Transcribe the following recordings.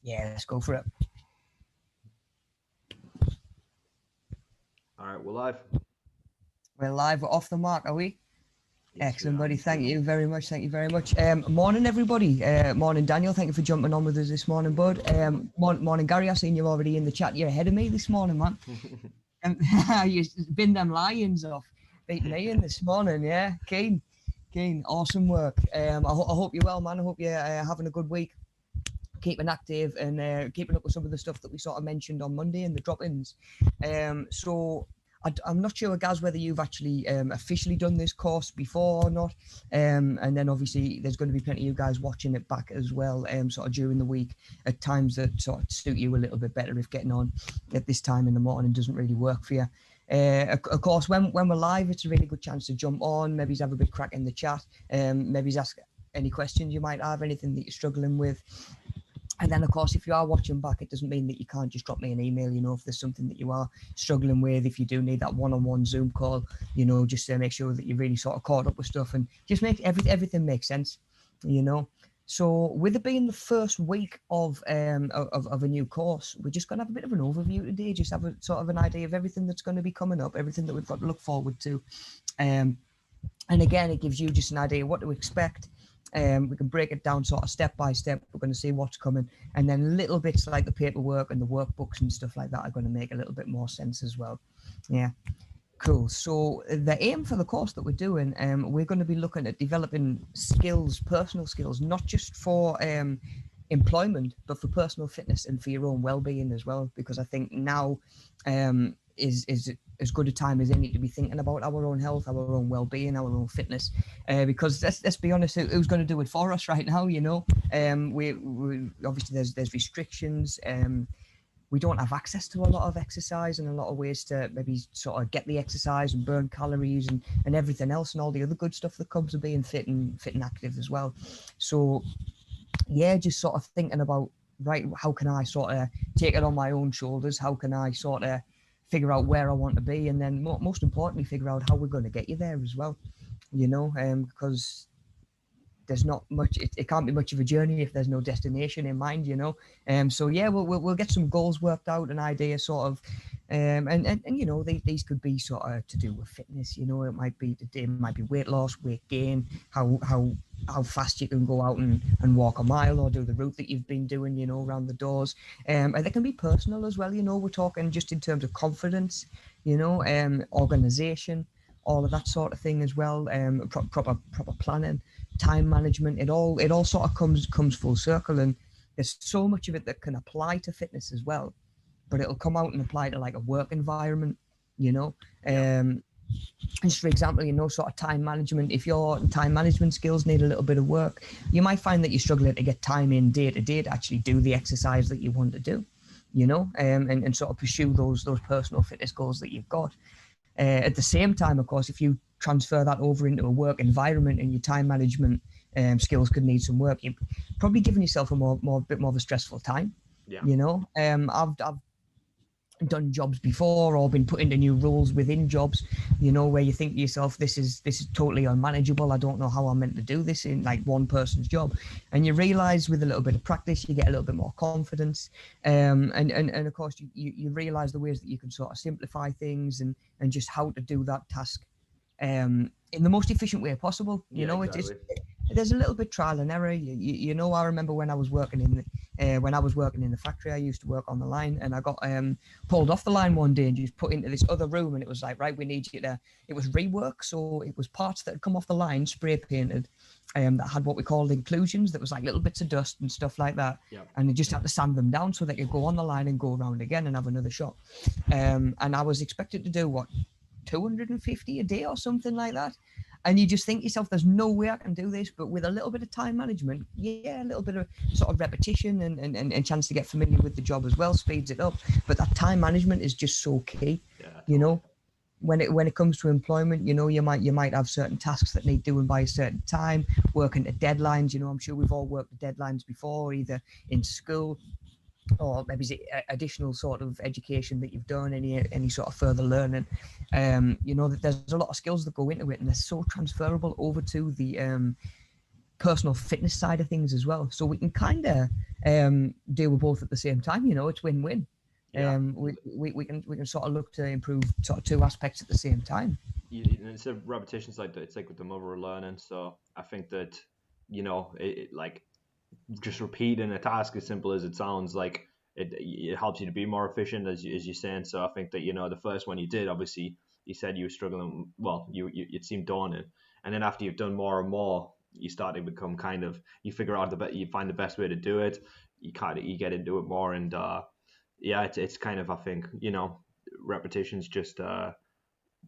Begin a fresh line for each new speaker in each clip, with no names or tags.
Yeah, let's go for it.
All right, we're live.
We're live. We're off the mark, are we?
Yes, we
Excellent,
are.
buddy. Thank you very much. Thank you very much. Morning, everybody. Morning, Daniel. Thank you for jumping on with us this morning, bud. Morning, Gary. I've seen you already in the chat. You're ahead of me this morning, man. You've been them lions off. Beating me in this morning, yeah. Keen. Awesome work. I hope you're well, man. I hope you're having a good week. Keeping active and keeping up with some of the stuff that we sort of mentioned on Monday in the drop-ins. So I'm not sure, Gaz, whether you've actually officially done this course before or not. And then obviously there's going to be plenty of you guys watching it back as well, sort of during the week at times that sort of suit you a little bit better if getting on at this time in the morning doesn't really work for you. Of course, when we're live, it's a really good chance to jump on, maybe have a big crack in the chat, maybe ask any questions you might have, anything that you're struggling with. And then, of course, if you are watching back, it doesn't mean that you can't just drop me an email, if there's something that you are struggling with, if you do need that one-on-one Zoom call, just to make sure that you're really sort of caught up with stuff and just make everything make sense, So with it being the first week of a new course, we're just going to have a bit of an overview today, just have a sort of an idea of everything that's going to be coming up, everything that we've got to look forward to. And again, it gives you just an idea what to expect. We can break it down sort of step by step. We're going to see what's coming, and then little bits like the paperwork and the workbooks and stuff like that are going to make a little bit more sense as well. Yeah, cool. So the aim for the course that we're doing, we're going to be looking at developing skills, personal skills, not just for employment, but for personal fitness and for your own well-being as well. Because I think now is as good a time as any to be thinking about our own health, our own well-being, our own fitness. Because let's be honest, who's going to do it for us right now? We obviously there's restrictions. We don't have access to a lot of exercise and a lot of ways to maybe sort of get the exercise and burn calories and everything else and all the other good stuff that comes with being fit and active as well. So yeah, just sort of thinking about, right, how can I sort of take it on my own shoulders? How can I sort of figure out where I want to be? And then most importantly, figure out how we're going to get you there as well, because there's not much, it can't be much of a journey if there's no destination in mind, so yeah, we'll get some goals worked out, an idea sort of, and these could be sort of to do with fitness, it might be weight loss, weight gain, how fast you can go out and walk a mile or do the route that you've been doing, around the doors. And they can be personal as well, we're talking just in terms of confidence, organization, all of that sort of thing as well, proper planning, time management. It all sort of comes full circle, and there's so much of it that can apply to fitness as well, but it'll come out and apply to like a work environment, just for example, sort of time management. If your time management skills need a little bit of work, you might find that you're struggling to get time in day to day to actually do the exercise that you want to do, and sort of pursue those personal fitness goals that you've got. At the same time, of course, if you transfer that over into a work environment and your time management skills could need some work, you're probably giving yourself a bit more of a stressful time. I've done jobs before or been put into new roles within jobs, where you think to yourself, this is totally unmanageable. I don't know how I'm meant to do this in like one person's job. And you realize with a little bit of practice, you get a little bit more confidence. And of course, you realize the ways that you can sort of simplify things and just how to do that task in the most efficient way possible.
Exactly.
There's a little bit trial and error. I remember when I was working in the factory, I used to work on the line, and I got pulled off the line one day and just put into this other room, and it was like, right, we need you to. It was rework, so it was parts that had come off the line, spray painted, that had what we called inclusions. That was like little bits of dust and stuff like that, and they just had to sand them down so they could go on the line and go around again and have another shot. And I was expected to do what, 250 a day or something like that. And you just think to yourself, there's no way I can do this. But with a little bit of time management, a little bit of sort of repetition and chance to get familiar with the job as well speeds it up. But that time management is just so key. When it comes to employment, you might have certain tasks that need doing by a certain time, working to deadlines. I'm sure we've all worked to deadlines before, either in school or maybe additional sort of education that you've done, any sort of further learning. That there's a lot of skills that go into it, and they're so transferable over to the personal fitness side of things as well. So we can kind of deal with both at the same time. It's win-win.
Yeah.
We can sort of look to improve sort of two aspects at the same time.
Instead of repetitions like that, it's like with the mother of learning. So I think that like just repeating a task as simple as it sounds, like it helps you to be more efficient, as you're saying. So I think that the first one you did, obviously you said you were struggling. Well, it seemed daunting, and then after you've done more and more, you start to become kind of, you figure out you find the best way to do it. You get into it more, and yeah, it's kind of, I think, repetitions just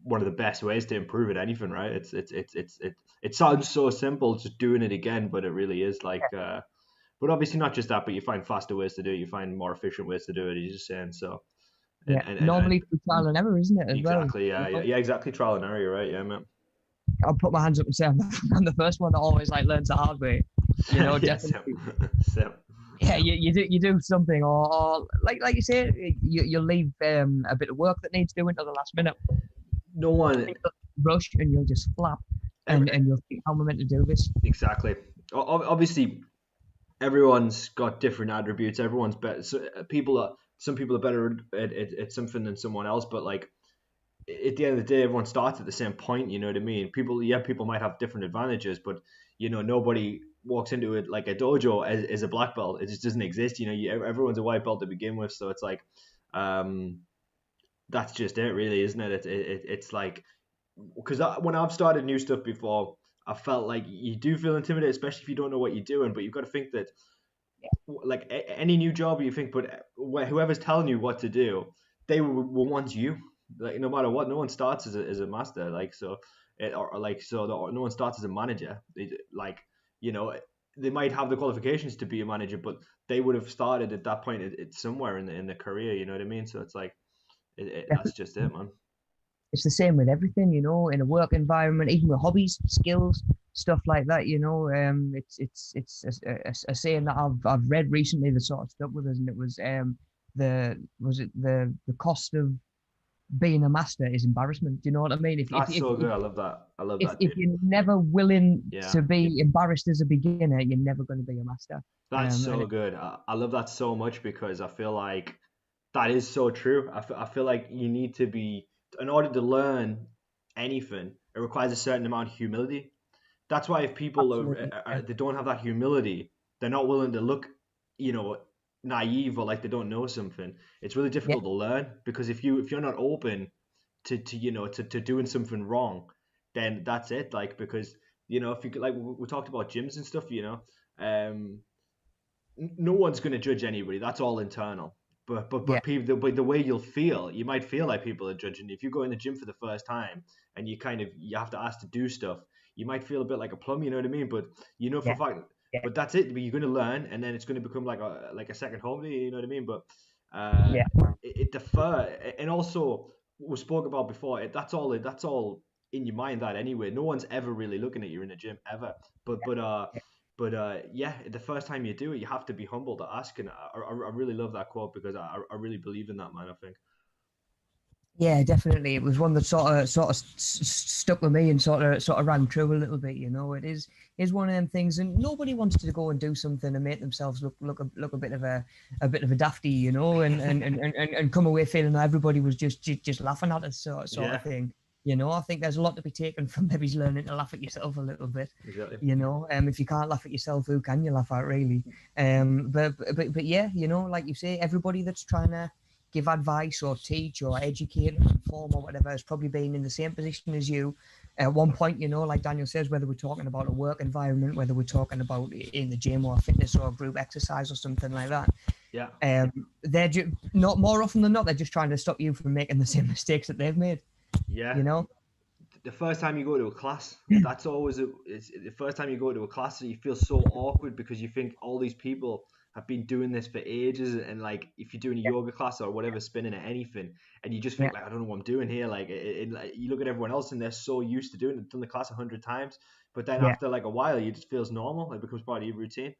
one of the best ways to improve at anything, right? It sounds so simple, just doing it again, but it really is like but obviously not just that, but you find faster ways to do it, you find more efficient ways to do it, as you're just saying. So
Yeah, normally through trial and error, isn't it, as well?
exactly, yeah, exactly, trial and error, you're right, yeah, man.
I'll put my hands up and say I'm the first one that always like learns the hard way.
Yeah, same.
Definitely.
Same.
Yeah, you do something, or like you say, you leave a bit of work that needs doing to the last minute.
No one
Rush, and you'll just flap,
ever,
and you'll think, how am I meant to do this?
exactly. Obviously everyone's got different attributes, everyone's better. So some people are better at something than someone else, but like at the end of the day, everyone starts at the same point. You know what I mean? People might have different advantages, but nobody walks into it like a dojo as a black belt. It just doesn't exist. Everyone's a white belt to begin with, so it's like, um, that's just it, really, isn't it? It's like, because when I've started new stuff before, I felt like you do feel intimidated, especially if you don't know what you're doing. But you've got to think that, like any new job, you think, but whoever's telling you what to do, they will want you. Like no matter what, no one starts as a master. Like so, no one starts as a manager. Like you know, they might have the qualifications to be a manager, but they would have started at that point. It's somewhere in the career. You know what I mean? So it's like that's just it, man.
It's the same with everything, in a work environment, even with hobbies, skills, stuff like that. It's a saying that I've read recently that sort of stuck with us, and it was the cost of being a master is embarrassment. Do you know what I mean? If if
That's
if
so
if,
good. I love that. I love
if,
that,
if
dude.
you're never willing
Yeah.
to be embarrassed as a beginner, you're never going to be a master.
That's
And
so good. I love that so much because I feel like that is so true. I feel like you need to be, in order to learn anything, it requires a certain amount of humility. That's why if people
absolutely, yeah,
they don't have that humility, they're not willing to look, you know, naive or like they don't know something. It's really
yeah,
difficult to learn because if you're not open to doing something wrong, then that's it. Like because if you like we talked about gyms and stuff, um, no one's going to judge anybody. That's all internal.
yeah,
But people, the way you'll feel, you might feel like people are judging you. If you go in the gym for the first time and you have to ask to do stuff, you might feel a bit like a plum. You know what I mean? But for a
yeah,
fact,
yeah,
but that's it. But you're going to learn, and then it's going to become like a second home to you. You know what I mean? But
yeah,
it defer, and also we spoke about before. That's all in your mind. That anyway, no one's ever really looking at you in the gym ever. But but uh
yeah.
yeah, the first time you do it, you have to be humble to ask. And I really love that quote because I really believe in that, man. I think.
Yeah, definitely. It was one that stuck with me and sort of rang true a little bit. It is one of them things, and nobody wants to go and do something and make themselves look a bit of a dafty, and come away feeling that everybody was just laughing at us, sort of
Yeah,
thing. I think there's a lot to be taken from maybe learning to laugh at yourself a little bit.
exactly.
If you can't laugh at yourself, who can you laugh at, really? But yeah, like you say, everybody that's trying to give advice or teach or educate or inform or whatever has probably been in the same position as you at one point, like Daniel says, whether we're talking about a work environment, whether we're talking about in the gym or fitness or group exercise or something like that.
Yeah,
They're not, more often than not, they're just trying to stop you from making the same mistakes that they've made,
yeah.
you know?
The first time you go to a class, that's always it's the first time you go to a class, you feel so awkward because you think all these people have been doing this for ages, and like if you're doing a
Yeah,
yoga class or whatever, spinning at anything, and you just
yeah,
think like, I don't know what I'm doing here. Like, like you look at everyone else and they're so used to doing it, done the class 100 times, but then
yeah.
after like a while, it just feels normal. It becomes part of your routine.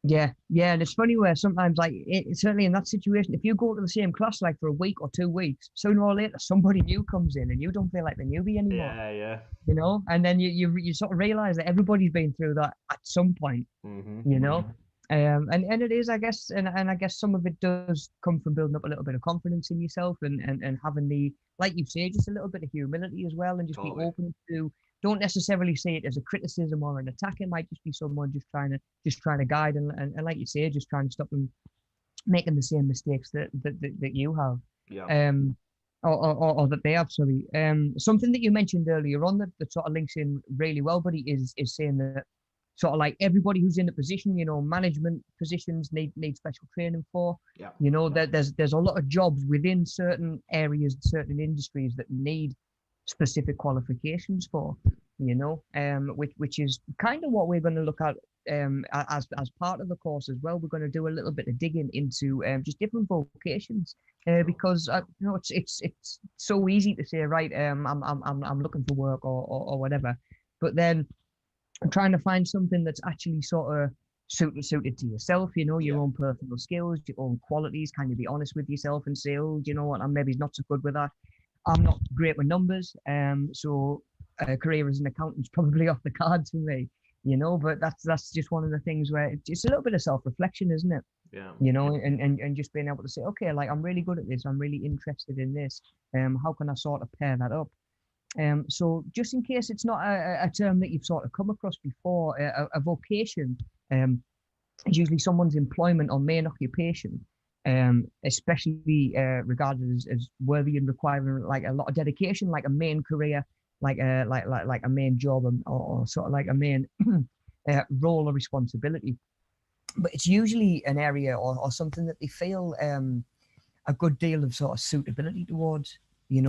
Yeah, and it's funny where sometimes, like, certainly in that situation, if you go to the same class like for a week or 2 weeks, sooner or later somebody new comes in and you don't feel like the newbie anymore,
Yeah.
and then you sort of realize that everybody's been through that at some point,
Mm-hmm.
you know. And it is, I guess, and I guess some of it does come from building up a little bit of confidence in yourself, and having the, like you say, just a little bit of humility as well, and just be
Totally.
open to, don't necessarily see it as a criticism or an attack. It might just be someone just trying to guide, and like you say, just trying to stop them making the same mistakes that you have.
Yeah.
um or that they have, sorry. Something that you mentioned earlier on that sort of links in really well, buddy, is saying that sort of like everybody who's in a position, management positions need special training for.
Yeah.
That there's a lot of jobs within certain areas, certain industries that need specific qualifications for, which is kind of what we're going to look at as part of the course as well. We're going to do a little bit of digging into just different vocations,
Sure.
because it's so easy to say, right, I'm looking for work or whatever, but then I'm trying to find something that's actually sort of suited to yourself,
Yeah.
your own personal skills, your own qualities. Can you be honest with yourself and say, oh, do you know what, I'm maybe not so good with that. I'm not great with numbers, so a career as an accountant's probably off the cards for me, But that's just one of the things where it's a little bit of self-reflection, isn't it?
Yeah.
And just being able to say, okay, like, I'm really good at this, I'm really interested in this. How can I sort of pair that up? So just in case it's not a term that you've sort of come across before, a vocation is usually someone's employment or main occupation, especially regarded as worthy and requiring like a lot of dedication, like a main career, like a main job, or sort of like a main role or responsibility. But it's usually an area or something that they feel a good deal of sort of suitability towards,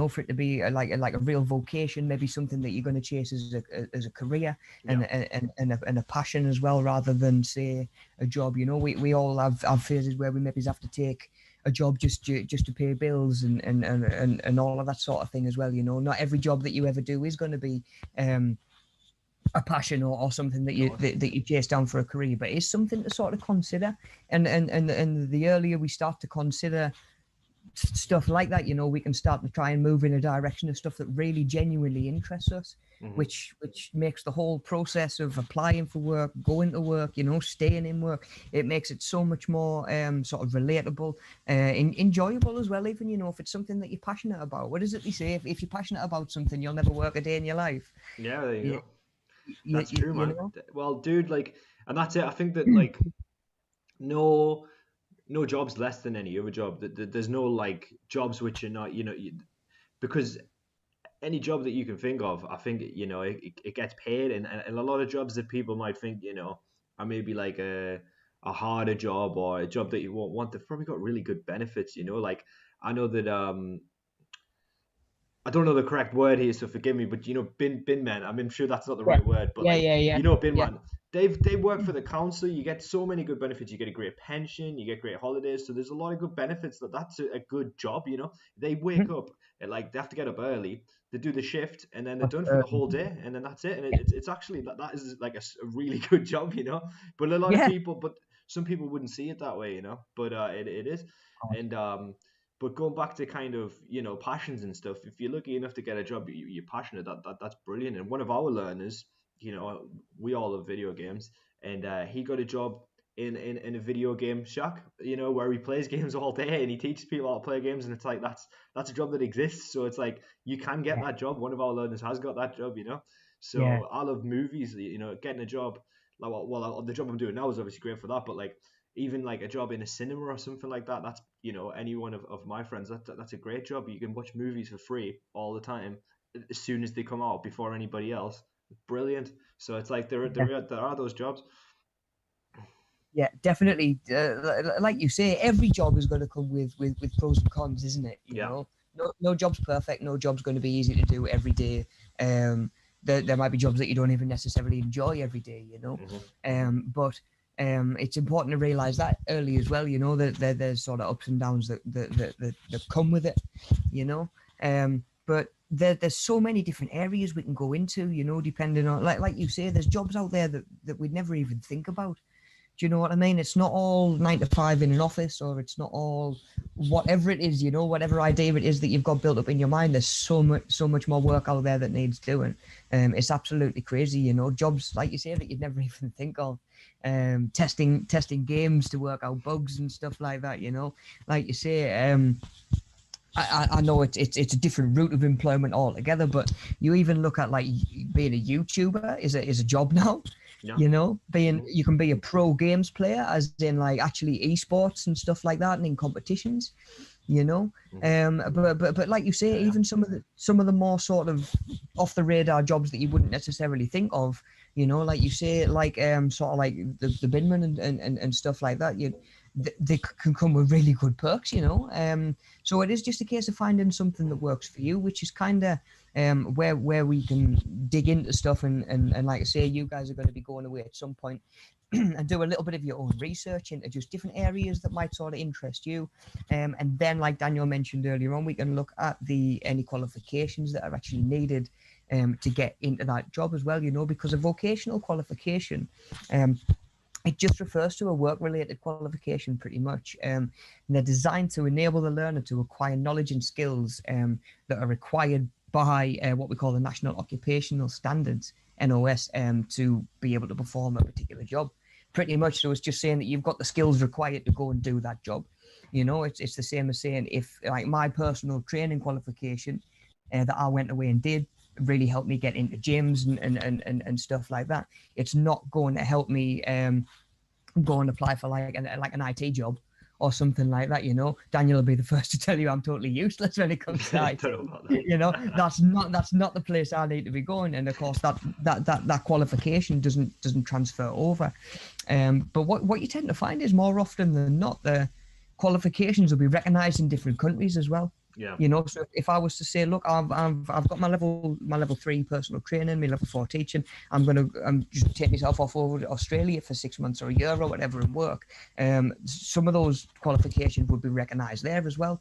for it to be like a real vocation, maybe something that you're going to chase as a career,
Yeah.
and a passion as well, rather than say a job. We all have phases where we maybe have to take a job just to pay bills and all of that sort of thing as well. Not every job that you ever do is going to be a passion or something that you
No.
that you chase down for a career, but it's something to sort of consider. And the earlier we start to consider stuff like that, we can start to try and move in a direction of stuff that really genuinely interests us,
Mm-hmm.
which makes the whole process of applying for work, going to work, staying in work, it makes it so much more sort of relatable, enjoyable as well. Even if it's something that you're passionate about. What is it they say? If you're passionate about something, you'll never work a day in your life.
Yeah. There you
you,
go.
you,
That's
you,
true,
you
man.
know
Well, dude, like, and that's it. I think that like no no job's less than any other job. There's no like jobs which are not, because any job that you can think of, I think it gets paid, and a lot of jobs that people might think are maybe like a harder job or a job that you won't want. They've probably got really good benefits. Like I know that I don't know the correct word here, so forgive me, but bin man. I'm sure that's not the
yeah
right word, but
yeah
like
yeah yeah
bin
yeah
man. They work for the council. You get so many good benefits. You get a great pension. You get great holidays. So there's a lot of good benefits. That's a good job. They wake up at, like, they have to get up early. They do the shift, and then they're done for the whole day, and then that's it. And it's actually that is like a really good job. But a lot of
yeah
people, but some people wouldn't see it that way. But it is, and but going back to kind of passions and stuff, if you're lucky enough to get a job you're passionate, that's brilliant. And one of our learners, we all love video games, and he got a job in a video game shack, where he plays games all day and he teaches people how to play games, and it's like that's a job that exists. So it's like you can get
yeah
that job. One of our learners has got that job.
yeah
So I love movies. Getting a job, like, well, the job I'm doing now is obviously great for that, but like even like a job in a cinema or something like that, that's any one of my friends, that's a great job. You can watch movies for free all the time as soon as they come out, before anybody else. Brilliant. So it's like there are those jobs.
Yeah, definitely. Like you say, every job is going to come with pros and cons, isn't it?
Yeah.
No job's perfect. No job's going to be easy to do every day. There might be jobs that you don't even necessarily enjoy every day.
Hmm.
But it's important to realize that early as well. That there's sort of ups and downs that come with it. But there's so many different areas we can go into. Depending on, like you say, there's jobs out there that we'd never even think about. Do you know what I mean? It's not all 9 to 5 in an office, or it's not all whatever it is, whatever idea it is that you've got built up in your mind. There's so much more work out there that needs doing. It's absolutely crazy, jobs like you say that you'd never even think of. Testing games to work out bugs and stuff like that. Like you say. I know it's a different route of employment altogether, but you even look at like being a YouTuber is a job now.
Yeah.
You can be a pro games player, as in like actually esports and stuff like that, and in competitions. But like you say, even some of the more sort of off the radar jobs that you wouldn't necessarily think of, like you say, like sort of like the bidman and stuff like that, they can come with really good perks, so it is just a case of finding something that works for you, which is kind of where we can dig into stuff, and like I say, you guys are going to be going away at some point and do a little bit of your own research into just different areas that might sort of interest you, and then like Daniel mentioned earlier on, we can look at any qualifications that are actually needed to get into that job as well, because a vocational qualification, it just refers to a work-related qualification pretty much, and they're designed to enable the learner to acquire knowledge and skills that are required by what we call the National Occupational Standards, NOS, to be able to perform a particular job. Pretty much, so it's just saying that you've got the skills required to go and do that job. It's the same as saying, if like my personal training qualification that I went away and did really helped me get into gyms and stuff like that, it's not going to help me go and apply for like an IT job or something like that. Daniel will be the first to tell you I'm totally useless when it comes to IT. That's not the place I need to be going, and of course that qualification doesn't transfer over. But what you tend to find is, more often than not, the qualifications will be recognized in different countries as well.
Yeah.
So if I was to say, look, I've got my level 3 personal training, my level 4 teaching, I'm just take myself off over to Australia for 6 months or a year or whatever and work. Some of those qualifications would be recognised there as well.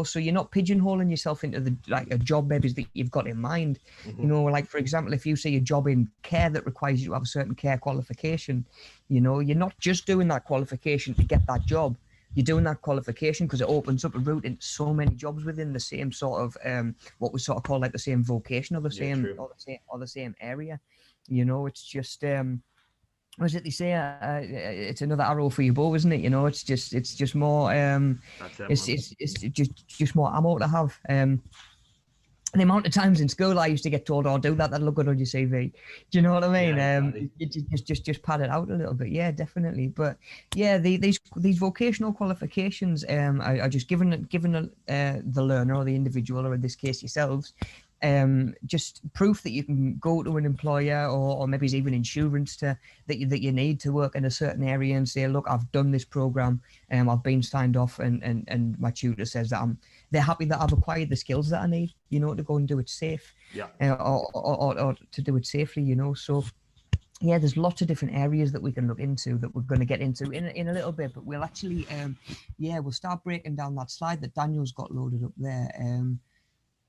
So you're not pigeonholing yourself into a job maybe that you've got in mind. Like for example, if you see a job in care that requires you to have a certain care qualification, you're not just doing that qualification to get that job. You're doing that qualification because it opens up a route into so many jobs within the same sort of what we sort of call like the same vocation or the same area. It's just what is it they say? It's another arrow for your bow, isn't it? It's just more it's just more ammo to have. The amount of times in school I used to get told, "Oh, do that. That'll look good on your CV." Do you know what I mean?
Exactly.
You just pad it out a little bit. Yeah, definitely. But yeah, these vocational qualifications are just given the learner or the individual, or in this case yourselves, just proof that you can go to an employer, or maybe it's even insurance that you need to work in a certain area, and say, look, I've done this program, I've been signed off, and my tutor says that they're happy that I've acquired the skills that I need, to go and do it safe, or to do it safely, So yeah, there's lots of different areas that we can look into that we're going to get into in a little bit, but we'll actually we'll start breaking down that slide that Daniel's got loaded up there.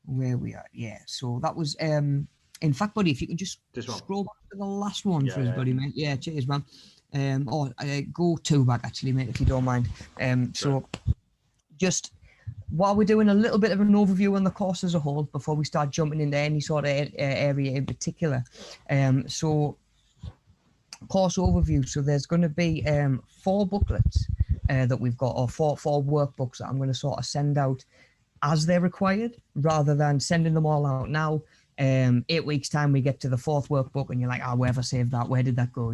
Where we are, so that was in fact, buddy, if you can just scroll back to the last one for us, buddy, mate. Yeah, cheers, man. Or go 2 back, actually, mate, if you don't mind. So just while we're doing a little bit of an overview on the course as a whole before we start jumping into any sort of area in particular, so course overview. So there's going to be 4 booklets that we've got, or four workbooks that I'm going to sort of send out as they're required, rather than sending them all out now. 8 weeks time we get to the 4th workbook and you're like, wherever saved that, where did that go,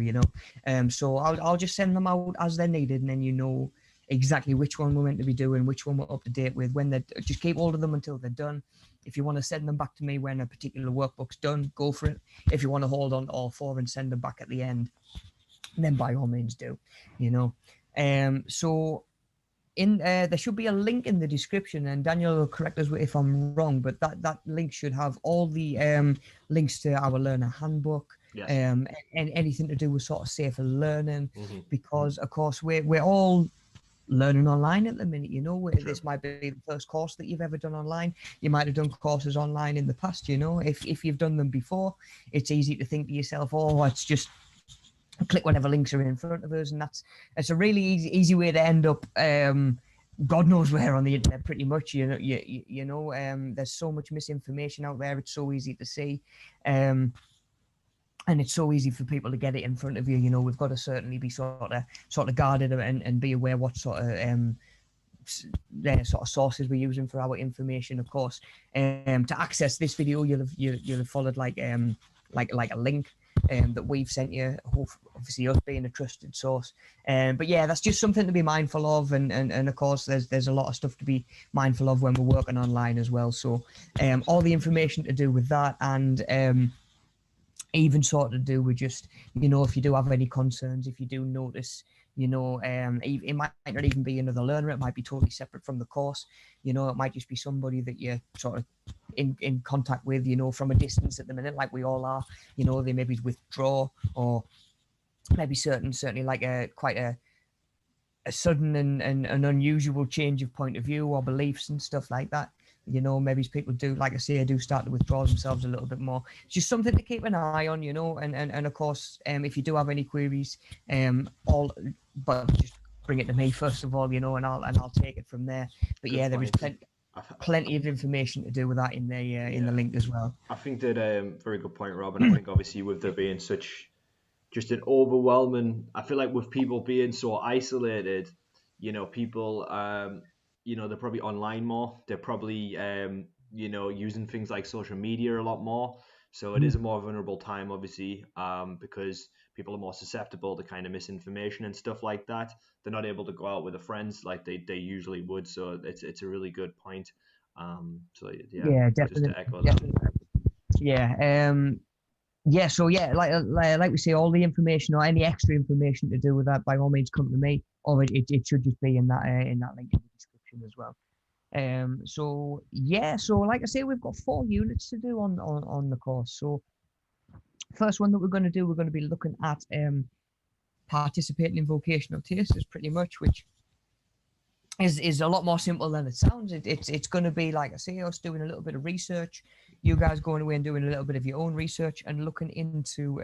so I'll just send them out as they're needed, and then exactly which one we're meant to be doing, which one we're up to date with, when they just keep hold of them until they're done. If you want to send them back to me when a particular workbook's done, go for it. If you want to hold on to all 4 and send them back at the end, then by all means do. So there should be a link in the description, and Daniel will correct us if I'm wrong, but that link should have all the links to our learner handbook, and anything to do with sort of safer learning, because of course we're all learning online at the minute. This might be the first course that you've ever done online. You might have done courses online in the past. If you've done them before, it's easy to think to yourself, oh, it's just click whatever links are in front of us, and it's a really easy way to end up God knows where on the internet, pretty much. There's so much misinformation out there. It's so easy to see, and it's so easy for people to get it in front of you. We've got to certainly be sort of guarded and be aware what sort of sources we're using for our information. Of course, to access this video, you'll have followed like a link that we've sent you. Obviously, us being a trusted source. But yeah, that's just something to be mindful of, and of course, there's a lot of stuff to be mindful of when we're working online as well. So, all the information to do with that, and even sort of do with just, if you do have any concerns, if you do notice, it might not even be another learner, it might be totally separate from the course. It might just be somebody that you're sort of in contact with, from a distance at the minute, like we all are. They maybe withdraw, or maybe certainly like quite a sudden and an unusual change of point of view or beliefs and stuff like that. Maybe people do, like I say, do start to withdraw themselves a little bit more. It's just something to keep an eye on, and of course, if you do have any queries, but just bring it to me first of all, and I'll take it from there. But
Good
yeah, there is
point.
plenty of information to do with that in the link as well.
I think that very good point, Rob. And I think obviously with there being such just an overwhelming, I feel like with people being so isolated, people, they're probably online more. They're probably, using things like social media a lot more. So it is a more vulnerable time, obviously, because people are more susceptible to kind of misinformation and stuff like that. They're not able to go out with their friends like they usually would. So it's a really good point. So yeah,
Yeah,
just
definitely,
to echo that.
definitely. Yeah. Yeah, so yeah, like we say, all the information or any extra information to do with that, by all means, come to me, or it should just be in that link in the description as well. So yeah, so like I say, we've got 4 units to do on the course. So first one that we're going to do, we're going to be looking at participating in vocational tastes, pretty much, which is a lot more simple than it sounds. It's going to be, like I say, us doing a little bit of research, you guys going away and doing a little bit of your own research and looking into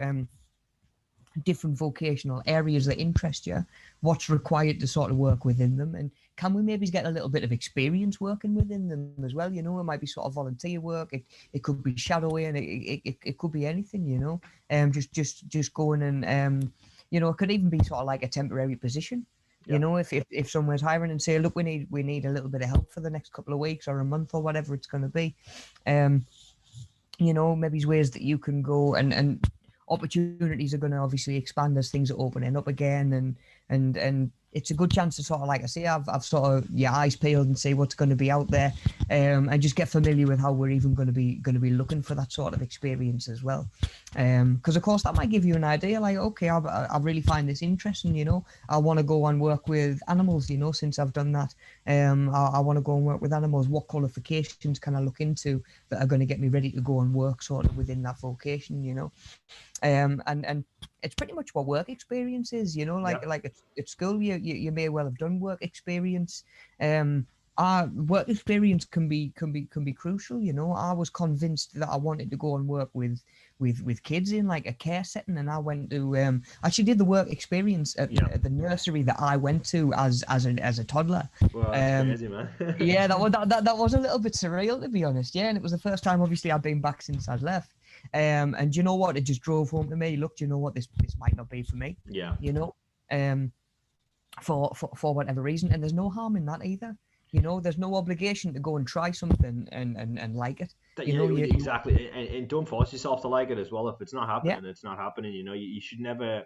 different vocational areas that interest you, what's required to sort of work within them, and can we maybe get a little bit of experience working within them as well. It might be sort of volunteer work, it could be shadowing, it could be anything, just going and it could even be sort of like a temporary position.
Yeah.
If someone's hiring and say, look, we need a little bit of help for the next couple of weeks or a month or whatever it's going to be, maybe ways that you can go, and opportunities are going to obviously expand as things are opening up again, and it's a good chance to sort of, like I say, I've sort of your eyes peeled and see what's going to be out there, and just get familiar with how we're even going to be looking for that sort of experience as well, because of course that might give you an idea, like, okay, I really find this interesting, I want to go and work with animals, since I've done that, I want to go and work with animals. What qualifications can I look into that are going to get me ready to go and work sort of within that vocation, and it's pretty much what work experience is, like at school you may well have done work experience. Our work experience can be crucial. I was convinced that I wanted to go and work with kids in like a care setting, and I went to actually did the work experience at the nursery that I went to as a toddler.
Well, that's crazy, man.
Yeah, that was a little bit surreal, to be honest. Yeah, and it was the first time obviously I'd been back since I'd left. And you know what? It just drove home to me. Look, you know what? This might not be for me.
Yeah.
For whatever reason, and there's no harm in that either. There's no obligation to go and try something and like it.
Exactly, and don't force yourself to like it as well. If it's not happening,
Yeah.
it's not happening. You should never,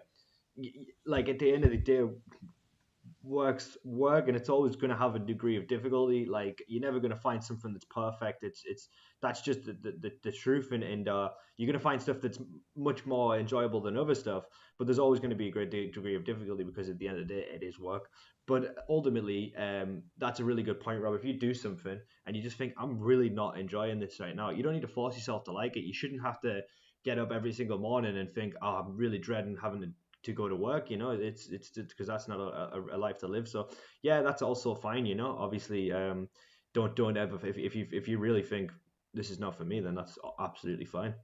like, at the end of the day, work, and it's always going to have a degree of difficulty. Like, you're never going to find something that's perfect. It's that's just the truth, and you're going to find stuff that's much more enjoyable than other stuff, but there's always going to be a great degree of difficulty, because at the end of the day it is work. But ultimately, that's a really good point, Rob. If you do something and you just think, I'm really not enjoying this right now, you don't need to force yourself to like it. You shouldn't have to get up every single morning and think, oh, I'm really dreading having to go to work. It's because that's not a life to live. So yeah, that's also fine. Obviously, don't ever, if you really think this is not for me, then that's absolutely fine.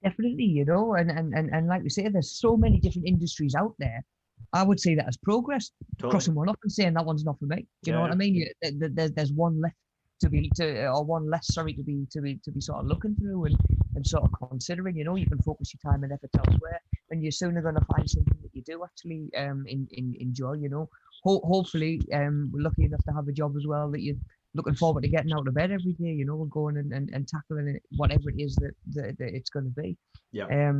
Definitely, and like we say, there's so many different industries out there. I would say that as progress,
Totally.
crossing one up and saying that one's not for me. Do you know
Yeah,
what I
yeah.
mean? There's one left or one less, sorry, to be sort of looking through and sort of considering. You can focus your time and effort elsewhere, and you're sooner going to find something that you do actually enjoy. Hopefully, we're lucky enough to have a job as well that you looking forward to getting out of bed every day, and going and tackling it, whatever it is that it's going to be.
Yeah.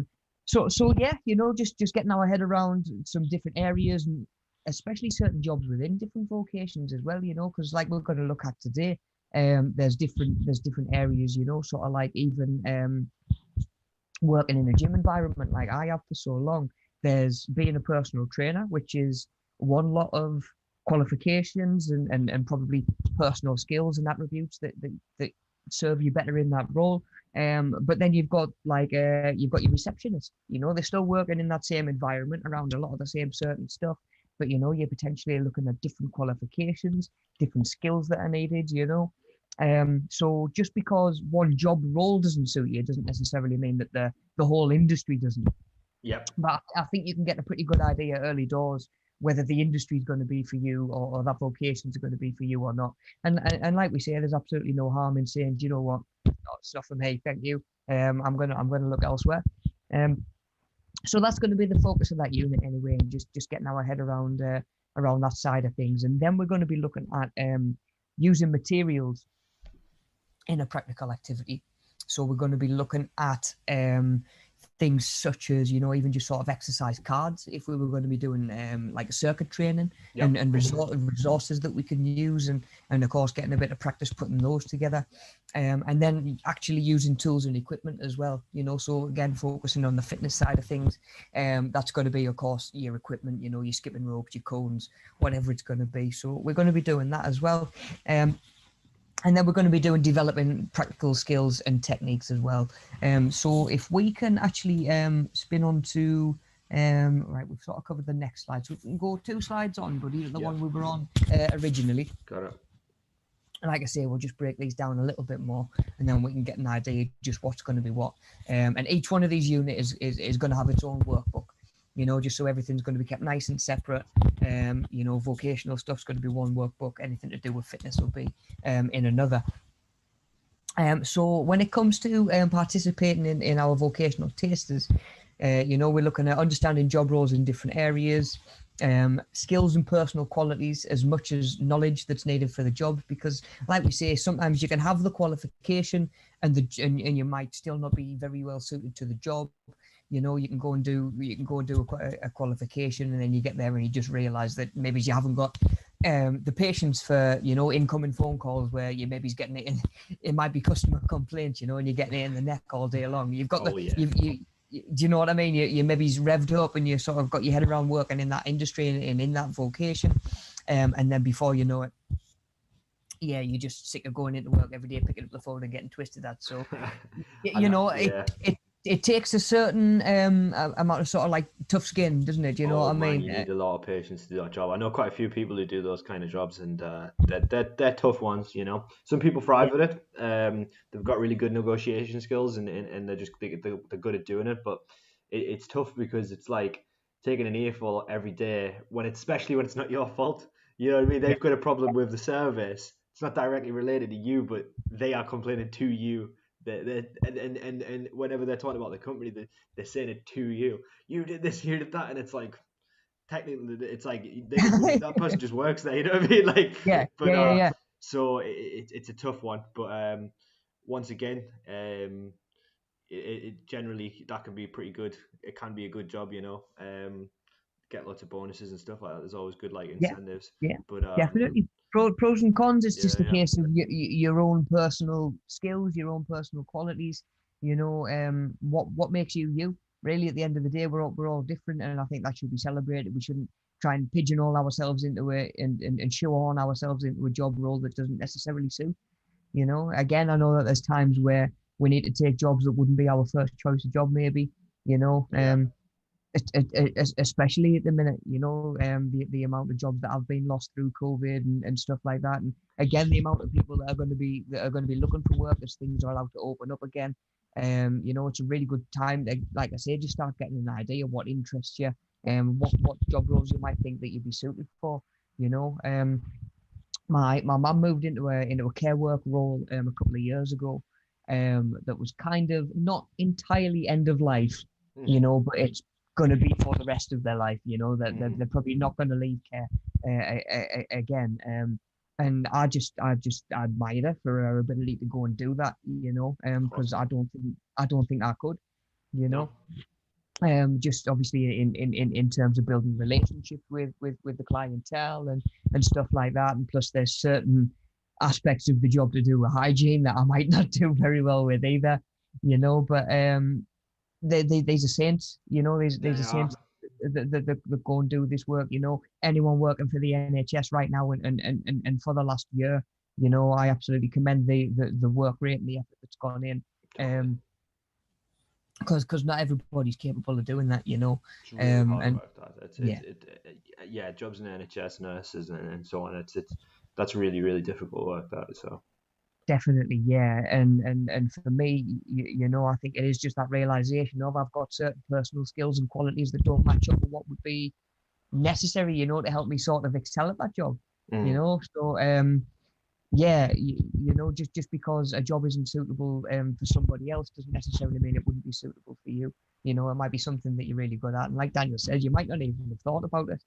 So yeah, just getting our head around some different areas, and especially certain jobs within different vocations as well, because like we're going to look at today, there's different areas, sort of like even working in a gym environment like I have for so long. There's being a personal trainer, which is one lot of qualifications and probably personal skills and attributes that serve you better in that role. But then you've got your receptionist. They're still working in that same environment around a lot of the same certain stuff. But you're potentially looking at different qualifications, different skills that are needed. So just because one job role doesn't suit you doesn't necessarily mean that the whole industry doesn't.
Yep.
But I think you can get a pretty good idea early doors whether the industry is going to be for you or that vocations are going to be for you or not. And like we say, there's absolutely no harm in saying, do you know what, oh, it's not for me, thank you. I'm gonna look elsewhere. Um, so that's going to be the focus of that unit anyway, and just getting our head around that side of things. And then we're going to be looking at using materials in a practical activity. So we're going to be looking at things such as, even just sort of exercise cards, if we were going to be doing like a circuit training,
Yep.
and resources that we can use, and of course getting a bit of practice putting those together, and then actually using tools and equipment as well. So again, focusing on the fitness side of things, that's going to be, of course, your equipment, your skipping ropes, your cones, whatever it's going to be. So we're going to be doing that as well. And then we're going to be developing practical skills and techniques as well. So if we can actually spin on to, right, we've sort of covered the next slide. So we can go 2 slides on, buddy, the one we were on originally.
Got it.
And like I say, we'll just break these down a little bit more, and then we can get an idea just what's going to be what. And each one of these units is going to have its own workbook. Just so everything's going to be kept nice and separate. Vocational stuff's going to be one workbook. Anything to do with fitness will be in another. So when it comes to participating in our vocational tasters, we're looking at understanding job roles in different areas, skills and personal qualities as much as knowledge that's needed for the job. Because, like we say, sometimes you can have the qualification and you might still not be very well suited to the job. You can go and do a qualification, and then you get there and you just realize that maybe you haven't got the patience for incoming phone calls where you maybe's getting it in. It might be customer complaints, and you're getting it in the neck all day long. You've got do you know what I mean? You maybe's revved up and you sort of got your head around working in that industry and in that vocation, and then before you know it, yeah, you're just sick of going into work every day, picking up the phone and getting twisted at. So, it takes a certain amount of sort of like tough skin, doesn't it? You know what I mean?
You need a lot of patience to do that job. I know quite a few people who do those kind of jobs, and they're tough ones. Some people thrive at it. They've got really good negotiation skills, and they're good at doing it. But it's tough because it's like taking an earful every day especially when it's not your fault. You know what I mean? They've got a problem with the service. It's not directly related to you, but they are complaining to you. And whenever they're talking about the company, they're saying it to you. You did this, you did that, and it's like technically, it's like that person just works there. You know what I mean? Like,
yeah.
So it's a tough one, but once again, it generally that can be pretty good. It can be a good job, get lots of bonuses and stuff like that. There's always good like incentives.
Yeah,
But
definitely. Pros and cons. It's just a
yeah.
case of your own personal skills, your own personal qualities. What makes you you. Really, at the end of the day, we're all different, and I think that should be celebrated. We shouldn't try and pigeonhole ourselves into it and shoehorn ourselves into a job role that doesn't necessarily suit. Again, I know that there's times where we need to take jobs that wouldn't be our first choice of job, maybe.
Yeah.
Especially at the minute, the amount of jobs that have been lost through COVID and stuff like that, and again the amount of people that are going to be looking for work as things are allowed to open up again. You know, it's a really good time to, like I say, just start getting an idea of what interests you, and what job roles you might think that you'd be suited for. You know, my mum moved into a care work role a couple of years ago, that was kind of not entirely end of life, you know, but it's going to be for the rest of their life. You know, that they're probably not going to leave care again. And I just admire her for her ability to go and do that. You know, because I don't think I could. You
No.
know, just obviously in terms of building relationships with the clientele and stuff like that. And plus there's certain aspects of the job to do with hygiene that I might not do very well with either, you know. But there's a saints, you know, there's a saints that go and do this work, you know. Anyone working for the NHS right now and for the last year, you know, I absolutely commend the work rate and the effort that's gone in. Because not everybody's capable of doing that, you know.
It's really hard
And
work. That
yeah,
yeah, jobs in the NHS, nurses, and so on. It's that's really really difficult work. That so.
definitely, yeah. And for me, you know, I think it is just that realization of I've got certain personal skills and qualities that don't match up with what would be necessary, you know, to help me sort of excel at that job, you know. So yeah, you know, just because a job isn't suitable for somebody else doesn't necessarily mean it wouldn't be suitable for you. You know, it might be something that you're really good at, and like Daniel says, you might not even have thought about it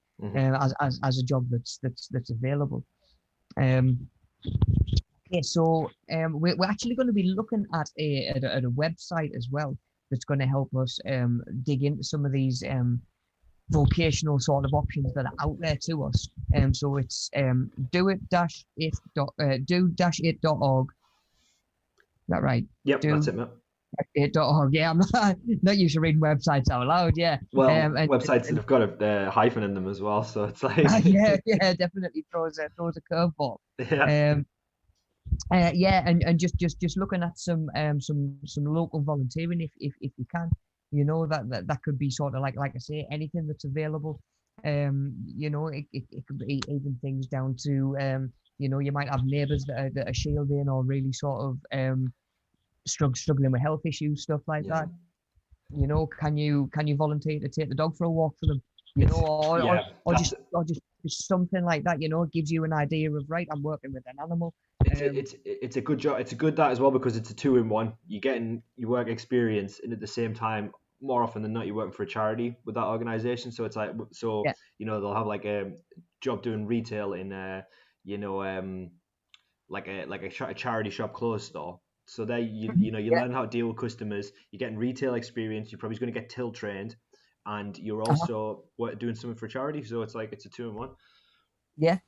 as a job that's available. Um, okay, so we're actually going to be looking at a website as well that's going to help us dig into some of these vocational sort of options that are out there to us. So it's do-it-.org. Is that right?
Yep, that's it, mate.
Do-it.org. Yeah, I'm not used to reading websites out loud. Yeah.
Well,
And,
websites that have got a hyphen in them as well, so it's like
yeah, definitely throws a curveball.
yeah,
Yeah, and just looking at some local volunteering if you can, you know, that could be sort of like I say, anything that's available. You know, it could be even things down to you know, you might have neighbours that are shielding or really sort of struggling with health issues, stuff like
yeah.
that. You know, can you volunteer to take the dog for a walk for them? You know,
Yeah, that's
or just something like that. You know, it gives you an idea of, right, I'm working with an animal.
it's a good job. It's a good that as well because it's a two in one. You're getting your work experience, and at the same time, more often than not, you're working for a charity with that organization. So it's like
Yeah.
you know they'll have like a job doing retail in you know a charity shop clothes store. So there you know you
Yeah.
learn how to deal with customers. You're getting retail experience. You're probably going to get till trained, and you're
Uh-huh.
also doing something for charity. So it's like it's a two in one.
Yeah.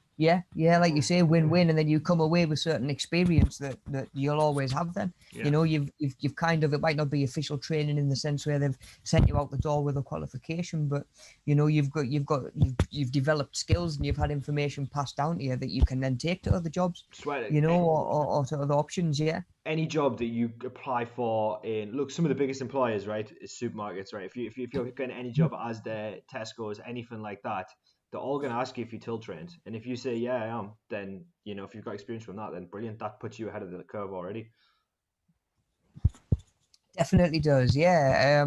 Like you say, win-win, and then you come away with certain experience that you'll always have. Then
Yeah.
you know you've kind of, it might not be official training in the sense where they've sent you out the door with a qualification, but you know you've developed skills and you've had information passed down to you that you can then take to other jobs,
Swear
you know, or to other options. Yeah.
any job that you apply for in look some of the biggest employers right is supermarkets right if you're getting any job as the Tesco's anything like that they're all going to ask you if you're till trained and if you say yeah I am then you know if you've got experience from that then brilliant that puts you ahead of the curve already.
Definitely does. Yeah.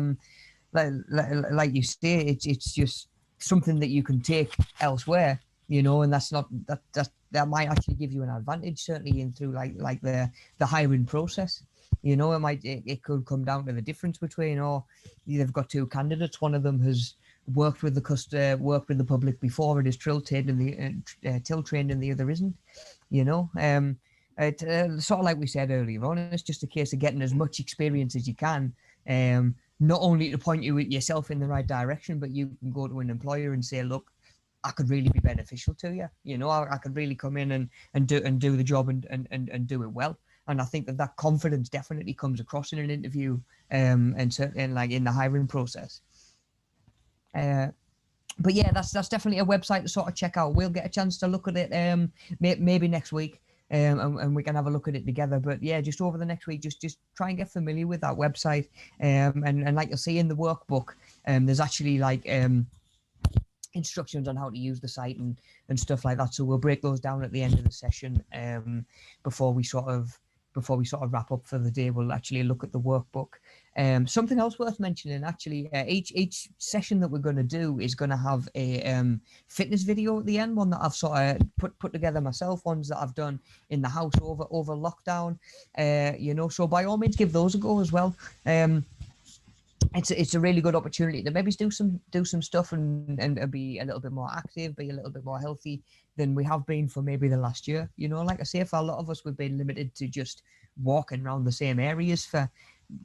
Like you say, it's just something that you can take elsewhere, you know, and that's not that might actually give you an advantage, certainly in through like the hiring process. You know, it could come down to the difference between, or they've got two candidates, one of them has worked with worked with the public before and is till trained and the other isn't, you know. Sort of like we said earlier on, it's just a case of getting as much experience as you can, not only to point you yourself in the right direction, but you can go to an employer and say, look, I could really be beneficial to you. You know, I could really come in and do the job and do it well. And I think that confidence definitely comes across in an interview, and certainly like in the hiring process. But yeah, that's definitely a website to sort of check out. We'll get a chance to look at it maybe next week, and we can have a look at it together. But yeah, just over the next week, just try and get familiar with that website. And like you'll see in the workbook, there's actually like instructions on how to use the site and stuff like that. So we'll break those down at the end of the session, before we sort of before we sort of wrap up for the day, we'll actually look at the workbook. Something else worth mentioning, actually, each session that we're going to do is going to have a fitness video at the end, one that I've sort of put together myself, ones that I've done in the house over lockdown, so by all means give those a go as well. It's a really good opportunity to maybe do some stuff and be a little bit more active, be a little bit more healthy than we have been for maybe the last year. Like I say, for a lot of us, we've been limited to just walking around the same areas for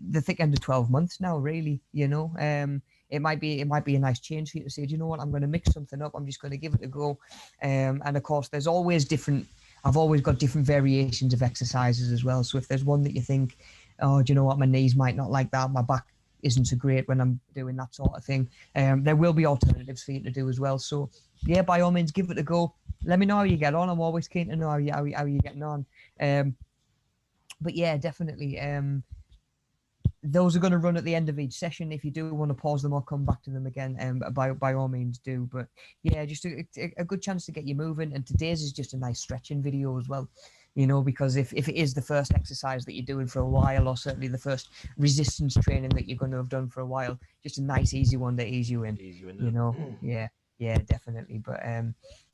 the thick end of 12 months now, really. It might be a nice change for you to say, do you know what, I'm going to mix something up, I'm just going to give it a go. And of course, I've always got different variations of exercises as well. So if there's one that you think, oh, do you know what, my knees might not like that, my back isn't so great when I'm doing that sort of thing, there will be alternatives for you to do as well. So yeah, by all means, give it a go. Let me know how you get on. I'm always keen to know how you're getting on. But yeah, definitely. Those are going to run at the end of each session. If you do want to pause them or come back to them again, by all means do. But yeah, just a good chance to get you moving. And today's is just a nice stretching video as well. Because if it is the first exercise that you're doing for a while, or certainly the first resistance training that you're going to have done for a while, just a nice, easy one to ease you in. Yeah, definitely. But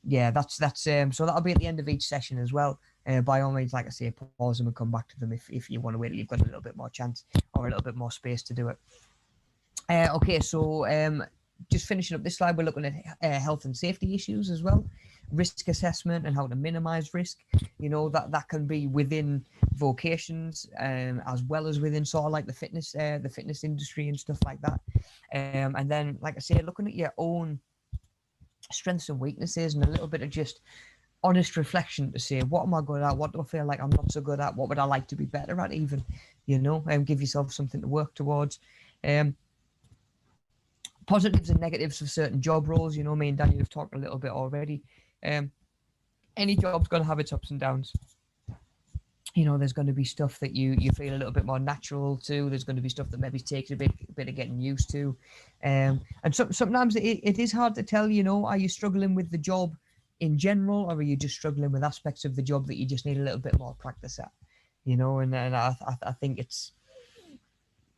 yeah, that's so that'll be at the end of each session as well. By all means, like I say, pause them and come back to them if you want to wait till you've got a little bit more chance or a little bit more space to do it. Okay, so just finishing up this slide, we're looking at health and safety issues as well, risk assessment and how to minimize risk. That can be within vocations as well as within sort of like the fitness industry and stuff like that. And then, like I say, looking at your own strengths and weaknesses and a little bit of just honest reflection to say, what am I good at? What do I feel like I'm not so good at? What would I like to be better at even? Give yourself something to work towards. Positives and negatives of certain job roles. Me and Daniel have talked a little bit already. Any job's going to have its ups and downs. There's going to be stuff that you feel a little bit more natural to. There's going to be stuff that maybe takes a bit of getting used to. And sometimes it is hard to tell, are you struggling with the job in general, or are you just struggling with aspects of the job that you just need a little bit more practice at? And I think it's,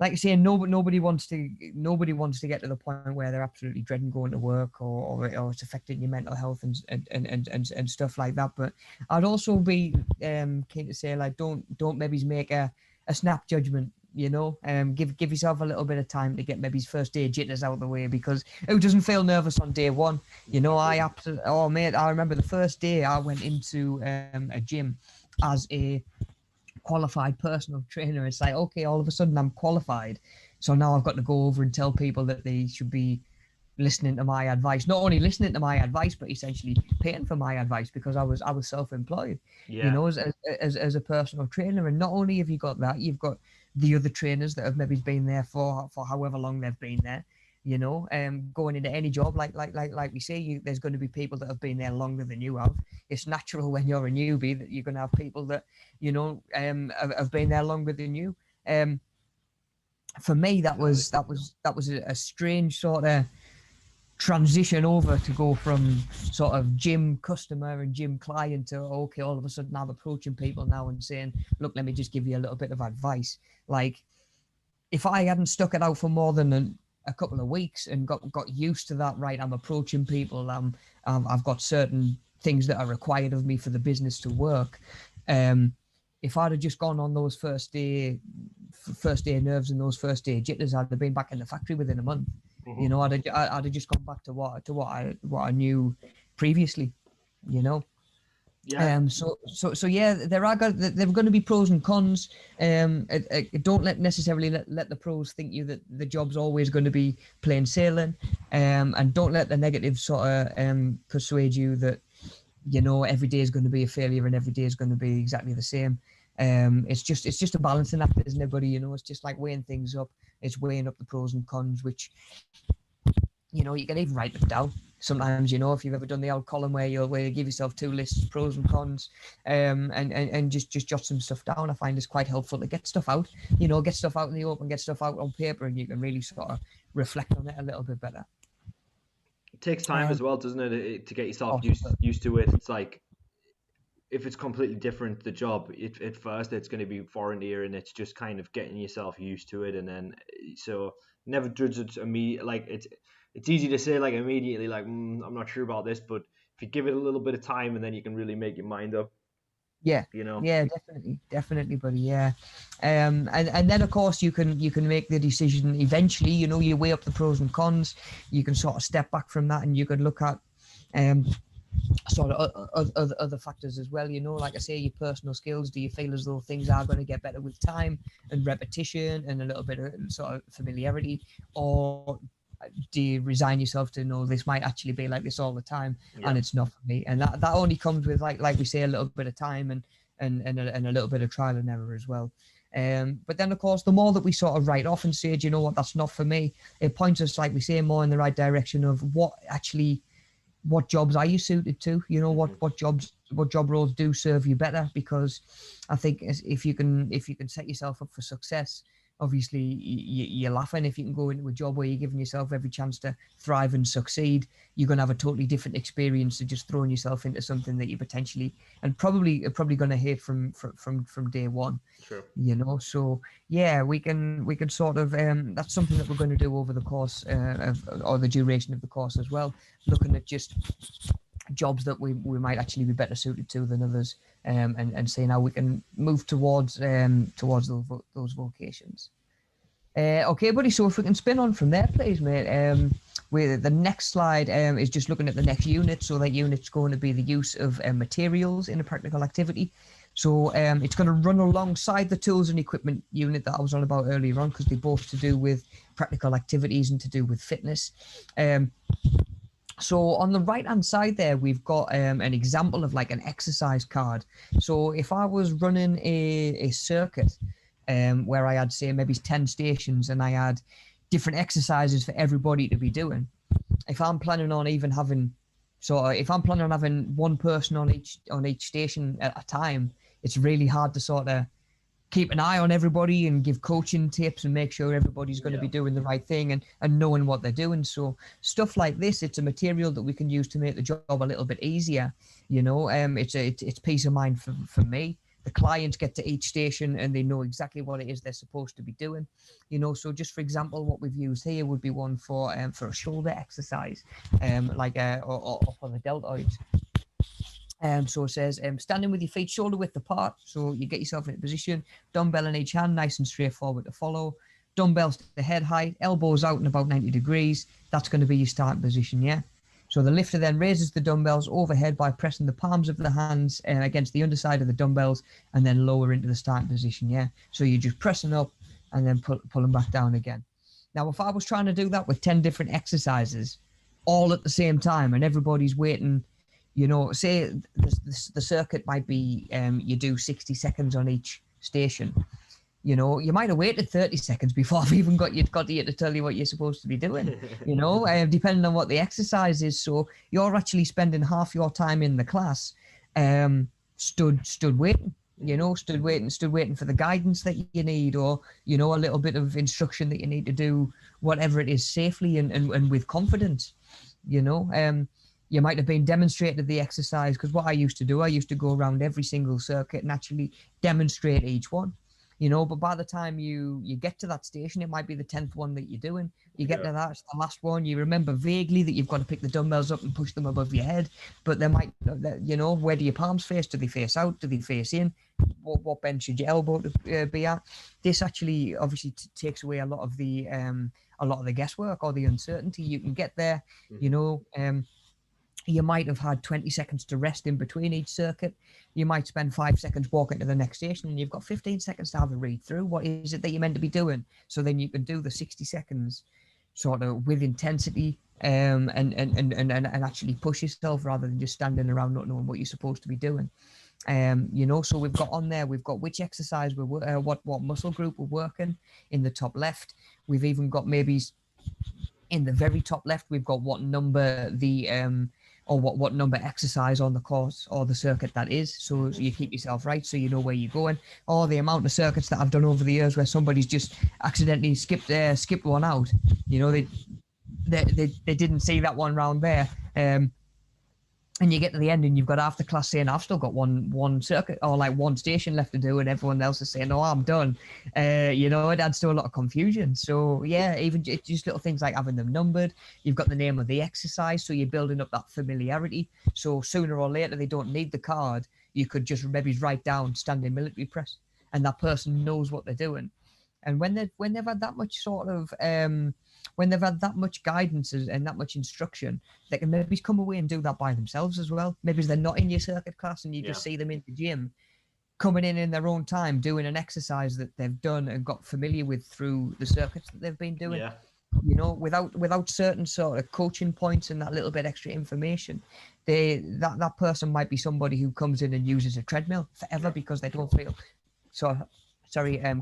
like I say, nobody wants to get to the point where they're absolutely dreading going to work, or it's affecting your mental health and stuff like that. But I'd also be keen to say, like, don't maybe make a snap judgment. Give yourself a little bit of time to get maybe his first day jitters out of the way, because who doesn't feel nervous on day one? I remember the first day I went into a gym as a qualified personal trainer. It's like, okay, all of a sudden I'm qualified, so now I've got to go over and tell people that they should be listening to my advice, not only listening to my advice, but essentially paying for my advice, because I was self-employed, as a personal trainer. And not only have you got that, you've got the other trainers that have maybe been there for however long they've been there. Going into any job, like we say, there's going to be people that have been there longer than you have. It's natural when you're a newbie that you're going to have people that have been there longer than you. For me, that was a strange sort of transition over to go from sort of gym customer and gym client to, okay, all of a sudden I'm approaching people now and saying, look, let me just give you a little bit of advice. Like, if I hadn't stuck it out for more than a couple of weeks and got used to that, right, I'm approaching people, I've got certain things that are required of me for the business to work. If I'd have just gone on those first day nerves and those first day jitters, I'd have been back in the factory within a month. I'd have just gone back to what I knew previously.
Yeah.
So yeah, there are going to be pros and cons. Don't necessarily let the pros think you that the job's always going to be plain sailing, and don't let the negatives sort of persuade you that every day is going to be a failure and every day is going to be exactly the same. It's just a balancing act, isn't it, buddy? It's just like weighing things up. It's weighing up the pros and cons, which you can even write them down. Sometimes, if you've ever done the old column where you give yourself two lists, pros and cons, and just jot some stuff down. I find it's quite helpful to get stuff out, get stuff out in the open, get stuff out on paper, and you can really sort of reflect on it a little bit better.
It takes time as well, doesn't it, to get yourself
Oh,
used to it. It's like, if it's completely different, the job, at first it's going to be foreign to you, and it's just kind of getting yourself used to it. And then, so never judge it immediately. Like it's easy to say like immediately, like I'm not sure about this, but if you give it a little bit of time, and then you can really make your mind up.
Yeah,
You know.
yeah, definitely, buddy. Yeah, and then of course you can make the decision eventually. You know, you weigh up the pros and cons. You can sort of step back from that, and you can look at sort of other factors as well. You know, like I say, your personal skills. Do you feel as though things are going to get better with time and repetition and a little bit of sort of familiarity, or do you resign yourself to know this might actually be like this all the time, and it's not for me? And that only comes with like we say, a little bit of time and a little bit of trial and error as well. But then of course, the more that we sort of write off and say, do you know what, that's not for me, it points us, like we say, more in the right direction of what jobs are you suited to? You know, what job roles do serve you better? Because I think if you can set yourself up for success, obviously you're laughing if you can go into a job where you're giving yourself every chance to thrive and succeed. You're going to have a totally different experience to just throwing yourself into something that you potentially and probably going to hate from day one.
True.
You know, so yeah, we can sort of that's something that we're going to do over the course or the duration of the course as well, looking at just jobs that we might actually be better suited to than others, and seeing how we can move towards those vocations. Okay, buddy. So if we can spin on from there, please, mate. Where the next slide is just looking at the next unit. So that unit's going to be the use of materials in a practical activity. So it's going to run alongside the tools and equipment unit that I was on about earlier on, because they're both to do with practical activities and to do with fitness. So on the right hand side there, we've got an example of like an exercise card. So if I was running a circuit where I had, say, maybe 10 stations, and I had different exercises for everybody to be doing, if I'm planning on having one person on each station at a time, it's really hard to sort of keep an eye on everybody and give coaching tips and make sure everybody's going to be doing the right thing and knowing what they're doing. So stuff like this, it's a material that we can use to make the job a little bit easier. You know, it's peace of mind for me. The clients get to each station and they know exactly what it is they're supposed to be doing. You know, so just for example, what we've used here would be one for a shoulder exercise, or for the deltoids. So it says standing with your feet shoulder width apart. So you get yourself in a position, dumbbell in each hand, nice and straightforward to follow. Dumbbells to head height, elbows out and about 90 degrees. That's going to be your starting position, yeah? So the lifter then raises the dumbbells overhead by pressing the palms of the hands against the underside of the dumbbells and then lower into the starting position, yeah? So you're just pressing up and then pull them back down again. Now, if I was trying to do that with 10 different exercises all at the same time and everybody's waiting, you know, say the circuit might be you do 60 seconds on each station. You know, you might have waited 30 seconds before I've even got you to tell you what you're supposed to be doing, you know, depending on what the exercise is. So you're actually spending half your time in the class stood waiting, you know, stood waiting for the guidance that you need, or, you know, a little bit of instruction that you need to do whatever it is safely and with confidence, you know. You might have been demonstrated the exercise, because what I used to do, I used to go around every single circuit and actually demonstrate each one. You know, but by the time you get to that station, it might be the 10th one that you're doing. You get to that, it's the last one. You remember vaguely that you've got to pick the dumbbells up and push them above your head. But they might, you know, where do your palms face? Do they face out? Do they face in? What bend should your elbow be at? This actually obviously takes away a lot of the guesswork or the uncertainty. You can get there, you know. You might have had 20 seconds to rest in between each circuit. You might spend 5 seconds walking to the next station, and you've got 15 seconds to have a read through. What is it that you're meant to be doing? So then you can do the 60 seconds sort of with intensity and actually push yourself rather than just standing around not knowing what you're supposed to be doing. You know, so we've got which exercise what muscle group we're working in the top left. We've even got maybe in the very top left, we've got what number what number exercise on the course or the circuit that is, so you keep yourself right, so you know where you're going. Or the amount of circuits that I've done over the years where somebody's just accidentally skipped one out. You know, they didn't see that one round there. and you get to the end and you've got half the class saying, I've still got one circuit or like one station left to do, and everyone else is saying, oh, I'm done. It adds to a lot of confusion. So yeah, even just little things like having them numbered. You've got the name of the exercise, so you're building up that familiarity. So sooner or later they don't need the card. You could just maybe write down standing military press, and that person knows what they're doing. And when they've had that much sort of when they've had that much guidance and that much instruction, they can maybe come away and do that by themselves as well. Maybe they're not in your circuit class and you just see them in the gym coming in their own time, doing an exercise that they've done and got familiar with through the circuits that they've been doing.
Yeah.
Without certain sort of coaching points and that little bit extra information, that person might be somebody who comes in and uses a treadmill forever because they don't feel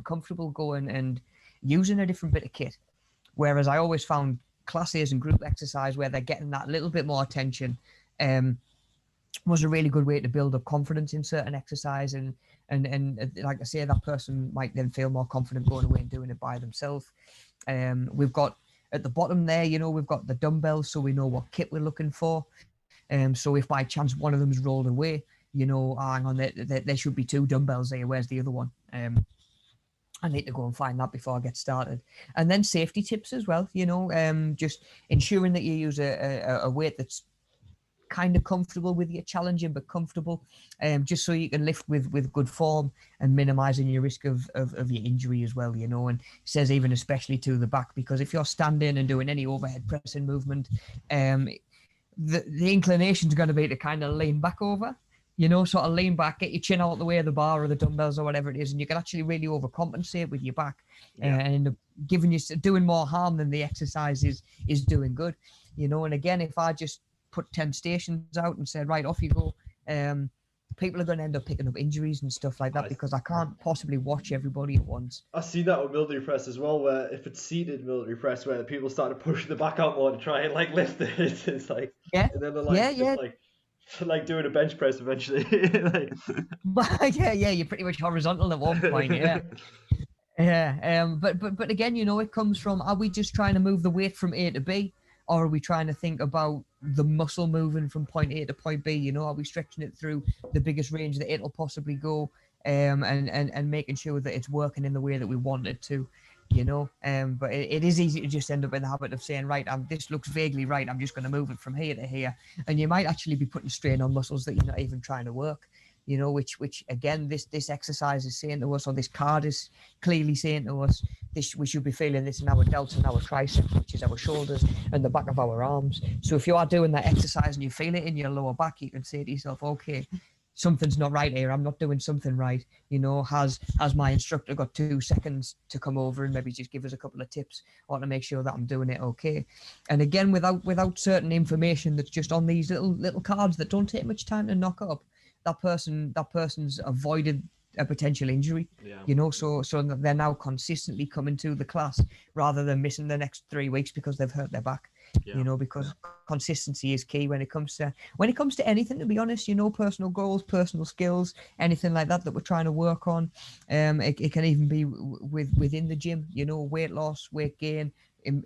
comfortable going and using a different bit of kit. Whereas I always found classes and group exercise where they're getting that little bit more attention was a really good way to build up confidence in certain exercise. And like I say, that person might then feel more confident going away and doing it by themselves. We've got at the bottom there, we've got the dumbbells, so we know what kit we're looking for. So if by chance one of them's rolled away, hang on, there should be two dumbbells there. Where's the other one? I need to go and find that before I get started. And then safety tips as well, just ensuring that you use a weight that's kind of comfortable with you, challenging but comfortable, just so you can lift with good form and minimizing your risk of your injury as well, and it says even especially to the back, because if you're standing and doing any overhead pressing movement, the inclination is going to be to kind of lean back over, sort of lean back, get your chin out the way of the bar or the dumbbells or whatever it is, and you can actually really overcompensate with your back and end up doing more harm than the exercise is doing good, and again, if I just put 10 stations out and said, right, off you go, people are going to end up picking up injuries and stuff like that because I can't possibly watch everybody at once.
I see that with military press as well, where if it's seated military press, where people start to push the back out more to try and like lift it, it's like, and then they're like, like doing a bench press eventually.
You're pretty much horizontal at one point, but again, it comes from, are we just trying to move the weight from A to B, or are we trying to think about the muscle moving from point A to point B? Are we stretching it through the biggest range that it'll possibly go, and making sure that it's working in the way that we want it to, but it is easy to just end up in the habit of saying, right, this looks vaguely right, I'm just going to move it from here to here, and you might actually be putting strain on muscles that you're not even trying to work. Which again, this exercise is saying to us, or this card is clearly saying to us, we should be feeling this in our delts and our triceps, which is our shoulders and the back of our arms. So if you are doing that exercise and you feel it in your lower back, you can say to yourself, okay, something's not right here. I'm not doing something right. Has my instructor got 2 seconds to come over and maybe just give us a couple of tips or to make sure that I'm doing it okay? And again, without certain information that's just on these little cards that don't take much time to knock up, that person's avoided a potential injury, so they're now consistently coming to the class rather than missing the next 3 weeks because they've hurt their back, because consistency is key when it comes to anything, to be honest, personal goals, personal skills, anything like that we're trying to work on. It can even be within the gym, weight loss, weight gain,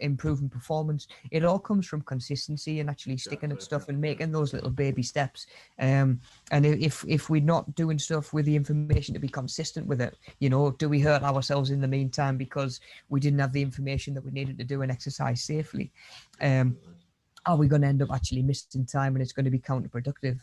improving performance. It all comes from consistency and actually sticking at stuff and making those little baby steps. And if we're not doing stuff with the information to be consistent with it, do we hurt ourselves in the meantime because we didn't have the information that we needed to do an exercise safely? Are we going to end up actually missing time and it's going to be counterproductive?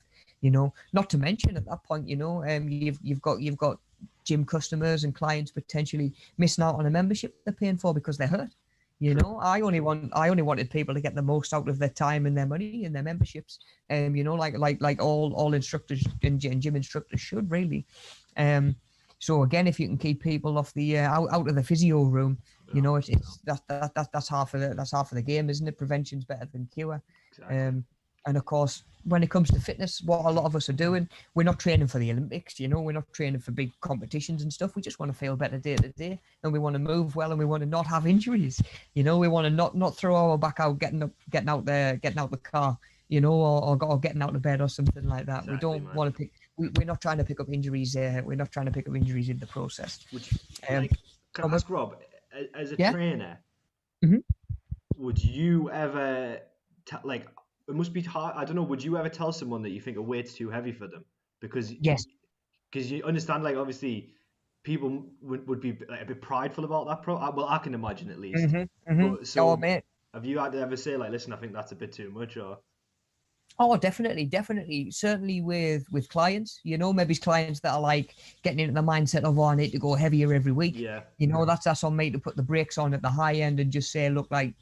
Not to mention at that point, you've got gym customers and clients potentially missing out on a membership they're paying for because they're hurt. I only wanted people to get the most out of their time and their money and their memberships. Like all instructors and gym instructors should really. So again, if you can keep people off the out of the physio room, that's half of the game, isn't it? Prevention's better than cure. Exactly. And of course, when it comes to fitness, what a lot of us are doing, we're not training for the Olympics, we're not training for big competitions and stuff. We just want to feel better day to day, and we want to move well, and we want to not have injuries. We want to not throw our back out, getting out the car, or getting out of bed or something like that. Exactly, we don't want to we're not trying to pick up injuries. We're not trying to pick up injuries in the process.
Can I ask Rob, as a trainer, would you ever it must be hard. I don't know. Would you ever tell someone that you think a weight's too heavy for them? Because
Yes.
you understand, like, obviously people would be like a bit prideful about that well, I can imagine at least. But
Oh,
so
mate.
have you had to ever say, like, listen, I think that's a bit too much, or
Oh, definitely, definitely. Certainly with clients, maybe clients that are like getting into the mindset of, oh, I need to go heavier every week.
yeah,
That's on me to put the brakes on at the high end and just say, look, like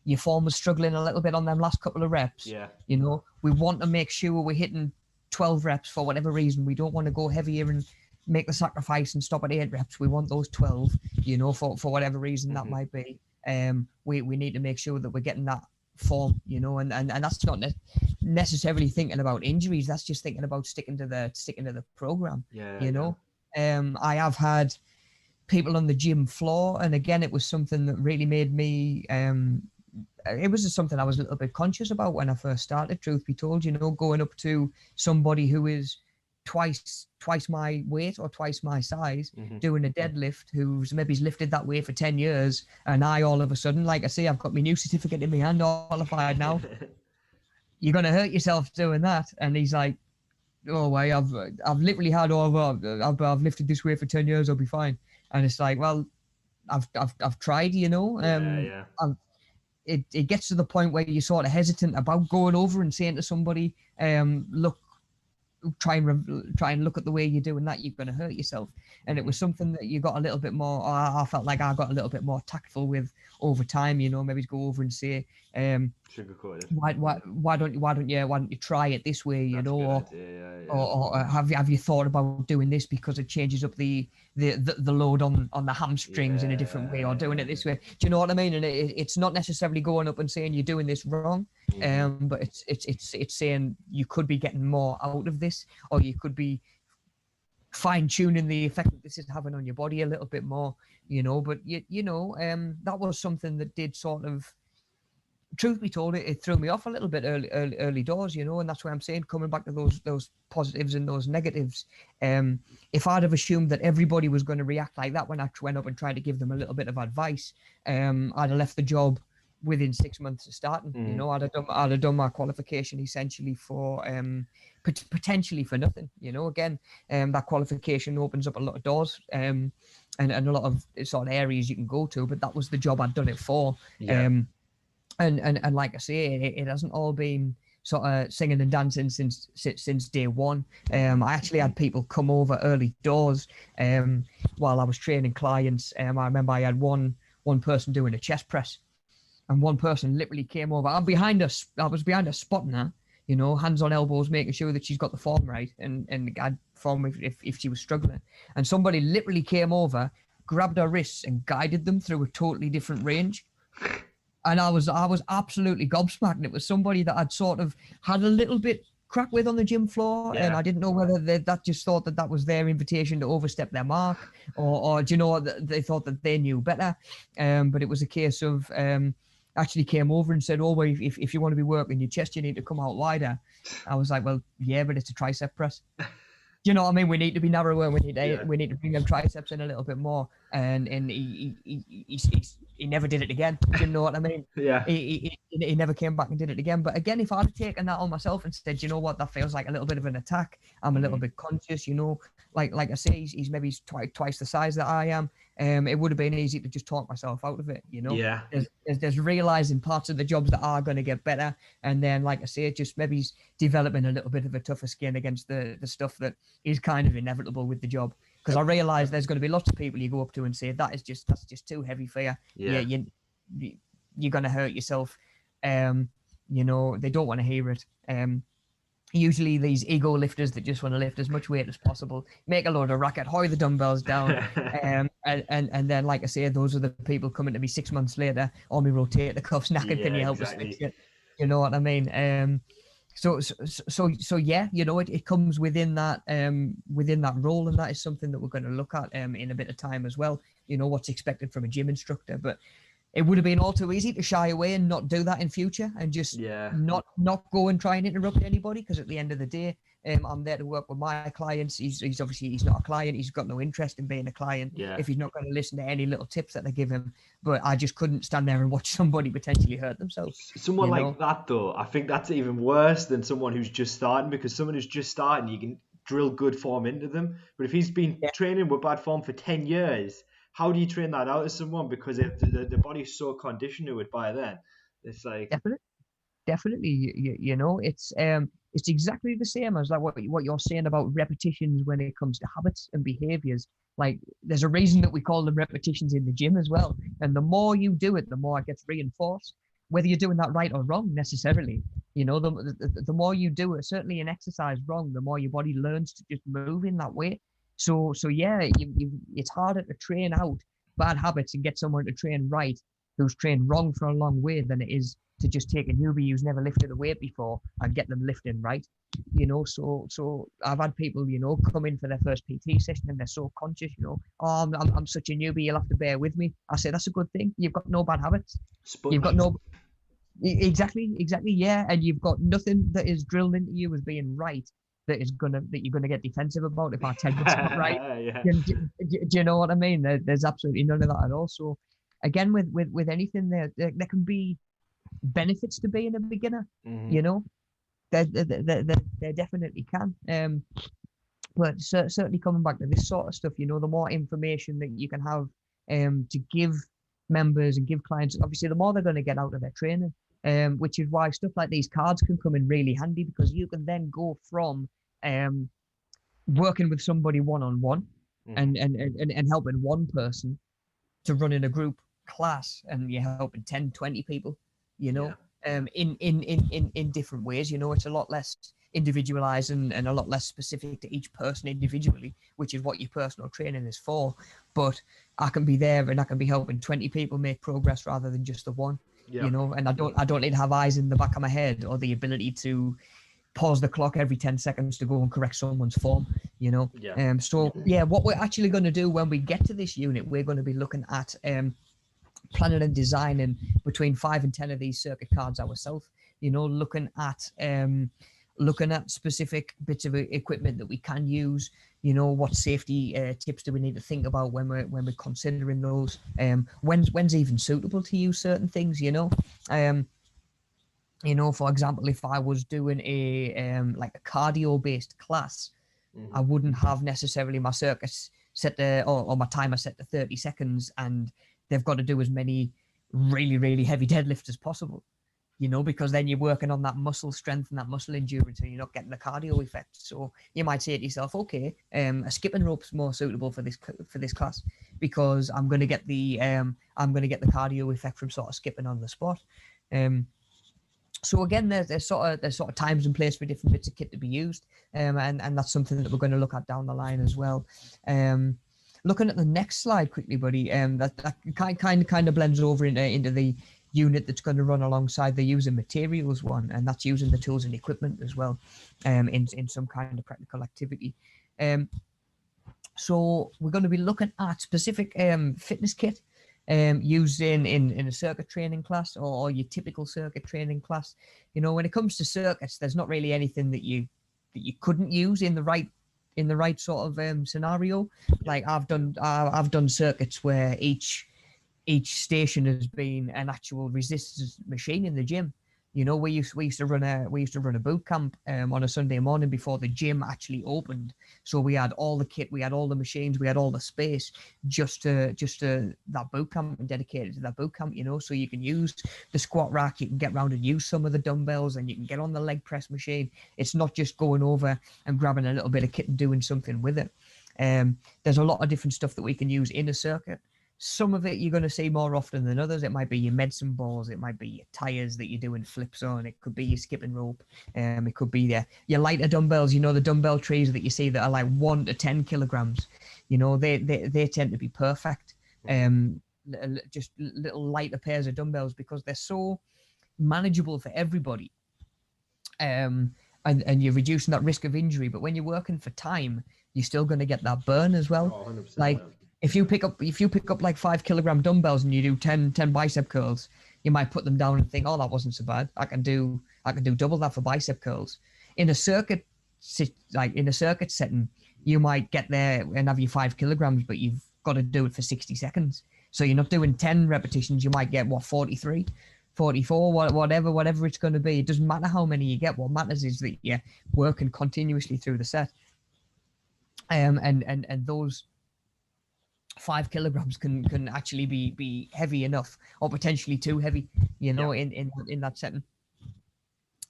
your form was struggling a little bit on them last couple of reps.
yeah,
We want to make sure we're hitting 12 reps for whatever reason. We don't want to go heavier and make the sacrifice and stop at 8 reps. We want those 12, for whatever reason that might be. We need to make sure that we're getting that form, and that's not necessarily thinking about injuries. That's just thinking about sticking to the program.
yeah.
I have had people on the gym floor, and again, it was something that really made me. It was just something I was a little bit conscious about when I first started. Truth be told, going up to somebody who is twice my weight or twice my size, doing a deadlift, who's maybe lifted that weight for 10 years, and I all of a sudden, like I say, I've got my new certificate in my hand, all qualified now. You're gonna hurt yourself doing that. And he's like, oh wait, I've literally had I've lifted this weight for 10 years, I'll be fine. And it's like, well, I've tried,
Yeah.
It gets to the point where you're sort of hesitant about going over and saying to somebody, look, try and look at the way you're doing that, you're going to hurt yourself. And it was something that you got a little bit more, I felt like I got a little bit more tactful with over time, maybe go over and say,
Sugarcoated.
why don't you try it this way,
That's a good idea, yeah.
or have you thought about doing this because it changes up the load on the hamstrings in a different way, or doing it this way? Do you know what I mean? And it's not necessarily going up and saying you're doing this wrong, but it's saying you could be getting more out of this, or you could be fine tuning the effect that this is having on your body a little bit more, but that was something that did sort of, truth be told, it threw me off a little bit early doors, and that's why I'm saying, coming back to those positives and those negatives. If I'd have assumed that everybody was going to react like that when I went up and tried to give them a little bit of advice, I'd have left the job within 6 months of starting. I'd have done my qualification essentially for potentially for nothing. Again, that qualification opens up a lot of doors, and a lot of sort of areas you can go to. But that was the job I'd done it for.
Yeah.
And like I say, it hasn't all been sort of singing and dancing since day one. I actually had people come over early doors while I was training clients. I remember I had one person doing a chest press, and one person literally came over. I was behind her spotting her, hands on elbows, making sure that she's got the form right, and I'd form if she was struggling. And somebody literally came over, grabbed her wrists, and guided them through a totally different range. And I was absolutely gobsmacked. And it was somebody that I'd sort of had a little bit crack with on the gym floor, and I didn't know whether that just thought that was their invitation to overstep their mark, or do you know, they thought that they knew better. But it was a case of actually came over and said, oh, well, if you want to be working your chest, you need to come out wider. I was like, well, yeah, but it's a tricep press. You know what I mean? We need to be narrower. We need to bring them triceps in a little bit more. And he never did it again. Do you know what I mean?
Yeah.
He never came back and did it again. But again, if I'd have taken that on myself and said, you know what, that feels like a little bit of an attack. I'm a little bit conscious, like I say, he's maybe twice the size that I am. It would have been easy to just talk myself out of it,
Yeah.
There's realizing parts of the jobs that are going to get better, and then, like I say, just maybe developing a little bit of a tougher skin against the stuff that is kind of inevitable with the job. Because I realize there's going to be lots of people you go up to and say that's just too heavy for you.
Yeah.
You're going to hurt yourself. They don't want to hear it. Usually these ego lifters that just want to lift as much weight as possible, make a load of racket, hoy the dumbbells down, and then, like I say, those are the people coming to me 6 months later, or me rotate the cuffs, knackered, can you help us fix it? You know what I mean? So yeah, it comes within that role, and that is something that we're going to look at in a bit of time as well. What's expected from a gym instructor, but it would have been all too easy to shy away and not do that in future, and just
Yeah.
not go and try and interrupt anybody, because at the end of the day, I'm there to work with my clients. He's obviously, he's not a client. He's got no interest in being a client
Yeah.
if he's not going to listen to any little tips that I give him. But I just couldn't stand there and watch somebody potentially hurt themselves.
Someone
you
like
know?
that, though, I think that's even worse than someone who's just starting, because someone who's just starting, you can drill good form into them. But if he's been
Yeah.
training with bad form for 10 years, how do you train that out of someone? Because if the body's so conditioned to it by then, it's like,
Definitely, it's exactly the same as like what you're saying about repetitions when it comes to habits and behaviors. Like, there's a reason that we call them repetitions in the gym as well. And the more you do it, the more it gets reinforced, whether you're doing that right or wrong necessarily. The more you do it, certainly in exercise wrong, the more your body learns to just move in that way. So yeah, it's harder to train out bad habits and get someone to train right who's trained wrong for a long way than it is to just take a newbie who's never lifted a weight before and get them lifting right. So I've had people, come in for their first PT session and they're so conscious, oh, I'm such a newbie, you'll have to bear with me. I say, that's a good thing. You've got no bad habits. You've got
sponge.
no, exactly, yeah. And you've got nothing that is drilled into you as being right that you're gonna get defensive about if I tell you it's not right.
Yeah.
Do you know what I mean? There's absolutely none of that at all. So again, with anything, there can be benefits to being a beginner.
Mhm.
You know, there definitely can. But certainly coming back to this sort of stuff, the more information that you can have to give members and give clients, obviously, the more they're going to get out of their training. Which is why stuff like these cards can come in really handy, because you can then go from working with somebody one-on-one
Mhm.
and helping one person to running a group class, and you're helping 10, 20 people,
Yeah.
in different ways. It's a lot less individualized and a lot less specific to each person individually, which is what your personal training is for. But I can be there and I can be helping 20 people make progress rather than just the one.
Yeah.
And I don't need to have eyes in the back of my head or the ability to pause the clock every 10 seconds to go and correct someone's form.
Yeah.
So yeah, what we're actually going to do when we get to this unit, we're going to be looking at planning and designing between 5 and 10 of these circuit cards ourselves. Looking at specific bits of equipment that we can use. What safety tips do we need to think about when we're considering those? When's even suitable to use certain things? For example, if I was doing like a cardio based class, I
Mhm.
wouldn't have necessarily my circuits set to, or my timer set to 30 seconds, and they've got to do as many really, really heavy deadlifts as possible, because then you're working on that muscle strength and that muscle endurance, and you're not getting the cardio effect. So you might say to yourself, okay, a skipping rope's more suitable for this class, because I'm going to get the cardio effect from sort of skipping on the spot. So again, there's sort of times and place for different bits of kit to be used, and that's something that we're going to look at down the line as well. Looking at the next slide quickly, buddy, that kind of blends over into the unit that's going to run alongside the user materials one, and that's using the tools and equipment as well, in some kind of practical activity. So we're going to be looking at specific fitness kit used in a circuit training class, or your typical circuit training class. When it comes to circuits, there's not really anything that you couldn't use in the right sort of scenario. Like I've done circuits where each station has been an actual resistance machine in the gym. We used to run a boot camp on a Sunday morning before the gym actually opened. So we had all the kit, we had all the machines, we had all the space just to that boot camp, and dedicated to that boot camp. So you can use the squat rack, you can get around and use some of the dumbbells, and you can get on the leg press machine. It's not just going over and grabbing a little bit of kit and doing something with it. There's a lot of different stuff that we can use in a circuit. Some of it you're going to see more often than others. It might be your medicine balls, it might be your tires that you're doing flips on, it could be your skipping rope, it could be your lighter dumbbells. The dumbbell trees that you see that are like 1 to 10 kilograms. They tend to be perfect. Just little lighter pairs of dumbbells, because they're so manageable for everybody. And you're reducing that risk of injury. But when you're working for time, you're still going to get that burn as well.
Oh, 100%.
Like
Yeah.
If you pick up like 5 kilogram dumbbells and you do 10 bicep curls, you might put them down and think, oh, that wasn't so bad. I can do double that for bicep curls. In a circuit, in a circuit setting, you might get there and have your 5 kilograms, but you've got to do it for 60 seconds. So you're not doing 10 repetitions. You might get 43, 44, whatever it's going to be. It doesn't matter how many you get. What matters is that you're working continuously through the set. And those 5 kilograms can actually be heavy enough, or potentially too heavy, in that setting.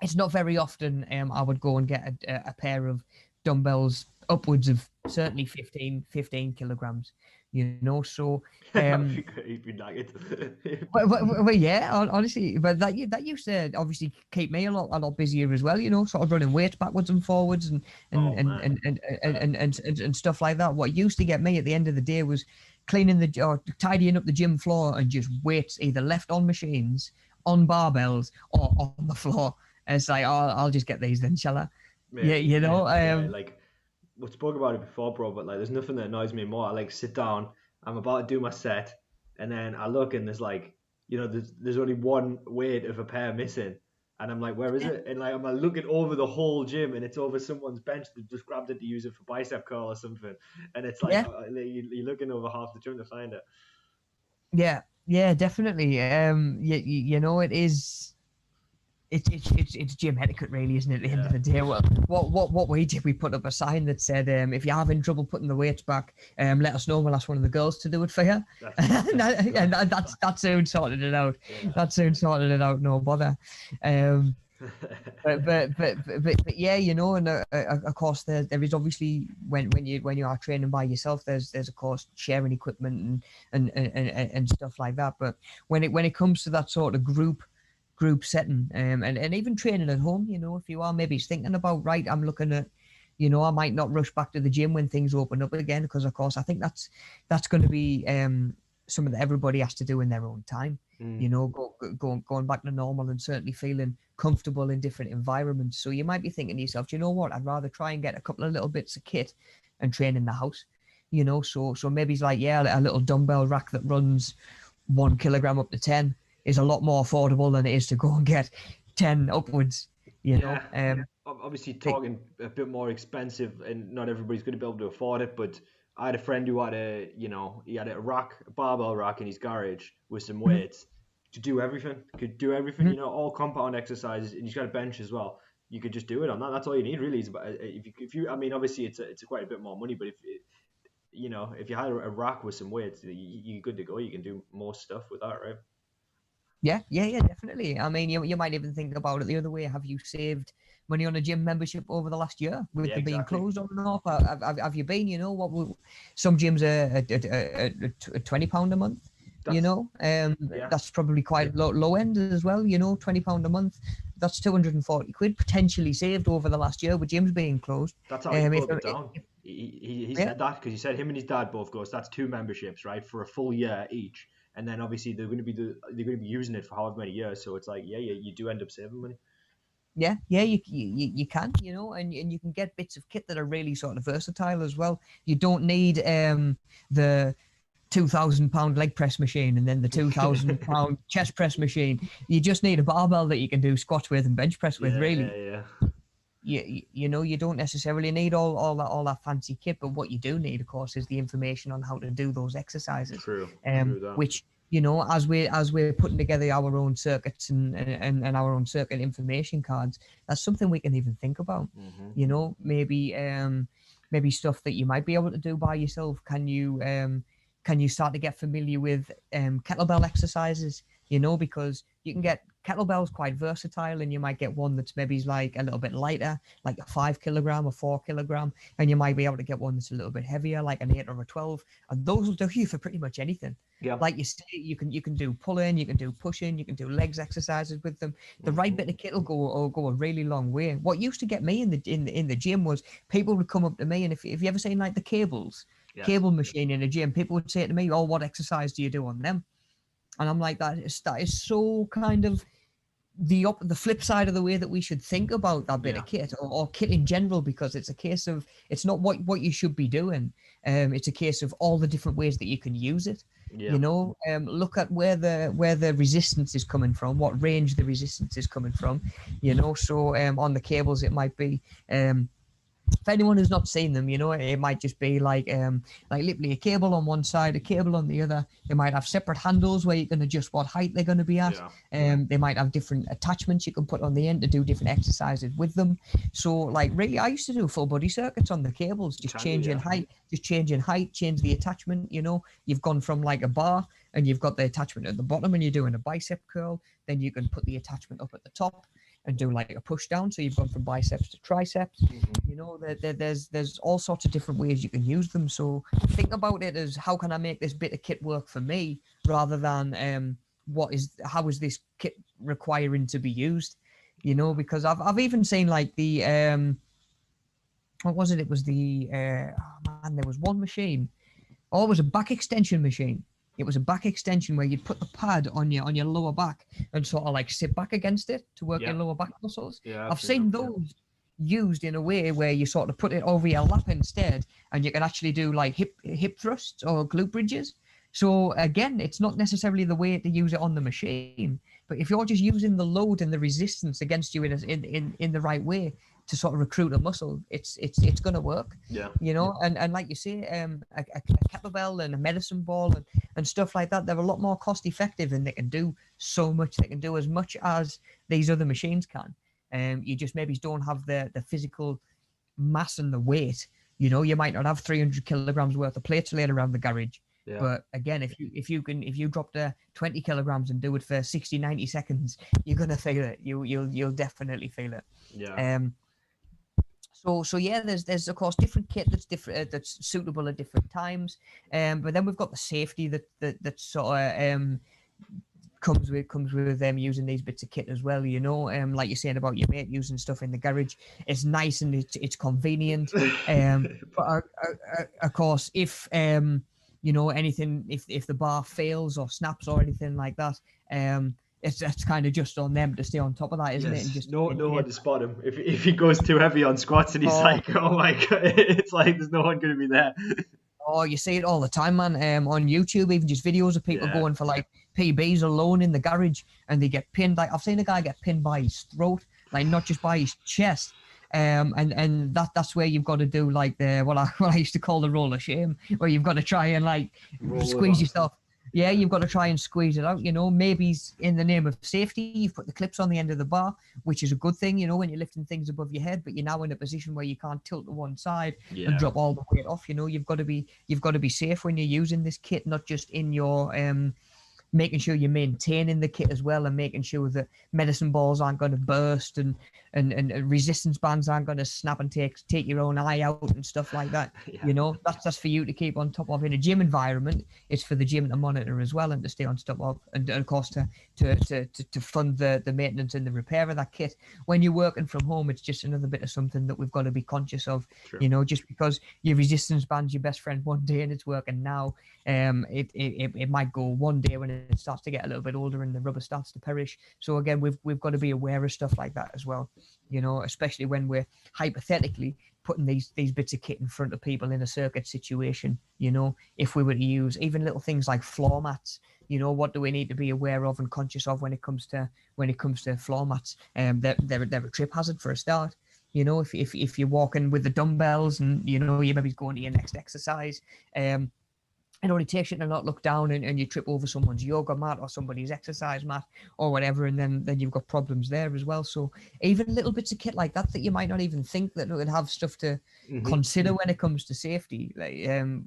It's not very often I would go and get a pair of dumbbells upwards of certainly 15 kilograms, so
You'd be knackered.
well, yeah, honestly, but that used to obviously keep me a lot busier as well, sort of running weights backwards and forwards and stuff like that. What used to get me at the end of the day was cleaning or tidying up the gym floor and just weights either left on machines, on barbells, or on the floor. And it's like, oh, I'll just get these then, shall I? Yeah,
like we spoke about it before, bro, but like there's nothing that annoys me more. I like sit down, I'm about to do my set, and then I look and there's like, there's only one weight of a pair missing, and I'm like, where is it? And like I'm like looking over the whole gym, and it's over someone's bench that just grabbed it to use it for bicep curl or something, and it's like you're looking over half the gym to find it.
Yeah, definitely. It is. It's gym etiquette, really, isn't it? At the end of the day, well, what we did, we put up a sign that said, if you're having trouble putting the weights back, let us know. We'll ask one of the girls to do it for you. And that soon sorted it out.
Yeah.
That soon sorted it out. No bother. But yeah, and of course there is obviously when you are training by yourself, there's of course sharing equipment and stuff like that. But when it comes to that sort of group setting, and even training at home, if you are maybe thinking about, right, I'm looking at, I might not rush back to the gym when things open up again, because of course I think that's going to be something that everybody has to do in their own time. Going back to normal and certainly feeling comfortable in different environments. So you might be thinking to yourself, do you know what, I'd rather try and get a couple of little bits of kit and train in the house. So maybe it's like, a little dumbbell rack that runs 1 kilogram up to 10 is a lot more affordable than it is to go and get 10 upwards,
Obviously talking a bit more expensive, and not everybody's going to be able to afford it, but I had a friend who had a barbell rack in his garage with some weights to do everything. Could do everything, all compound exercises, and he's got a bench as well. You could just do it on that. That's all you need, really. Is about, if you, I mean, obviously it's quite a bit more money, but if you had a rack with some weights, you're good to go. You can do more stuff with that, right?
Yeah, definitely. I mean, you might even think about it the other way. Have you saved money on a gym membership over the last year with them being closed on and off? Have you been? Some gyms are £20 a month. That's probably quite low end as well. £20 a month. That's 240 quid potentially saved over the last year with gyms being closed.
That's how he broke it down. He said that because he said him and his dad both goes, that's 2 memberships, right, for a full year each. And then obviously they're going to be using it for however many years. So it's like, you do end up saving money.
Yeah, you can, and you can get bits of kit that are really sort of versatile as well. You don't need the £2,000 leg press machine and then the £2,000 chest press machine. You just need a barbell that you can do squats with and bench press with, really. You don't necessarily need all that fancy kit, but what you do need, of course, is the information on how to do those exercises.
True
which, as we're putting together our own circuits and our own circuit information cards, that's something we can even think about. Maybe stuff that you might be able to do by yourself. Can you start to get familiar with kettlebell exercises? Because you can get kettlebells quite versatile, and you might get one that's maybe like a little bit lighter, like a 5 kilogram or 4 kilogram, and you might be able to get one that's a little bit heavier, like an 8 or a 12, and those will do you for pretty much anything. Like you say, you can do pull-in, you can do push-in, you can do legs exercises with them. The right bit of kit will go a really long way. What used to get me in the gym was people would come up to me, and if you ever seen like the cable machine in a gym, people would say to me, oh, what exercise do you do on them? And I'm like, that is so kind of the flip side of the way that we should think about that bit of kit, or kit in general, because it's a case of, it's not what you should be doing. It's a case of all the different ways that you can use it.
Yeah.
Look at where the resistance is coming from, what range the resistance is coming from. So on the cables, it might be for anyone who's not seen them, it might just be like literally a cable on one side, a cable on the other. They might have separate handles where you can adjust what height they're going to be at. They might have different attachments you can put on the end to do different exercises with them. So like really, I used to do full body circuits on the cables, just changing height, change the attachment. You've gone from like a bar and you've got the attachment at the bottom and you're doing a bicep curl. Then you can put the attachment up at the top and do like a push down. So you've gone from biceps to triceps. There's all sorts of different ways you can use them. So think about it as, how can I make this bit of kit work for me, rather than how is this kit requiring to be used? Because I've even seen like the what was it? It was the there was one machine. It was a back extension machine. It was a back extension where you'd put the pad on your lower back and sort of like sit back against it to work your lower back muscles. I've seen those used in a way where you sort of put it over your lap instead, and you can actually do like hip thrusts or glute bridges. So again, it's not necessarily the way to use it on the machine, but if you're just using the load and the resistance against you in the right way to sort of recruit a muscle, it's going to work. And like you say, a kettlebell and a medicine ball and stuff like that, they're a lot more cost effective, and they can do so much. They can do as much as these other machines can. You just maybe don't have the physical mass and the weight. You might not have 300 kilograms worth of plates laid around the garage. But again, if you drop the 20 kilograms and do it for 60, 90 seconds, you're gonna feel it. You'll definitely feel it. So yeah, there's of course different kit that's suitable at different times. But then we've got the safety that sort of comes with them using these bits of kit as well. Like you're saying about your mate using stuff in the garage, it's nice and it's convenient. But of course, if anything, if the bar fails or snaps or anything like that, it's kind of just on them to stay on top of that, isn't it? And just
no one to spot him if he goes too heavy on squats and he's like, oh my god, it's like there's no one going to be there.
Oh, you see it all the time, man. On YouTube, even just videos of people going for like PBs alone in the garage, and they get pinned. Like I've seen a guy get pinned by his throat, like not just by his chest. And that's where you've got to do like what I used to call the roll of shame, where you've got to try and like squeeze yourself. Yeah, you've got to try and squeeze it out. Maybe in the name of safety, you've put the clips on the end of the bar, which is a good thing, when you're lifting things above your head, but you're now in a position where you can't tilt to one side and drop all the weight off. You've got to be safe when you're using this kit, not just in your making sure you're maintaining the kit as well, and making sure that medicine balls aren't going to burst and resistance bands aren't going to snap and take your own eye out and stuff like that. That's for you to keep on top of. In a gym environment, it's for the gym to monitor as well and to stay on top of, and of course to fund the maintenance and the repair of that kit. When you're working from home, it's just another bit of something that we've got to be conscious of. Just because your resistance band's your best friend one day and it's working now, it might go one day when it starts to get a little bit older and the rubber starts to perish. So again, we've got to be aware of stuff like that as well, especially when we're hypothetically putting these bits of kit in front of people in a circuit situation. If we were to use even little things like floor mats, what do we need to be aware of and conscious of when it comes to floor mats? They're a trip hazard for a start. If you're walking with the dumbbells and you maybe going to your next exercise, it only takes you to not look down and you trip over someone's yoga mat or somebody's exercise mat or whatever, and then you've got problems there as well. So even little bits of kit like that you might not even think that would have stuff to consider when it comes to safety.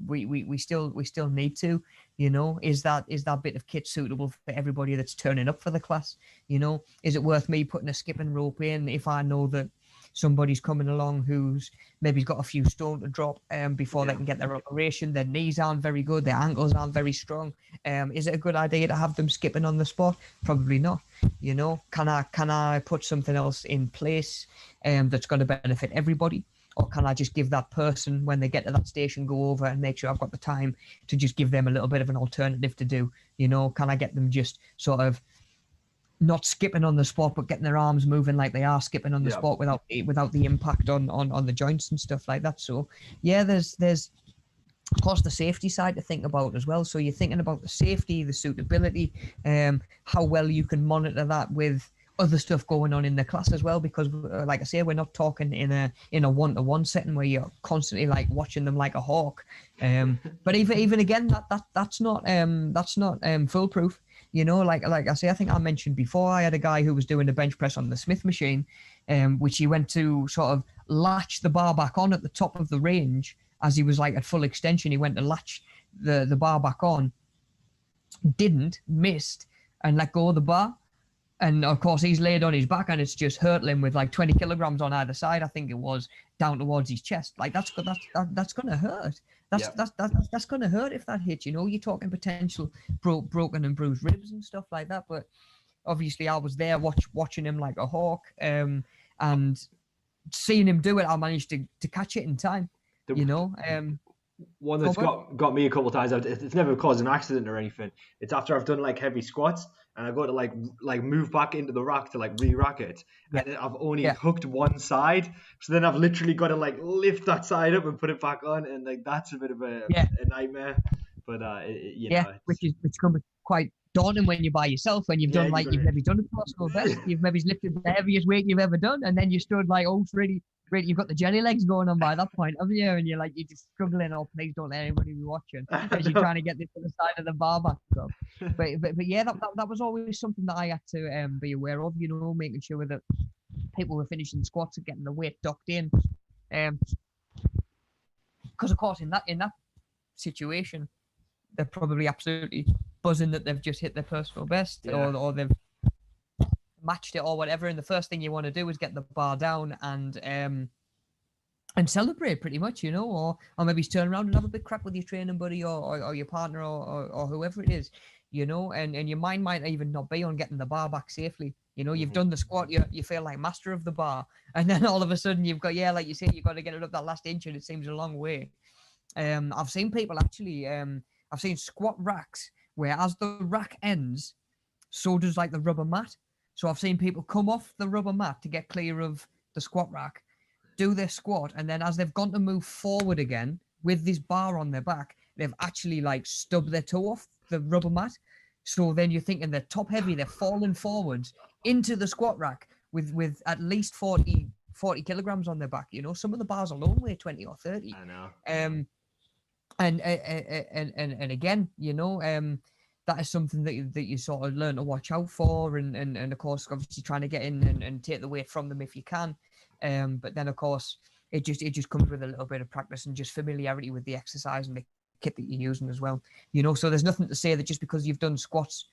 We still need to, is that bit of kit suitable for everybody that's turning up for the class? Is it worth me putting a skipping rope in if I know that somebody's coming along who's maybe got a few stone to drop before they can get their operation? Their knees aren't very good, their ankles aren't very strong. Is it a good idea to have them skipping on the spot? Probably not. Can I put something else in place that's going to benefit everybody? Or can I just give that person, when they get to that station, go over and make sure I've got the time to just give them a little bit of an alternative to do? Can I get them just sort of not skipping on the spot, but getting their arms moving like they are skipping on the spot without the impact on the joints and stuff like that. So yeah, there's of course the safety side to think about as well. So you're thinking about the safety, the suitability, how well you can monitor that with other stuff going on in the class as well, because like I say, we're not talking in a one-to-one setting where you're constantly like watching them like a hawk. But even again, that's not foolproof. You know, like I say, I think I mentioned before, I had a guy who was doing a bench press on the Smith machine, which he went to sort of latch the bar back on at the top of the range as he was like at full extension. He went to latch the bar back on, missed, and let go of the bar. And of course, he's laid on his back, and it's just hurtling with like 20 kilograms on either side. I think it was down towards his chest. Like that's gonna hurt. That's gonna hurt if that hits. You know, you're talking potential broken and bruised ribs and stuff like that. But obviously, I was there watching him like a hawk, and seeing him do it, I managed to catch it in time. You know,
one that's got me a couple of times. It's never caused an accident or anything. It's after I've done like heavy squats and I go to like move back into the rack to like re-rack it, and then I've only hooked one side, so then I've literally got to like lift that side up and put it back on, and like that's a bit of a nightmare. But you know,
which can be quite daunting when you're by yourself, when you've done you've maybe done a personal best, you've maybe lifted the heaviest weight you've ever done, and then you stood like, oh, it's really, you've got the jelly legs going on by that point, haven't you? And you're just struggling. Oh, please don't let anybody be watching as you're trying to get this to the side of the bar back up. But yeah, that was always something that I had to be aware of. You know, making sure that people were finishing squats and getting the weight docked in. Because of course, in that situation, they're probably absolutely buzzing that they've just hit their personal best, or they've matched it or whatever, and the first thing you want to do is get the bar down and celebrate pretty much, you know, or maybe turn around and have a bit crap with your training buddy or your partner or whoever it is, you know, and your mind might even not be on getting the bar back safely. You know, you've done the squat, you feel like master of the bar, and then all of a sudden you've got, like you say, you've got to get it up that last inch, and it seems a long way. I've seen people actually, I've seen squat racks where as the rack ends, so does like the rubber mat. So I've seen people come off the rubber mat to get clear of the squat rack, do their squat, and then as they've gone to move forward again with this bar on their back, they've actually like stubbed their toe off the rubber mat. So then you're thinking they're top heavy, they're falling forwards into the squat rack with at least 40 kilograms on their back. You know, some of the bars alone weigh 20 or 30.
I know.
And again, you know, that is something that you sort of learn to watch out for, and of course, obviously trying to get in and take the weight from them if you can. But then of course, it just comes with a little bit of practice and just familiarity with the exercise and the kit that you're using as well. You know, so there's nothing to say that just because you've done squats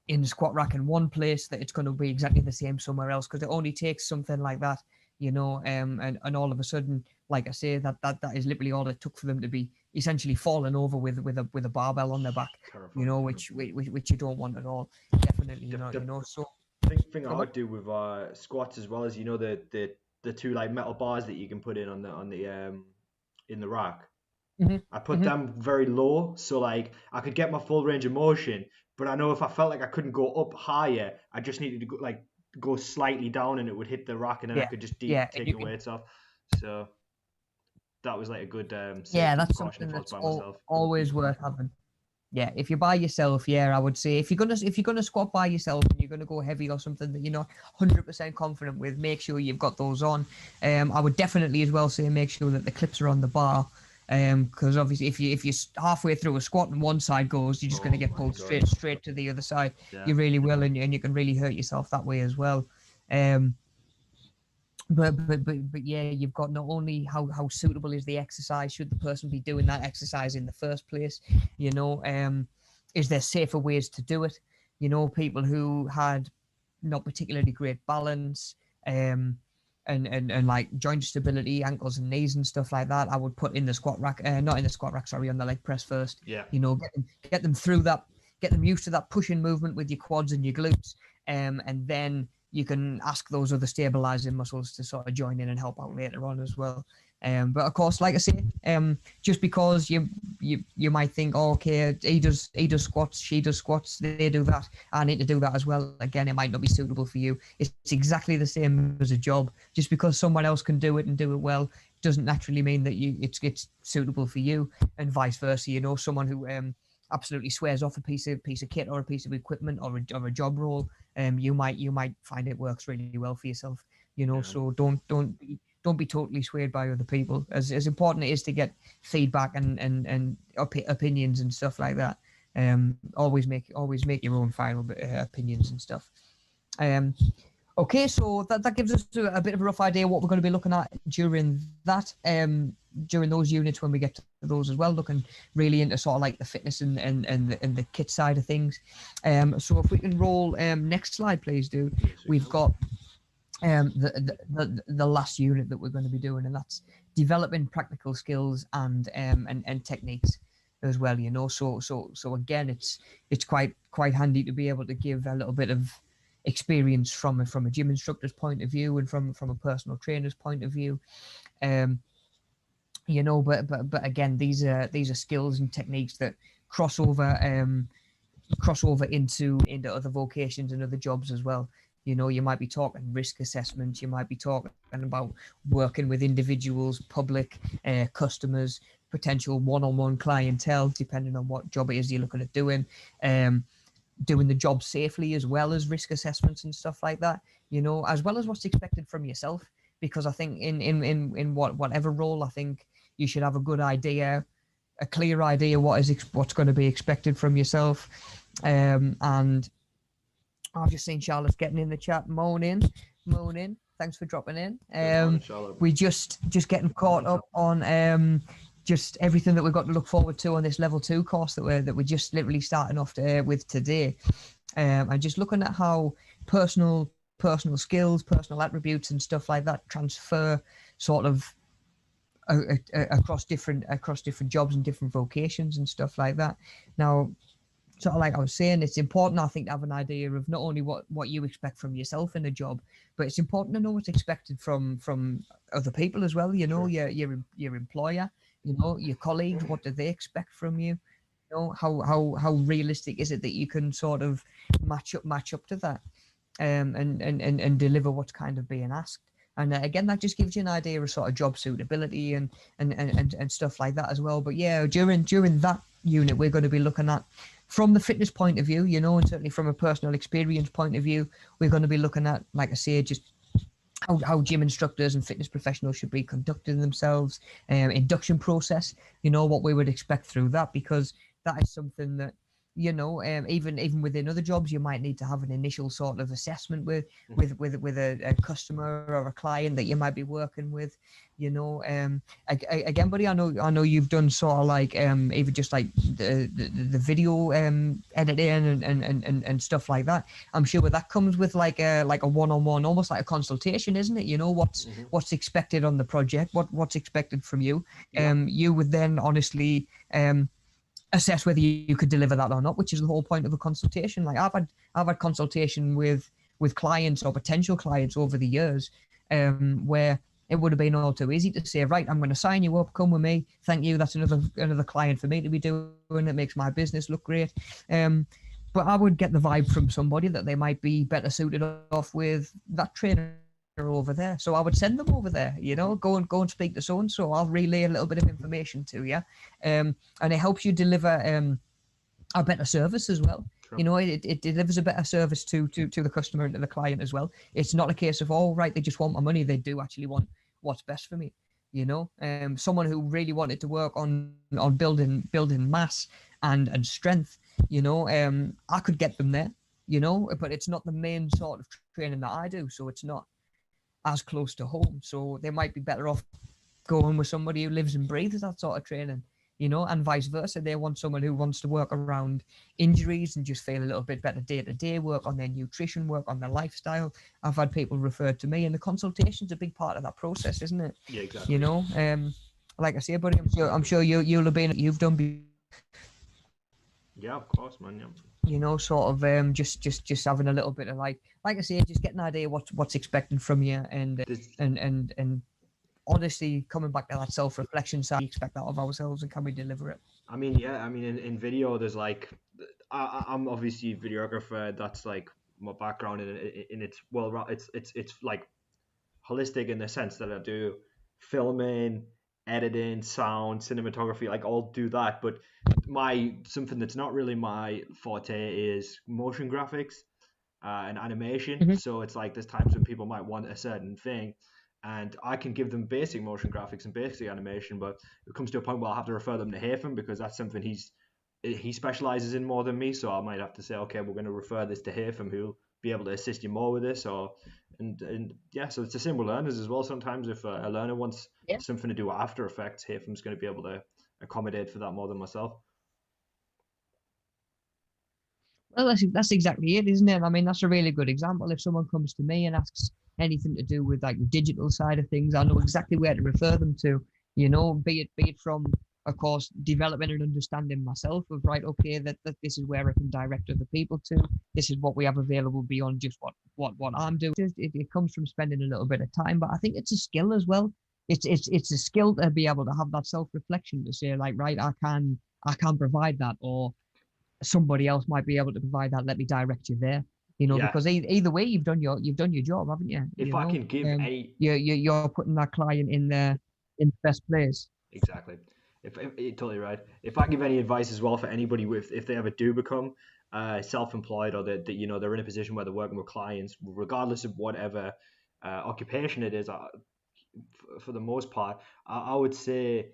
in the squat rack in one place that it's going to be exactly the same somewhere else, because it only takes something like that, you know, and all of a sudden, like I say, that is literally all it took for them to be essentially falling over with a barbell on their back, you know, which you don't want at all. Definitely not, you know. So
thing I would do with squats as well is, you know, the two like metal bars that you can put in the rack. I put them very low, so like I could get my full range of motion, but I know if I felt like I couldn't go up higher, I just needed to go slightly down and it would hit the rack, and then I could just take the weights off. So that was like a good
that's something that's always worth having. Yeah, if you're by yourself, I would say if you're gonna squat by yourself and you're gonna go heavy or something that you're not 100% confident with, make sure you've got those on. I would definitely as well say make sure that the clips are on the bar, because obviously if you're halfway through a squat and one side goes, you're just gonna get pulled straight to the other side. Yeah. You really will, and you can really hurt yourself that way as well. But yeah, you've got not only how suitable is the exercise, should the person be doing that exercise in the first place, you know, is there safer ways to do it? You know, people who had not particularly great balance, and like joint stability, ankles and knees and stuff like that, I would put in the squat rack, not in the squat rack, sorry, on the leg press first. Yeah. You know, get them through that, get them used to that pushing movement with your quads and your glutes, and then you can ask those other stabilizing muscles to sort of join in and help out later on as well. But of course, like I say, just because you might think, oh, okay, he does squats, she does squats, they do that, I need to do that as well. Again, it might not be suitable for you. It's exactly the same as a job. Just because someone else can do it and do it well doesn't naturally mean that it's suitable for you, and vice versa. You know, someone who absolutely swears off a piece of kit or a piece of equipment or a job role, you might find it works really well for yourself. You know, so don't be totally swayed by other people. As important it is to get feedback and opinions and stuff like that. Always make your own final opinions and stuff. Okay, so that gives us a bit of a rough idea what we're going to be looking at during that, during those units when we get to those as well, looking really into sort of like the fitness and the kit side of things. So if we can roll next slide, please, dude. We've got the last unit that we're going to be doing, and that's developing practical skills and techniques as well. You know, so again, it's quite handy to be able to give a little bit of experience from a gym instructor's point of view and from a personal trainer's point of view. You know, but again, these are skills and techniques that cross over into other vocations and other jobs as well. You know, you might be talking risk assessment, you might be talking about working with individuals, public, customers, potential one-on-one clientele, depending on what job it is you're looking at doing, doing the job safely as well as risk assessments and stuff like that, you know, as well as what's expected from yourself. Because I think in whatever role, I think you should have a good idea, a clear idea what's going to be expected from yourself. And I've just seen Charlotte's getting in the chat. Moaning. Thanks for dropping in. We just getting caught up on just everything that we've got to look forward to on this level 2 course that we're just literally starting off with today. And just looking at how personal skills, personal attributes, and stuff like that transfer sort of across different jobs and different vocations and stuff like that. Now, sort of like I was saying, it's important, I think, to have an idea of not only what you expect from yourself in a job, but it's important to know what's expected from other people as well. You know, sure. your employer, you know, your colleagues, what do they expect from you? You know, how realistic is it that you can sort of match up to that, and deliver what's kind of being asked. And again, that just gives you an idea of sort of job suitability and stuff like that as well. But yeah, during that unit, we're going to be looking at, from the fitness point of view, you know, and certainly from a personal experience point of view, we're going to be looking at, like I say, just how gym instructors and fitness professionals should be conducting themselves, induction process, you know, what we would expect through that, because that is something that, you know, even within other jobs, you might need to have an initial sort of assessment with a customer or a client that you might be working with, you know. Again, buddy, I know you've done sort of like even just like the video editing and stuff like that. I'm sure that comes with like a one-on-one, almost like a consultation, isn't it? You know, what's expected on the project, what's expected from you. You would then honestly assess whether you could deliver that or not, which is the whole point of a consultation. Like I've had consultation with clients or potential clients over the years, where it would have been all too easy to say, right, I'm going to sign you up, come with me, thank you, that's another client for me to be doing, it makes my business look great. But I would get the vibe from somebody that they might be better suited off with that trainer over there, so I would send them over there, you know, go and speak to so and so. I'll relay a little bit of information to you, and it helps you deliver a better service as well. Sure. You know, it delivers a better service to the customer and to the client as well. It's not a case of, oh right, they just want my money. They do actually want what's best for me, you know. Someone who really wanted to work on building mass and strength, you know, I could get them there, you know, but it's not the main sort of training that I do, so it's not as close to home. So they might be better off going with somebody who lives and breathes that sort of training, you know, and vice versa. They want someone who wants to work around injuries and just feel a little bit better day to day, work on their nutrition, work on their lifestyle. I've had people referred to me, and the consultation's a big part of that process, isn't it?
Yeah, exactly.
You know, like I say, buddy, I'm sure you'll have been, you've done.
Yeah, of course, man. Yeah.
You know, sort of just having a little bit of like I say, just get an idea what's expected from you, and honestly, coming back to that self-reflection side, we expect that of ourselves, and can we deliver it?
I mean, yeah, I mean, in video, there's like, I'm obviously a videographer. That's like my background, and it's well, it's like holistic in the sense that I do filming, editing, sound, cinematography, like all do that. But something that's not really my forte is motion graphics and animation.
Mm-hmm.
So it's like there's times when people might want a certain thing, and I can give them basic motion graphics and basic animation, but it comes to a point where I'll have to refer them to Haytham because that's something he specializes in more than me. So I might have to say, okay, we're going to refer this to Haytham, who'll be able to assist you more with this, or and yeah. So it's the same with learners as well. Sometimes if a learner wants
Yeah.
something to do with After Effects, Haytham's going to be able to accommodate for that more than myself.
Well, that's exactly it, isn't it? I mean, that's a really good example. If someone comes to me and asks anything to do with like the digital side of things, I know exactly where to refer them to. You know, be it from, of course, developing and understanding myself of right, okay, that this is where I can direct other people to. This is what we have available beyond just what I'm doing. It comes from spending a little bit of time, but I think it's a skill as well. It's a skill to be able to have that self-reflection to say like, right, I can provide that, or somebody else might be able to provide that. Let me direct you there. You know,
Yeah,
because either way, you've done your job, haven't you?
if
You
I
know,
can give any
you're putting that client in the best place.
exactly. If you're totally right. If I give any advice as well for anybody with if they ever do become self-employed or that you know they're in a position where they're working with clients, regardless of whatever occupation it is, for the most part, I would say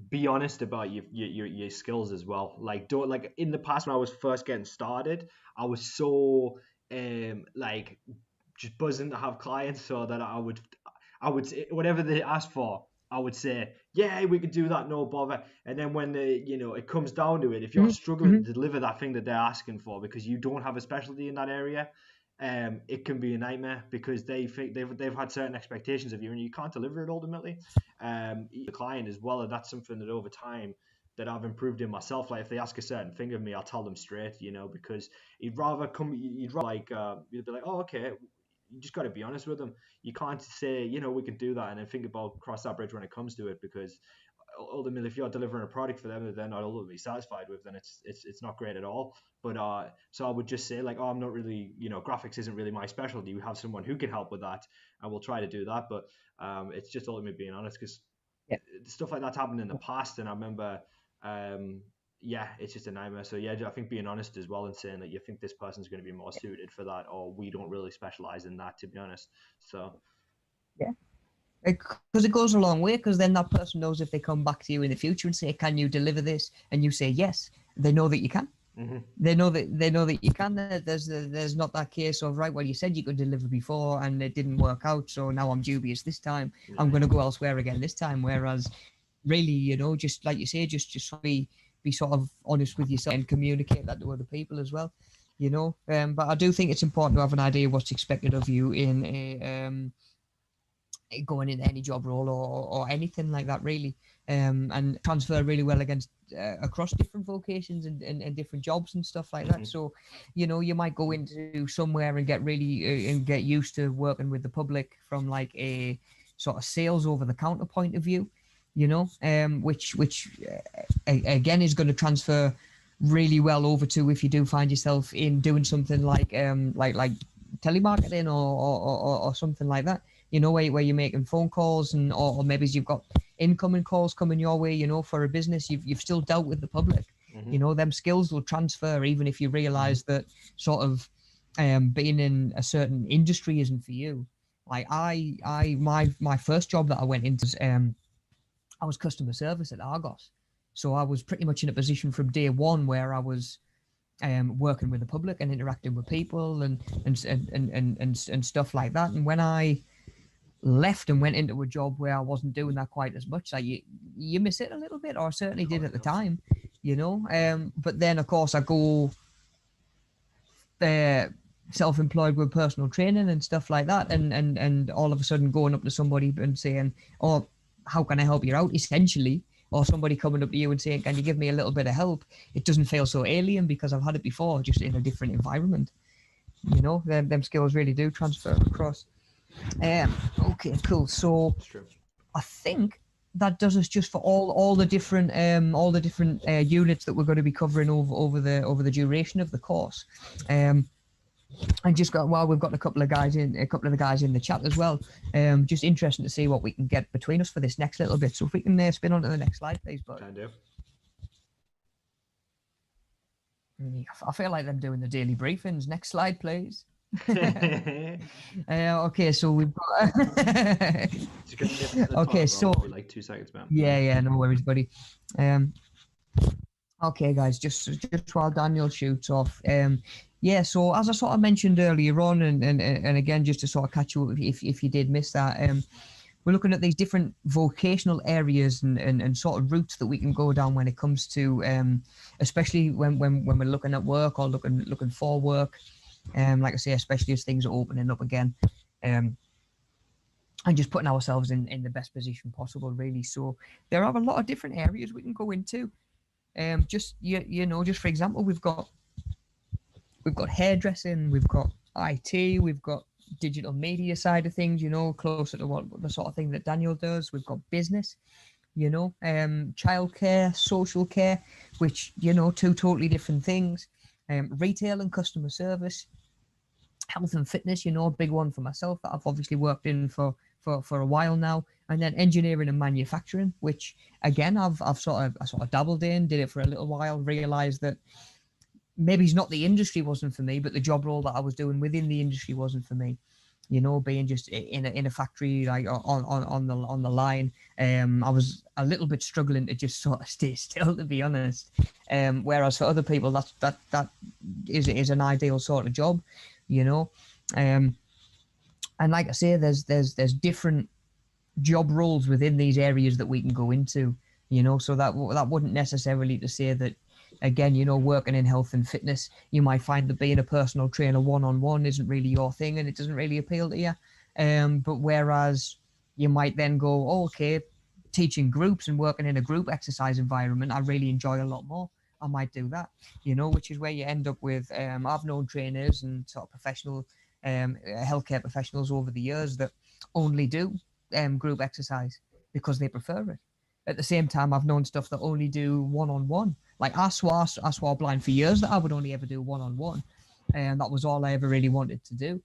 be honest about your skills as well. Like don't like in the past when I was first getting started, I was so like just buzzing to have clients so that I would say whatever they asked for, I would say, yeah, we could do that, no bother. And then when it comes down to it, if you're struggling
Mm-hmm.
to deliver that thing that they're asking for because you don't have a specialty in that area, it can be a nightmare because they think they've had certain expectations of you and you can't deliver it ultimately. The client as well, and that's something that over time that I've improved in myself. Like if they ask a certain thing of me, I'll tell them straight, because you'd be like, oh, okay, you just got to be honest with them. You can't say, we can do that and then think about cross that bridge when it comes to it because ultimately, if you're delivering a product for them that they're not ultimately satisfied with, then it's not great at all. But so I would just say like, oh, I'm not really, graphics isn't really my specialty. We have someone who can help with that, and we'll try to do that. But it's just ultimately being honest because
Yeah.
stuff like that's happened in the past, and I remember yeah, it's just a nightmare. So yeah, I think being honest as well and saying that you think this person's going to be more suited for that, or we don't really specialize in that, to be honest. So
Yeah. Because it goes a long way. Because then that person knows if they come back to you in the future and say, "Can you deliver this?" and you say yes, they know that you can.
mm-hmm.
They know that you can. There's not that case of right. Well, you said you could deliver before and it didn't work out, so now I'm dubious this time.
Yeah,
I'm going to go elsewhere again this time. Whereas, really, just like you say, just be sort of honest with yourself and communicate that to other people as well. But I do think it's important to have an idea what's expected of you in a going into any job role or anything like that really, and transfer really well against across different vocations and different jobs and stuff like that.
mm-hmm.
So you might go into somewhere and get really and get used to working with the public from like a sort of sales over the counter point of view, which again is going to transfer really well over to if you do find yourself in doing something like telemarketing or something like that, where you're making phone calls or maybe you've got incoming calls coming your way, for a business. You've still dealt with the public.
Mm-hmm.
Them skills will transfer even if you realize that sort of being in a certain industry isn't for you. Like my first job that I went into, I was customer service at Argos. So I was pretty much in a position from day one where I was working with the public and interacting with people and stuff like that. And when I left and went into a job where I wasn't doing that quite as much, like you miss it a little bit, or I certainly did at the time, But then of course I go self-employed with personal training and stuff like that, and all of a sudden going up to somebody and saying, "Oh, how can I help you out?" essentially, or somebody coming up to you and saying, "Can you give me a little bit of help?" It doesn't feel so alien because I've had it before, just in a different environment. Them skills really do transfer across. Okay, cool. So
It's true.
I think that does us just for all the different units that we're going to be covering over the duration of the course. And just we've got a couple of the guys in the chat as well. Just interesting to see what we can get between us for this next little bit. So if we can spin on to the next slide, please, bud.
Can do.
I feel like them doing the daily briefings. Next slide, please. Okay, so we've got. Okay, so
like 2 seconds, man.
Yeah, no worries, buddy. Okay, guys, just while Daniel shoots off. Yeah, so as I sort of mentioned earlier on, and again, just to sort of catch you up if you did miss that, we're looking at these different vocational areas and sort of routes that we can go down when it comes to, especially when we're looking at work or looking for work. Like I say, especially as things are opening up again, and just putting ourselves in the best position possible, really. So there are a lot of different areas we can go into. Just just for example, we've got hairdressing, we've got IT, we've got digital media side of things, closer to what the sort of thing that Daniel does. We've got business, childcare, social care, which, two totally different things. Retail and customer service, health and fitness, a big one for myself that I've obviously worked in for a while now. And then engineering and manufacturing, which again I sort of dabbled in, did it for a little while, realized that maybe it's not the industry wasn't for me, but the job role that I was doing within the industry wasn't for me. Being just in a factory, like on the line, I was a little bit struggling to just sort of stay still, to be honest. Whereas for other people, that is an ideal sort of job, and like I say, there's different job roles within these areas that we can go into, so that wouldn't necessarily to say that, again, working in health and fitness, you might find that being a personal trainer one-on-one isn't really your thing and it doesn't really appeal to you. But whereas you might then go, okay, teaching groups and working in a group exercise environment, I really enjoy a lot more. I might do that, which is where you end up with, I've known trainers and sort of professional healthcare professionals over the years that only do group exercise because they prefer it. At the same time, I've known stuff that only do one-on-one. Like I swore blind for years that I would only ever do one-on-one, and that was all I ever really wanted to do.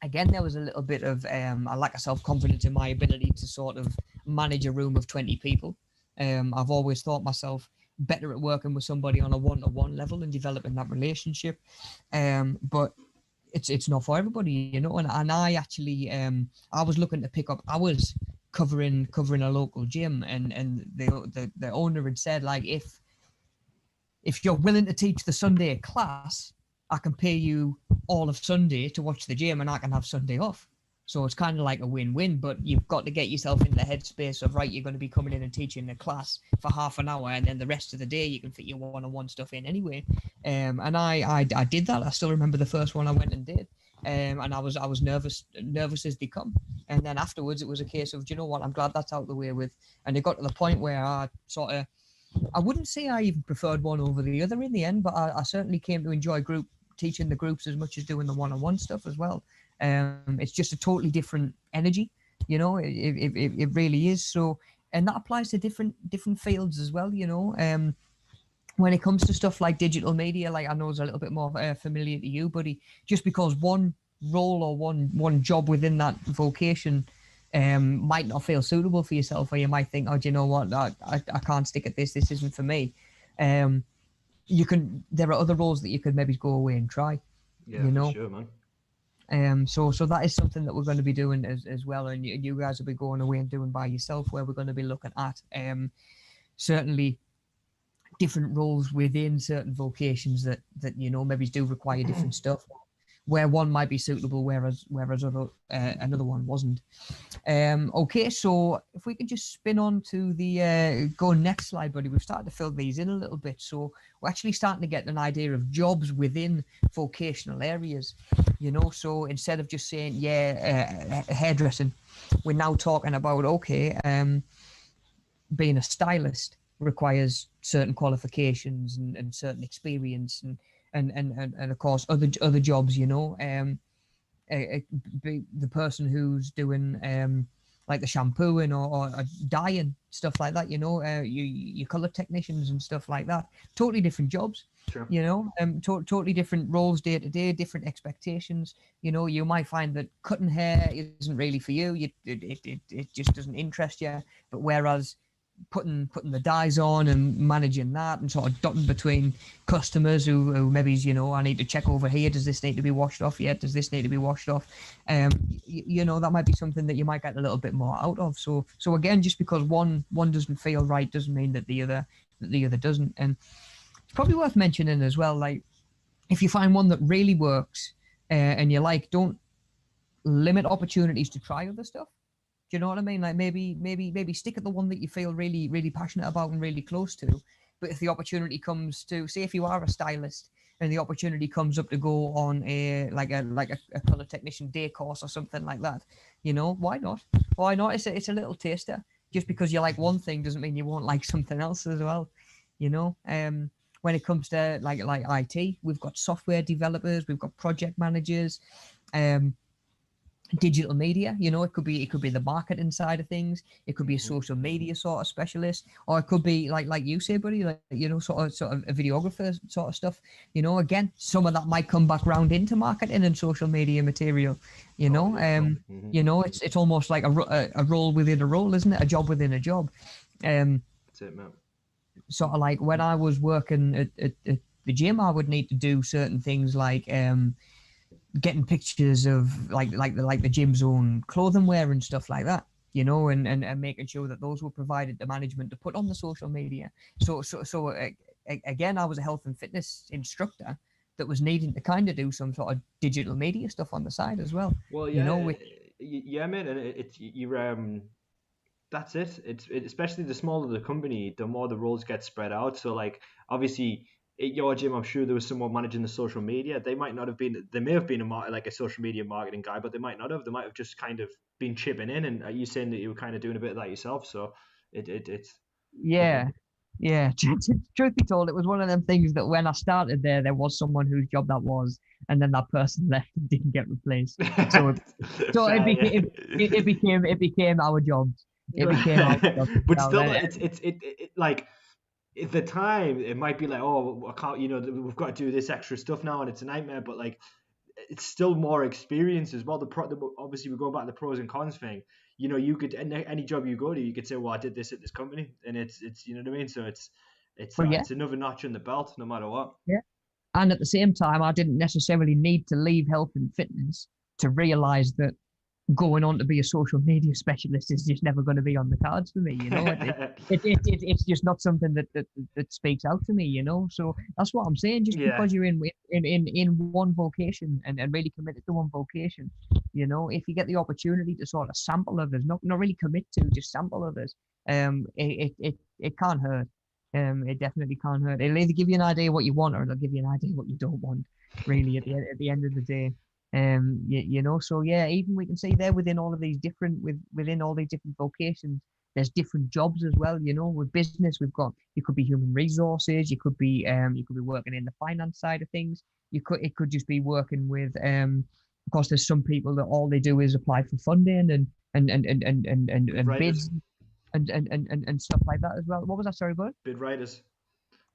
Again, there was a little bit of a lack of self-confidence in my ability to sort of manage a room of 20 people. I've always thought myself better at working with somebody on a one-to-one level and developing that relationship, but it's not for everybody, and I actually I was looking to pick up hours covering a local gym, and the owner had said, like, if you're willing to teach the Sunday class, I can pay you all of Sunday to watch the gym and I can have Sunday off. So it's kind of like a win-win, but you've got to get yourself in the headspace of, right, you're going to be coming in and teaching a class for half an hour, and then the rest of the day you can fit your one-on-one stuff in anyway. And I did that. I still remember the first one I went and did. And I was nervous as they come. And then afterwards, it was a case of, do you know what? I'm glad that's out the way with. And it got to the point where I wouldn't say I even preferred one over the other in the end, but I certainly came to enjoy teaching the groups as much as doing the one-on-one stuff as well. It's just a totally different energy, it really is. So, and that applies to different fields as well, when it comes to stuff like digital media, like I know it's a little bit more familiar to you, buddy, just because one role or one job within that vocation might not feel suitable for yourself, or you might think, oh, do you know what, I can't stick at this isn't for me. There are other roles that you could maybe go away and try.
Yeah, for sure, man.
So that is something that we're going to be doing as well, and you guys will be going away and doing by yourself, where we're going to be looking at certainly different roles within certain vocations that maybe do require different stuff, where one might be suitable, whereas another one wasn't. Okay, so if we could just spin on to the go next slide, buddy. We've started to fill these in a little bit, so we're actually starting to get an idea of jobs within vocational areas. So instead of just saying hairdressing, we're now talking about, okay, being a stylist requires certain qualifications and certain experience and of course other jobs, the person who's doing like the shampooing or dyeing, stuff like that, your color technicians and stuff like that. Totally different jobs.
Sure.
Totally different roles day to day, different expectations. You might find that cutting hair isn't really for you. It just doesn't interest you. But whereas putting the dyes on and managing that and sort of dotting between customers who maybe, I need to check over here. Does this need to be washed off yet? Does this need to be washed off? That might be something that you might get a little bit more out of. So again, just because one doesn't feel right doesn't mean that the other doesn't. And it's probably worth mentioning as well, like if you find one that really works and you like, don't limit opportunities to try other stuff. Do you know what I mean? Like maybe stick at the one that you feel really, really passionate about and really close to. But if the opportunity comes to, say, if you are a stylist and the opportunity comes up to go on a color technician day course or something like that, why not? Why not? It's a little taster. Just because you like one thing doesn't mean you won't like something else as well. When it comes to like IT, we've got software developers, we've got project managers, digital media. It could be the marketing side of things. It could be a social media sort of specialist, or it could be like you say, buddy, like sort of a videographer sort of stuff. Again, some of that might come back round into marketing and social media material. It's almost like a role within a role, isn't it? A job within a job.
That's it, man.
Sort of like when I was working at the gym, I would need to do certain things like getting pictures of like the gym's own clothing wear and stuff like that, and making sure that those were provided to management to put on the social media. So again, I was a health and fitness instructor that was needing to kind of do some sort of digital media stuff on the side as well.
Well, yeah, yeah, man, and that's it. It's especially the smaller the company, the more the roles get spread out. So like obviously at your gym, I'm sure there was someone managing the social media. They might not have been. They may have been like a social media marketing guy, but they might not have. They might have just kind of been chipping in. And are you saying that you were kind of doing a bit of that yourself? So it's
yeah. Yeah, truth be told, it was one of them things that when I started there was someone whose job that was, and then that person left and didn't get replaced. So it became our jobs. It became our jobs.
But still, it's like at the time it might be like, oh, I can't, we've got to do this extra stuff now, and it's a nightmare. But like, it's still more experience as well. Obviously we're going back to the pros and cons thing. You could any job you go to, you could say, well, I did this at this company, and it's you know what I mean. So it's another notch in the belt, no matter what.
Yeah, and at the same time, I didn't necessarily need to leave health and fitness to realize that going on to be a social media specialist is just never going to be on the cards for me. It's just not something that speaks out to me. So that's what I'm saying. Just because you're in one vocation and really committed to one vocation, if you get the opportunity to sort of sample others, not really commit to, just sample others, it can't hurt. It definitely can't hurt. It'll either give you an idea what you want, or it'll give you an idea what you don't want. Really, at the end of the day. So yeah, even we can see there within all these different vocations, there's different jobs as well. With business, you could be human resources, you could be working in the finance side of things. It could just be working with of course there's some people that all they do is apply for funding and bids and stuff like that as well. What was that? Sorry, bud?
Bid writers.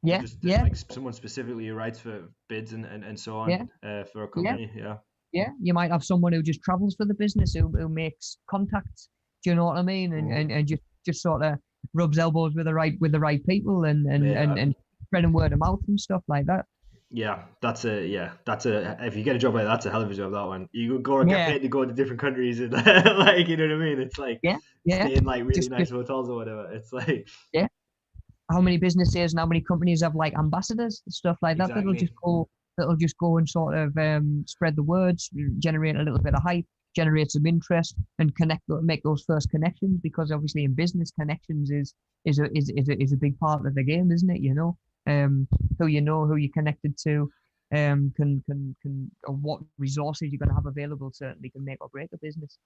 Yeah,
like someone specifically who writes for bids and so on, for a company.
Yeah, you might have someone who just travels for the business, who makes contacts. Do you know what I mean? And just sort of rubs elbows with the right people and spreading word of mouth and stuff like that.
Yeah, that's if you get a job like that, that's a hell of a job, that one. You go and get paid to go to different countries and like, you know what I mean? It's like stay in like really nice hotels or whatever. It's like
how many businesses and how many companies have like ambassadors and stuff like that that'll just go and sort of spread the words, generate a little bit of hype, generate some interest, and make those first connections. Because obviously in business, connections is a big part of the game, isn't it? Who you're connected to, or what resources you're going to have available certainly can make or break a business.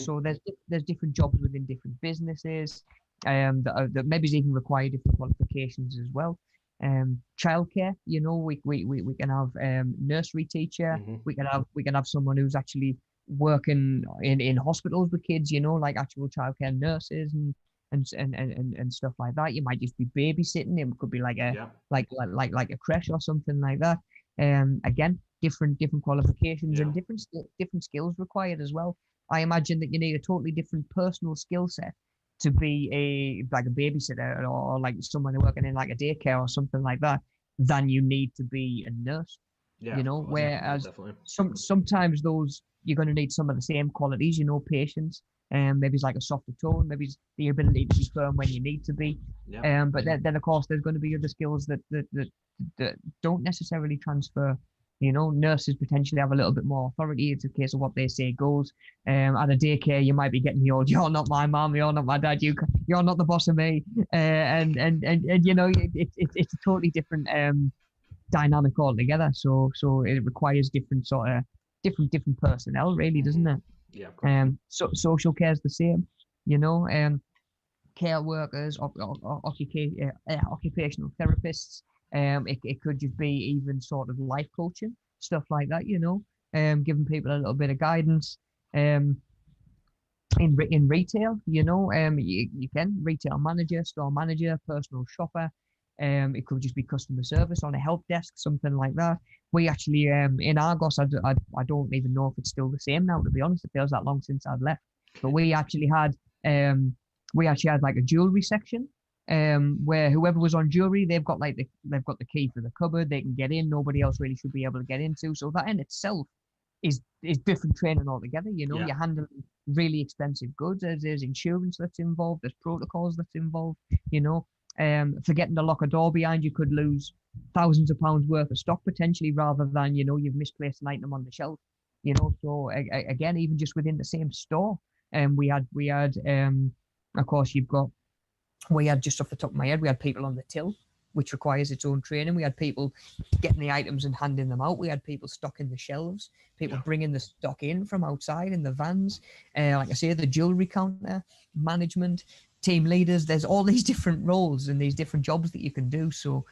So there's different jobs within different businesses. That maybe even require different qualifications as well. Childcare, we can have nursery teacher. We can have someone who's actually working in hospitals with kids, you know, like actual childcare nurses and stuff like that. You might just be babysitting. It could be like a
Yeah.
like a creche or something like that. Again, different qualifications and
Yeah.
different skills required as well. I imagine that you need a totally different personal skill set to be a babysitter or like someone working in like a daycare or something like that than you need to be a nurse.
Yeah.
You
Of
know,
course. Yeah.
whereas
Definitely.
sometimes those you're going to need some of the same qualities, you know, patience, and maybe it's like a softer tone, maybe it's the ability to be firm when you need to be.
Yeah.
But then of course there's going to be other skills that don't necessarily transfer. You know, nurses potentially have a little bit more authority. It's a case of what they say goes. At a daycare, you might be getting the old, "You're not my mom, you're not my dad, you're not the boss of me," and you know, it's a totally different dynamic altogether. So it requires different personnel, really, doesn't it?
Yeah. Of course.
So social care is the same, you know. Care workers, occupational therapists. It could just be even sort of life coaching, stuff like that, you know. Giving people a little bit of guidance. Um, in retail, you know, you can retail manager, store manager, personal shopper. It could just be customer service on a help desk, something like that. We actually, in Argos, I don't even know if it's still the same now. To be honest, it feels that long since I've left. But um, we actually had like a jewelry section, where whoever was on jewelry, they've got the key for the cupboard. They can get in. Nobody else really should be able to get into. So that in itself is different training altogether. You know,
Yeah.
you're handling really expensive goods. There's insurance that's involved. There's protocols that's involved. You know, forgetting to lock a door behind you could lose thousands of pounds worth of stock potentially, rather than you know you've misplaced an item on the shelf. You know, so again, even just within the same store, we had of course you've got we had just off the top of my head, we had people on the till, which requires its own training. We had people getting the items and handing them out. We had people stocking the shelves, people
Yeah.
bringing the stock in from outside in the vans. Like I say, the jewelry counter, management, team leaders. There's all these different roles and these different jobs that you can do. So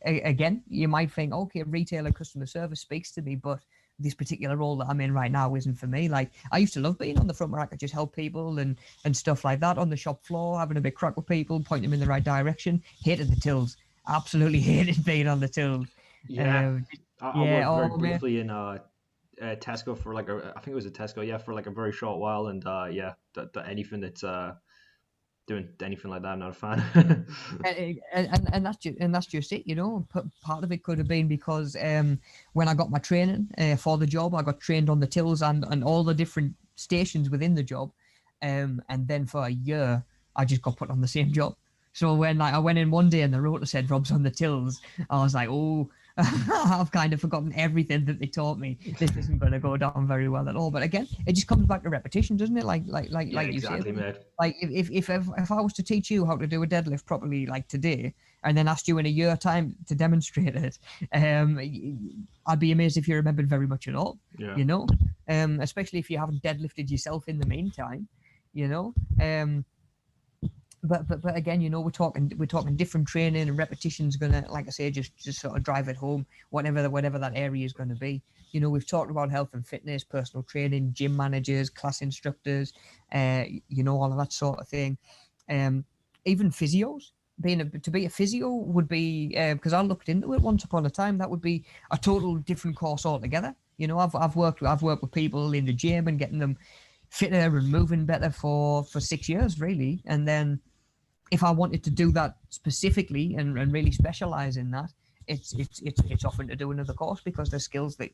again, you might think, okay, retail and customer service speaks to me, but this particular role that I'm in right now isn't for me. Like I used to love being on the front where I could just help people and stuff like that on the shop floor, having a big crack with people, point them in the right direction. Hated the tills. Absolutely hated being on the tills.
Yeah. I
Yeah,
worked very
oh man.
briefly in Tesco for like I think it was a Tesco, yeah, for like a very short while, and yeah, anything that's doing anything like that, I'm not a fan.
And that's just it, you know. Part of it could have been because when I got my training for the job, I got trained on the tills and all the different stations within the job, and then for a year I just got put on the same job. So when like I went in one day and the rota said Rob's on the tills, I was like, oh, I've kind of forgotten everything that they taught me. This isn't going to go down very well at all. But again, it just comes back to repetition, doesn't it?
Yeah,
Like you say,
exactly, mate.
like if I was to teach you how to do a deadlift properly, like today, and then asked you in a year time to demonstrate it, I'd be amazed if you remembered very much at all.
Yeah.
You know, especially if you haven't deadlifted yourself in the meantime. You know, but again, you know, we're talking different training and repetitions gonna, like I say, just sort of drive it home, whatever that area is going to be. You know, we've talked about health and fitness, personal training, gym managers, class instructors, you know, all of that sort of thing. Even physios. To be a physio would be, because I looked into it once upon a time, that would be a total different course altogether. You know, I've worked with people in the gym and getting them fitter and moving better for 6 years really, and then if I wanted to do that specifically and really specialize in that, it's often to do another course because there's skills that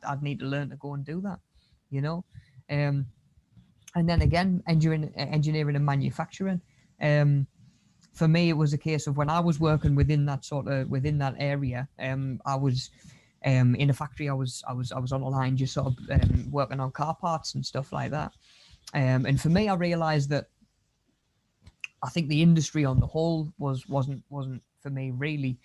I'd need to learn to go and do that, you know. And then again, engineering and manufacturing. For me, it was a case of when I was working within that area. I was in a factory. I was on a line just sort of working on car parts and stuff like that. And for me, I realized that I think the industry on the whole wasn't for me really.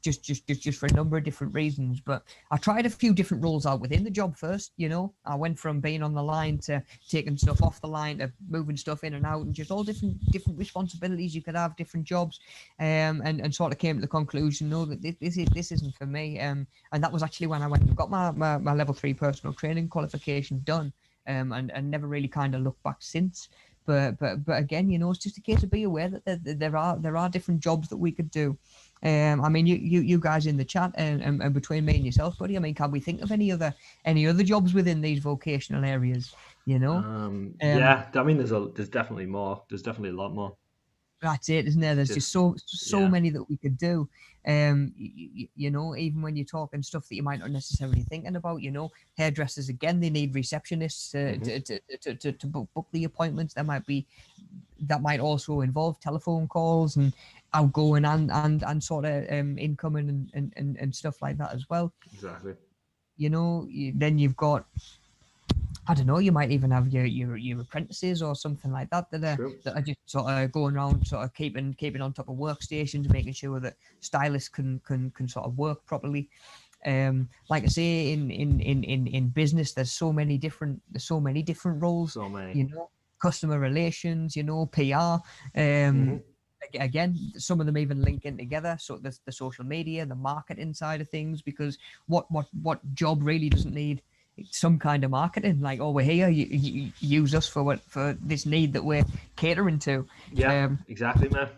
just for a number of different reasons. But I tried a few different roles out within the job first. I went from being on the line to taking stuff off the line to moving stuff in and out, and just all different responsibilities you could have, different jobs, and sort of came to the conclusion, no, that this isn't for me. And that was actually when I went and got my level 3 personal training qualification done, and never really kind of looked back since. But again, it's just a case of being aware that there are different jobs that we could do. I mean, you guys in the chat, and between me and yourself, buddy, I mean, can we think of any other jobs within these vocational areas?
Yeah, I mean, there's definitely more. There's definitely a lot more.
That's it, isn't there? There's just so many that we could do. Even when you're talking stuff that you might not necessarily thinking about, hairdressers, again, they need receptionists to book the appointments. That might also involve telephone calls and outgoing and sort of incoming and stuff like that as well.
Exactly.
Then you've got, I don't know, you might even have your apprentices or something like that that are just sort of going around, sort of keeping on top of workstations, making sure that stylists can sort of work properly. Like I say, in business, there's so many different roles.
So many.
Customer relations, PR. Again, some of them even link in together. So the social media, the marketing side of things, because what job really doesn't need some kind of marketing? Like, oh, we're here, you use us for this need that we're catering to.
Yeah, exactly, man.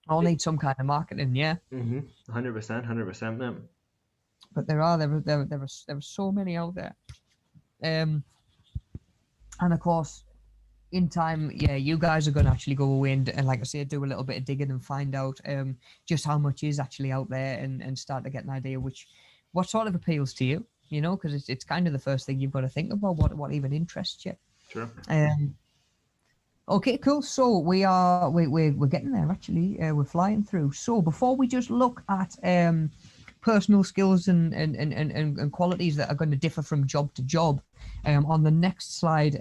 All need some kind of marketing, yeah.
100%, man.
But there are so many out there, and of course, in time, yeah, you guys are going to actually go away and like I say, do a little bit of digging and find out just how much is actually out there, and start to get an idea what sort of appeals to you. Because it's kind of the first thing you've got to think about, what even interests you.
Sure.
Okay, cool. So we're getting there actually. We're flying through. So before we just look at personal skills and qualities that are going to differ from job to job, on the next slide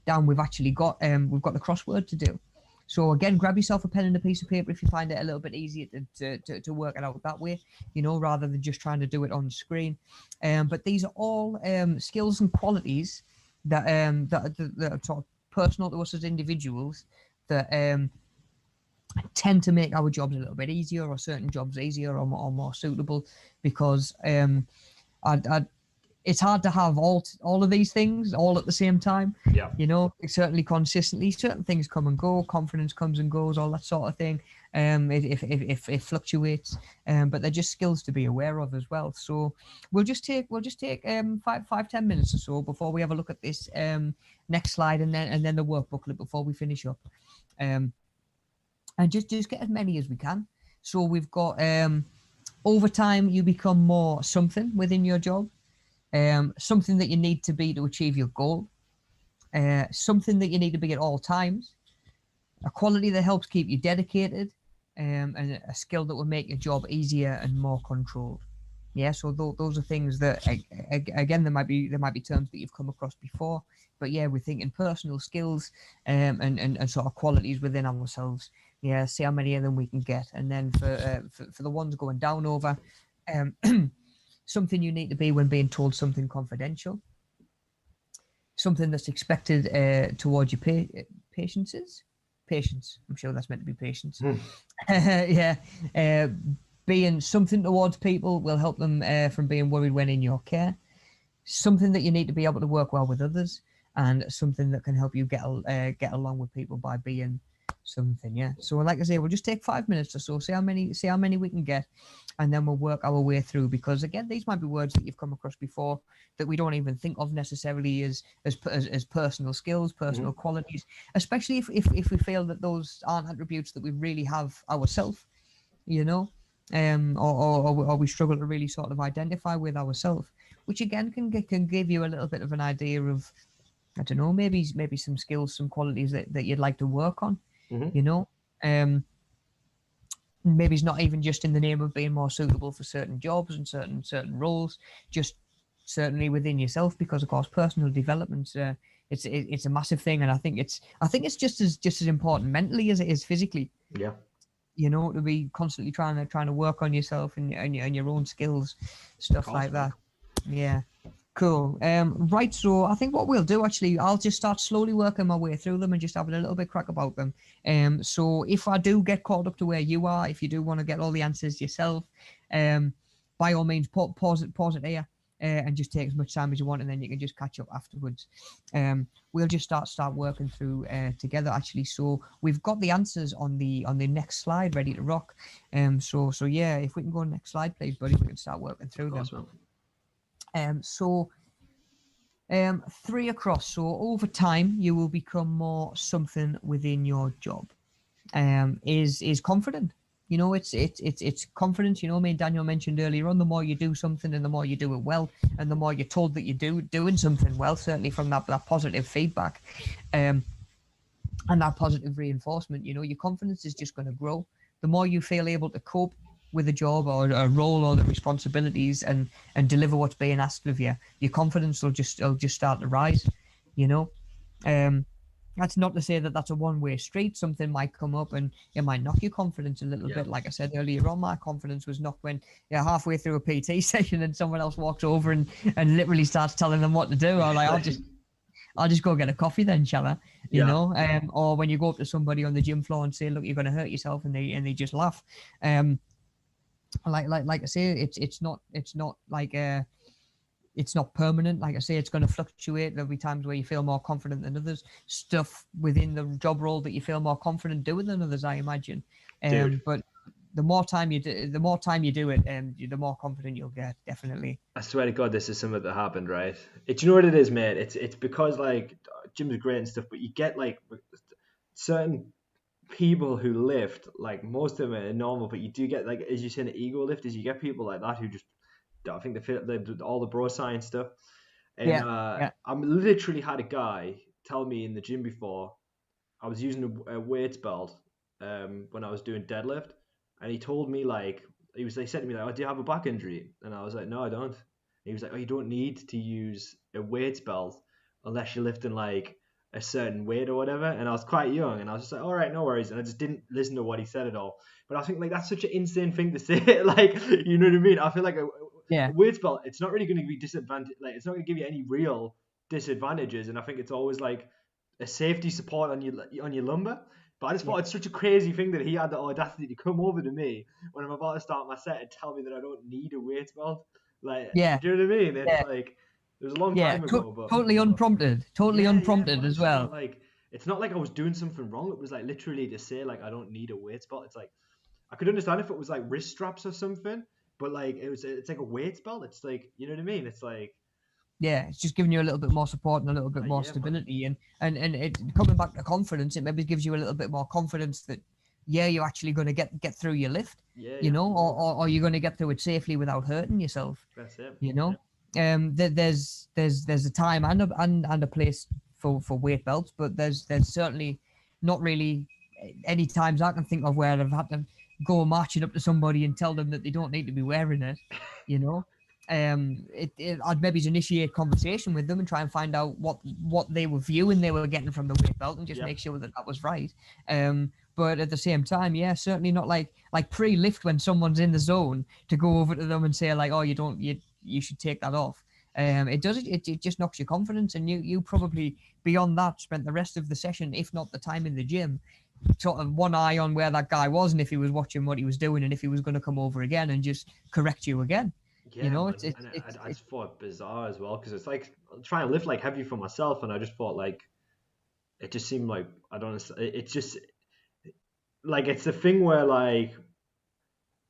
down we've actually got the crossword to do. So again, grab yourself a pen and a piece of paper if you find it a little bit easier to work it out that way, rather than just trying to do it on screen. But these are all skills and qualities that are sort of personal to us as individuals, that tend to make our jobs a little bit easier, or certain jobs easier or more suitable, because it's hard to have all of these things all at the same time.
Yeah.
Certainly consistently, certain things come and go, confidence comes and goes, all that sort of thing. It fluctuates, but they're just skills to be aware of as well. So we'll just take 5-10 minutes or so before we have a look at this next slide, and then the work booklet before we finish up, and just get as many as we can. So we've got over time you become more something within your job. Something that you need to be to achieve your goal, something that you need to be at all times, a quality that helps keep you dedicated, and a skill that will make your job easier and more controlled. Yeah, so those are things that, again, there might be terms that you've come across before, but yeah, we're thinking personal skills and sort of qualities within ourselves. Yeah, see how many of them we can get, and then for the ones going down over, something you need to be when being told something confidential, something that's expected towards your patience. I'm sure that's meant to be patience. Yeah. Being something towards people will help them from being worried when in your care. Something that you need to be able to work well with others, and something that can help you get along with people by being something. Yeah. So like I say, we'll just take 5 minutes or so, see how many we can get, and then we'll work our way through, because again, these might be words that you've come across before that we don't even think of necessarily as personal skills, personal qualities, especially if we feel that those aren't attributes that we really have ourselves, or we struggle to really sort of identify with ourselves, which again can give you a little bit of an idea of, I don't know, maybe some skills, some qualities that you'd like to work on. Maybe it's not even just in the name of being more suitable for certain jobs and certain roles, just certainly within yourself, because of course personal development, it's a massive thing, and I think it's just as important mentally as it is physically.
Yeah.
to be constantly trying to work on yourself and your own skills,
Of
stuff
course,
like
man.
that. Yeah. Cool. Right. So I think what we'll do, actually, I'll just start slowly working my way through them and just having a little bit crack about them. So if I do get caught up to where you are, if you do want to get all the answers yourself, um, by all means, pause it here, and just take as much time as you want, and then you can just catch up afterwards. We'll just start working through together, actually. So we've got the answers on the next slide ready to rock. So yeah, if we can go next slide, please, buddy, we can start working
Of
through them.
course, man.
So 3 across. So over time, you will become more something within your job. Is confident. It's confidence. Me and Daniel mentioned earlier on, the more you do something and the more you do it well, and the more you're told that you're doing something well, certainly from that positive feedback, and that positive reinforcement, your confidence is just going to grow. The more you feel able to cope with a job or a role or the responsibilities and deliver what's being asked of you, your confidence will just start to rise. You know, um, that's not to say that that's a one-way street. Something might come up and it might knock your confidence a little
Yeah.
bit. Like I said earlier on, my confidence was knocked when halfway through a PT session and someone else walks over and literally starts telling them what to do. I'm like, I'll just go get a coffee then, shall I?
Yeah.
Or when you go up to somebody on the gym floor and say, look, you're going to hurt yourself, and they just laugh. Like I say, it's not permanent. Like I say, it's going to fluctuate. There'll be times where you feel more confident than others. Stuff within the job role that you feel more confident doing than others, I imagine.
Dude,
But the more time you do it, the more confident you'll get. Definitely.
I swear to God, this is something that happened, right? You know what it is, mate? It's because like gyms are great and stuff, but you get like certain people who lift, like most of them are normal, but you do get like, as you say, an ego lift, is you get people like that who just, I think they fit all the bro science stuff. And
Yeah. Yeah.
I'm literally had a guy tell me in the gym before, I was using a weights belt when I was doing deadlift, and he told me like they said to me like, "Oh, do you have a back injury?" And I was like, "No, I don't." And he was like, "Oh, you don't need to use a weights belt unless you're lifting like a certain weight or whatever." And I was quite young, and I was just like, "All right, no worries." And I just didn't listen to what he said at all. But I think like that's such an insane thing to say. Like, you know what I mean? I feel like a
Yeah.
weights belt, it's not really going to be disadvantage. Like, it's not going to give you any real disadvantages. And I think it's always like a safety support on your lumbar. But I just thought it's such a crazy thing that he had the audacity to come over to me when I'm about to start my set and tell me that I don't need a weight belt. Like,
Yeah.
do you know what I mean? It's
Yeah.
like it was a long
Yeah.
time ago, but
Totally unprompted. Totally
yeah.
unprompted
But I
as
just
well.
felt like it's not like I was doing something wrong. It was like literally to say like I don't need a weight belt. It's like I could understand if it was like wrist straps or something, but like it's like a weight belt. It's like, you know what I mean? It's like
Yeah, it's just giving you a little bit more support and a little bit more
yeah, man.
stability, and it coming back to confidence, it maybe gives you a little bit more confidence that you're actually going to get through your lift,
Yeah.
or you're going to get through it safely without hurting yourself.
That's it.
There's a time and a place for weight belts, but there's certainly not really any times I can think of where I've had to go marching up to somebody and tell them that they don't need to be wearing it, you know. I'd maybe initiate conversation with them and try and find out what they were viewing they were getting from the weight belt and just
Yeah.
make sure that was right. But at the same time, yeah, certainly not like pre-lift when someone's in the zone to go over to them and say like, oh, you should take that off. It just knocks your confidence, and you probably beyond that spent the rest of the session, if not the time in the gym, sort of one eye on where that guy was and if he was watching what he was doing and if he was going to come over again and just correct you again.
Yeah, man.
It's
And I just thought it bizarre as well because it's like I'm trying to lift like heavy for myself, and I just thought like it just seemed like I don't know. It's just like it's the thing where like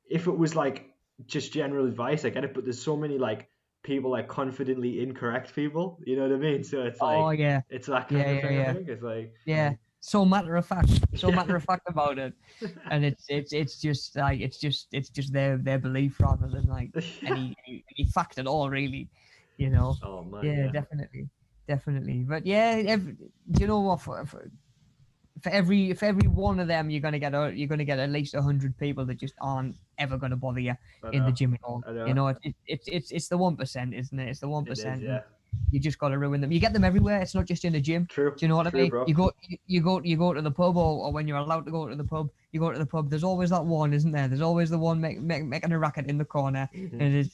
if it was like just general advice, I get it, but there's so many like people like confidently incorrect people. You know what I mean? So it's
oh
like
yeah,
it's that kind
yeah,
of
yeah,
thing. I
yeah,
think it's like
yeah. So matter of fact,
yeah,
about it, and it's just their belief rather than like
yeah.
any fact at all, really. You know,
Oh man,
yeah,
yeah,
definitely. But yeah, do you know what? For every one of them, you're gonna get at least 100 people that just aren't ever gonna bother you
I
in the
know,
gym at all.
I know.
It's the 1%, isn't it? It's the one
It is,
percent,
yeah.
and you just gotta ruin them. You get them everywhere. It's not just in the gym.
True,
Do you know what I
true,
mean?
bro.
You go to the pub, or when you're allowed to go to the pub, you go to the pub, there's always that one, isn't there? There's always the one making a racket in the corner. And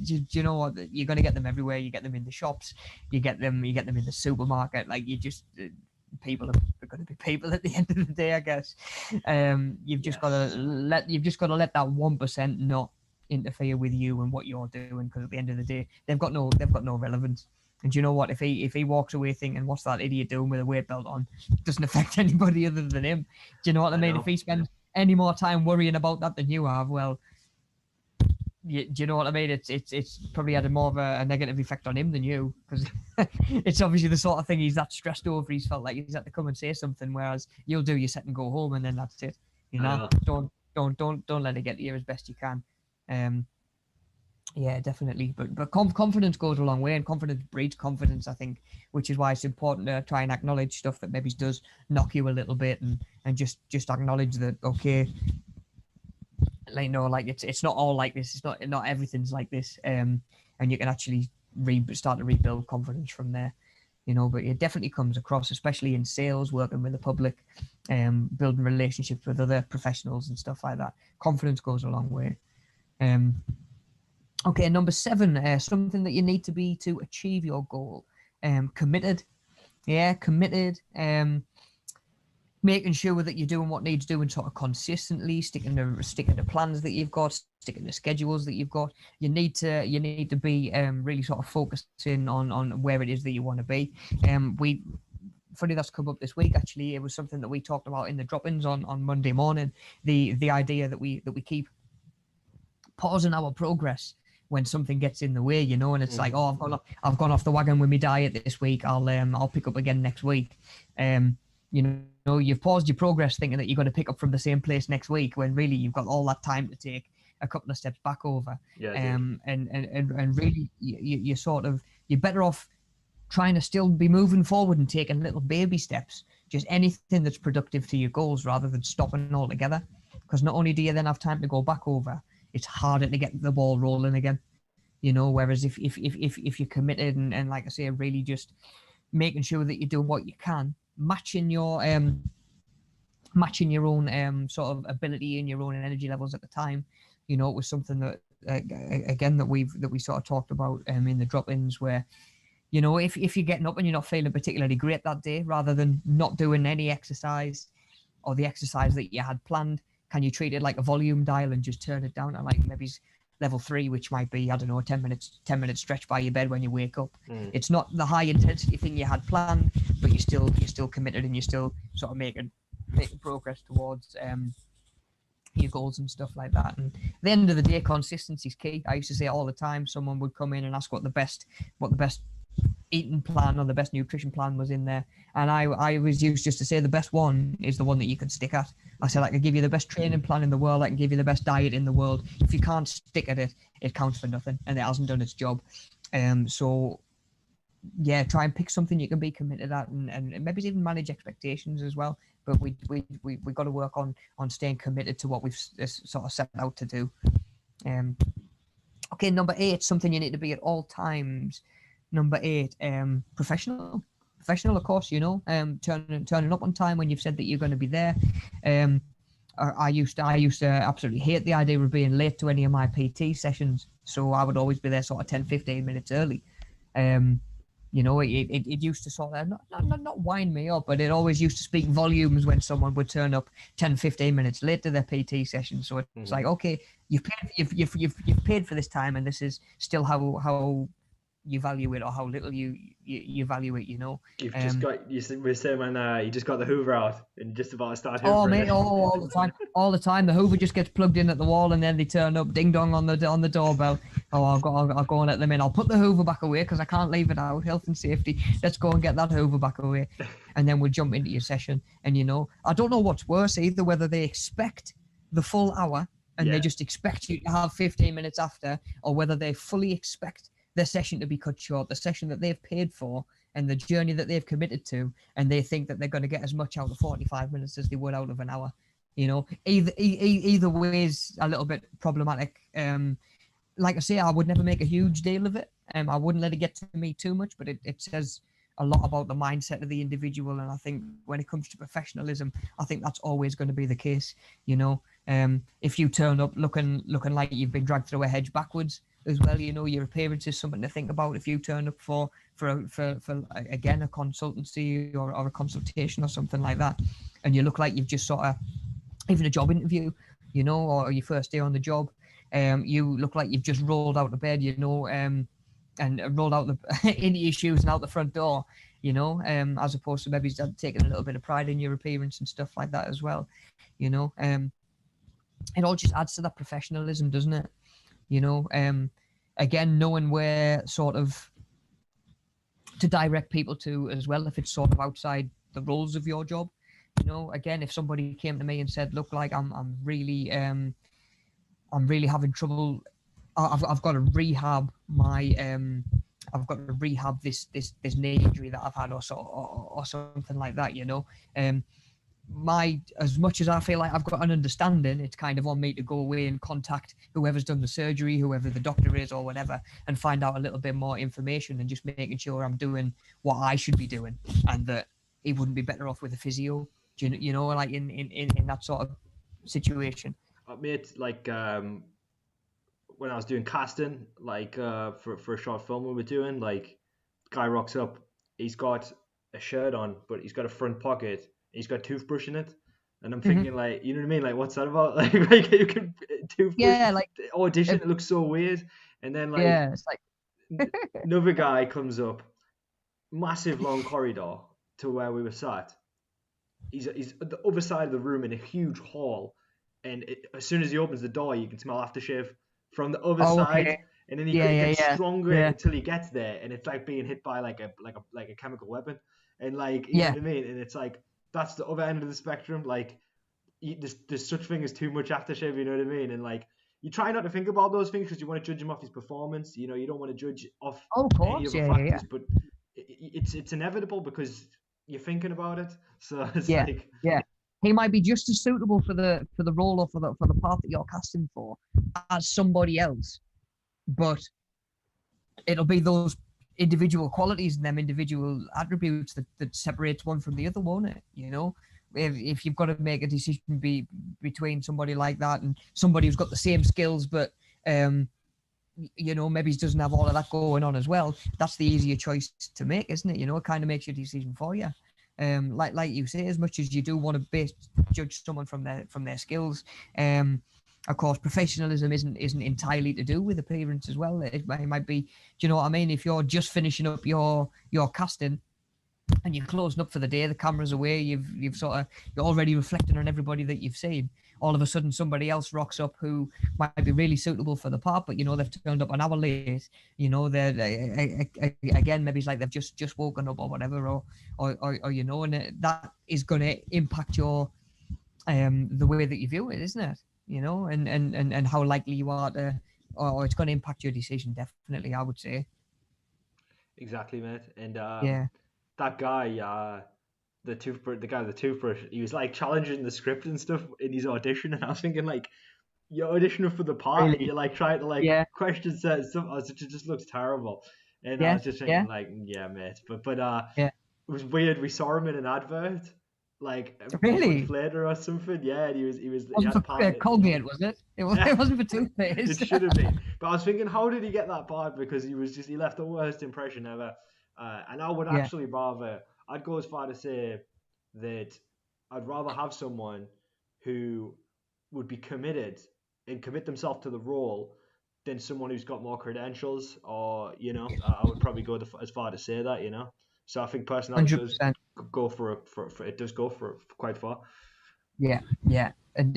you know what? You're going to get them everywhere. You get them in the shops. You get them in the supermarket. Like, you just, people are going to be people at the end of the day, I guess. You've just got to let that 1% not interfere with you and what you're doing, because at the end of the day, they've got no relevance. And do you know what? If he walks away thinking, what's that idiot doing with a weight belt on, it doesn't affect anybody other than him. Do you know what I mean? If he spends any more time worrying about that than you have, well, do you know what I mean? It's probably had more of a negative effect on him than you, because it's obviously the sort of thing he's that stressed over. He's felt like he's had to come and say something, whereas you'll do your set and go home, and then that's it. You know, don't let it get to you as best you can. Yeah, definitely. But confidence goes a long way, and confidence breeds confidence, I think, which is why it's important to try and acknowledge stuff that maybe does knock you a little bit, and just acknowledge that, okay, like, no, like, it's not all like this. It's not everything's like this. And you can actually start to rebuild confidence from there. You know, but it definitely comes across, especially in sales, working with the public, building relationships with other professionals and stuff like that. Confidence goes a long way. Okay, number 7, something that you need to be to achieve your goal. Committed. Yeah, committed. Making sure that you're doing what needs doing sort of consistently, sticking to plans that you've got, sticking to schedules that you've got. You need to be really sort of focusing on where it is that you want to be. Funny that's come up this week, actually. It was something that we talked about in the drop-ins on Monday morning. The idea that we keep pausing our progress when something gets in the way, you know, and it's like, oh, I've gone off the wagon with my diet this week. I'll pick up again next week. You know, you've paused your progress thinking that you're going to pick up from the same place next week, when really you've got all that time to take a couple of steps back over. And really you're better off trying to still be moving forward and taking little baby steps, just anything that's productive to your goals, rather than stopping altogether. Because not only do you then have time to go back over, it's harder to get the ball rolling again, you know. Whereas if you're committed and like I say, really just making sure that you're doing what you can, matching your own sort of ability and your own energy levels at the time, you know, it was something that again that we sort of talked about in the drop-ins, where, you know, if you're getting up and you're not feeling particularly great that day, rather than not doing any exercise, or the exercise that you had planned, can you treat it like a volume dial and just turn it down to like maybe level 3, which might be, I don't know, a 10 minute stretch by your bed when you wake up. It's not the high intensity thing you had planned, but you're still committed, and you're still sort of making progress towards your goals and stuff like that. And at the end of the day, consistency is key. I used to say it all the time. Someone would come in and ask what the best eating plan or the best nutrition plan was in there, and I was used just to say the best one is the one that you can stick at. I said, I can give you the best training plan in the world, I can give you the best diet in the world. If you can't stick at it, it counts for nothing, and it hasn't done its job. So yeah, try and pick something you can be committed at, and maybe even manage expectations as well. But we got to work on staying committed to what we've sort of set out to do. Okay, number 8, something you need to be at all times. Number 8, professional, of course, you know, turning up on time when you've said that you're going to be there. I used to absolutely hate the idea of being late to any of my PT sessions, so I would always be there sort of 10-15 minutes early. You know, it used to sort of not wind me up, but it always used to speak volumes when someone would turn up 10-15 minutes late to their PT session. So it's like, okay, you've paid for this time, and this is still how you value it, or how little you value it, you know.
You've just got, we're saying when you just got the Hoover out and just about to start hoovering.
Oh mate, all the time. The Hoover just gets plugged in at the wall, and then they turn up, ding dong on the doorbell. Oh, I'll go and let them in. I'll put the Hoover back away because I can't leave it out. Health and safety. Let's go and get that Hoover back away, and then we'll jump into your session. And you know, I don't know what's worse, either whether they expect the full hour and they just expect you to have 15 minutes after, or whether they fully expect their session to be cut short, the session that they've paid for and the journey that they've committed to, and they think that they're going to get as much out of 45 minutes as they would out of an hour. You know, either way is a little bit problematic. Like I say, I would never make a huge deal of it. I wouldn't let it get to me too much, but it says a lot about the mindset of the individual. And I think when it comes to professionalism, I think that's always going to be the case. You know, if you turn up looking like you've been dragged through a hedge backwards as well, you know, your appearance is something to think about. If you turn up for again a consultancy or a consultation or something like that, and you look like you've just sort of, even a job interview, you know, or your first day on the job, you look like you've just rolled out of bed, you know, and rolled out into your shoes and out the front door, you know, as opposed to maybe taking a little bit of pride in your appearance and stuff like that as well, you know. It all just adds to that professionalism, doesn't it? You know, again, knowing where sort of to direct people to as well, if it's sort of outside the roles of your job. You know, again, if somebody came to me and said, "Look, like I'm really having trouble. I've got to rehab my I've got to rehab this knee injury that I've had, or something like that." You know, as much as I feel like I've got an understanding, it's kind of on me to go away and contact whoever's done the surgery, whoever the doctor is or whatever, and find out a little bit more information, and just making sure I'm doing what I should be doing, and that he wouldn't be better off with a physio. You know, like in that sort of situation.
Mate, like when I was doing casting, like for a short film we were doing, like guy rocks up, he's got a shirt on, but he's got a front pocket, he's got a toothbrush in it, and I'm thinking like, you know what I mean? Like, what's that about? Like you can toothbrush
like
audition, it looks so weird, and then like
it's like
another guy comes up, massive long corridor to where we were sat. He's at the other side of the room in a huge hall, and as soon as he opens the door, you can smell aftershave from the other side,
okay.
and then he
Yeah,
gets stronger
yeah,
until he gets there, and it's like being hit by like a chemical weapon, and like you know
yeah.
what I mean, and it's like that's the other end of the spectrum. Like there's such thing as too much aftershave, you know what I mean, and like you try not to think about those things because you want to judge him off his performance. You know, you don't want to judge off
Oh, of
any
course,
other
yeah,
factors, but it's inevitable because you're thinking about it. So it's
yeah,
like
yeah. He might be just as suitable for the role or for the part that you're casting for as somebody else, but it'll be those individual qualities and them individual attributes that separates one from the other, won't it? You know, if you've got to make a decision between somebody like that and somebody who's got the same skills, but you know, maybe he doesn't have all of that going on as well, that's the easier choice to make, isn't it? You know, it kind of makes your decision for you. Like you say, as much as you do want to judge someone from their skills, of course, professionalism isn't entirely to do with appearance as well. It might be, do you know what I mean? If you're just finishing up your casting and you're closing up for the day, the camera's away, you're already reflecting on everybody that you've seen. All of a sudden, somebody else rocks up who might be really suitable for the part, but you know they've turned up an hour late. You know, they're again, maybe it's like they've just woken up or whatever, or you know, and that is going to impact your the way that you view it, isn't it? You know, and how likely you are to, or it's going to impact your decision. Definitely, I would say.
exactly, mate. And
Yeah.
that guy, the guy with the toothbrush, he was like challenging the script and stuff in his audition, and I was thinking like, you're auditioning for the part, and
Really.
you're like trying to like
Yeah.
question certain stuff. It just looks terrible, and I
Yeah.
was just
Yeah.
thinking like, yeah, mate. But
Yeah.
it was weird. We saw him in an advert like a month
Really.
later or something. Yeah, and he
Wasn't
had a
for
part.
Colgate, was it? It wasn't for
It
toothpaste.
should have been. But I was thinking, how did he get that part? Because he left the worst impression ever. And I would
Yeah.
actually rather, I'd go as far to say that I'd rather have someone who would be committed and commit themselves to the role than someone who's got more credentials, or, I would probably go as far to say that, So I think personality does
100%.
go for it does go for quite far.
Yeah. Yeah. And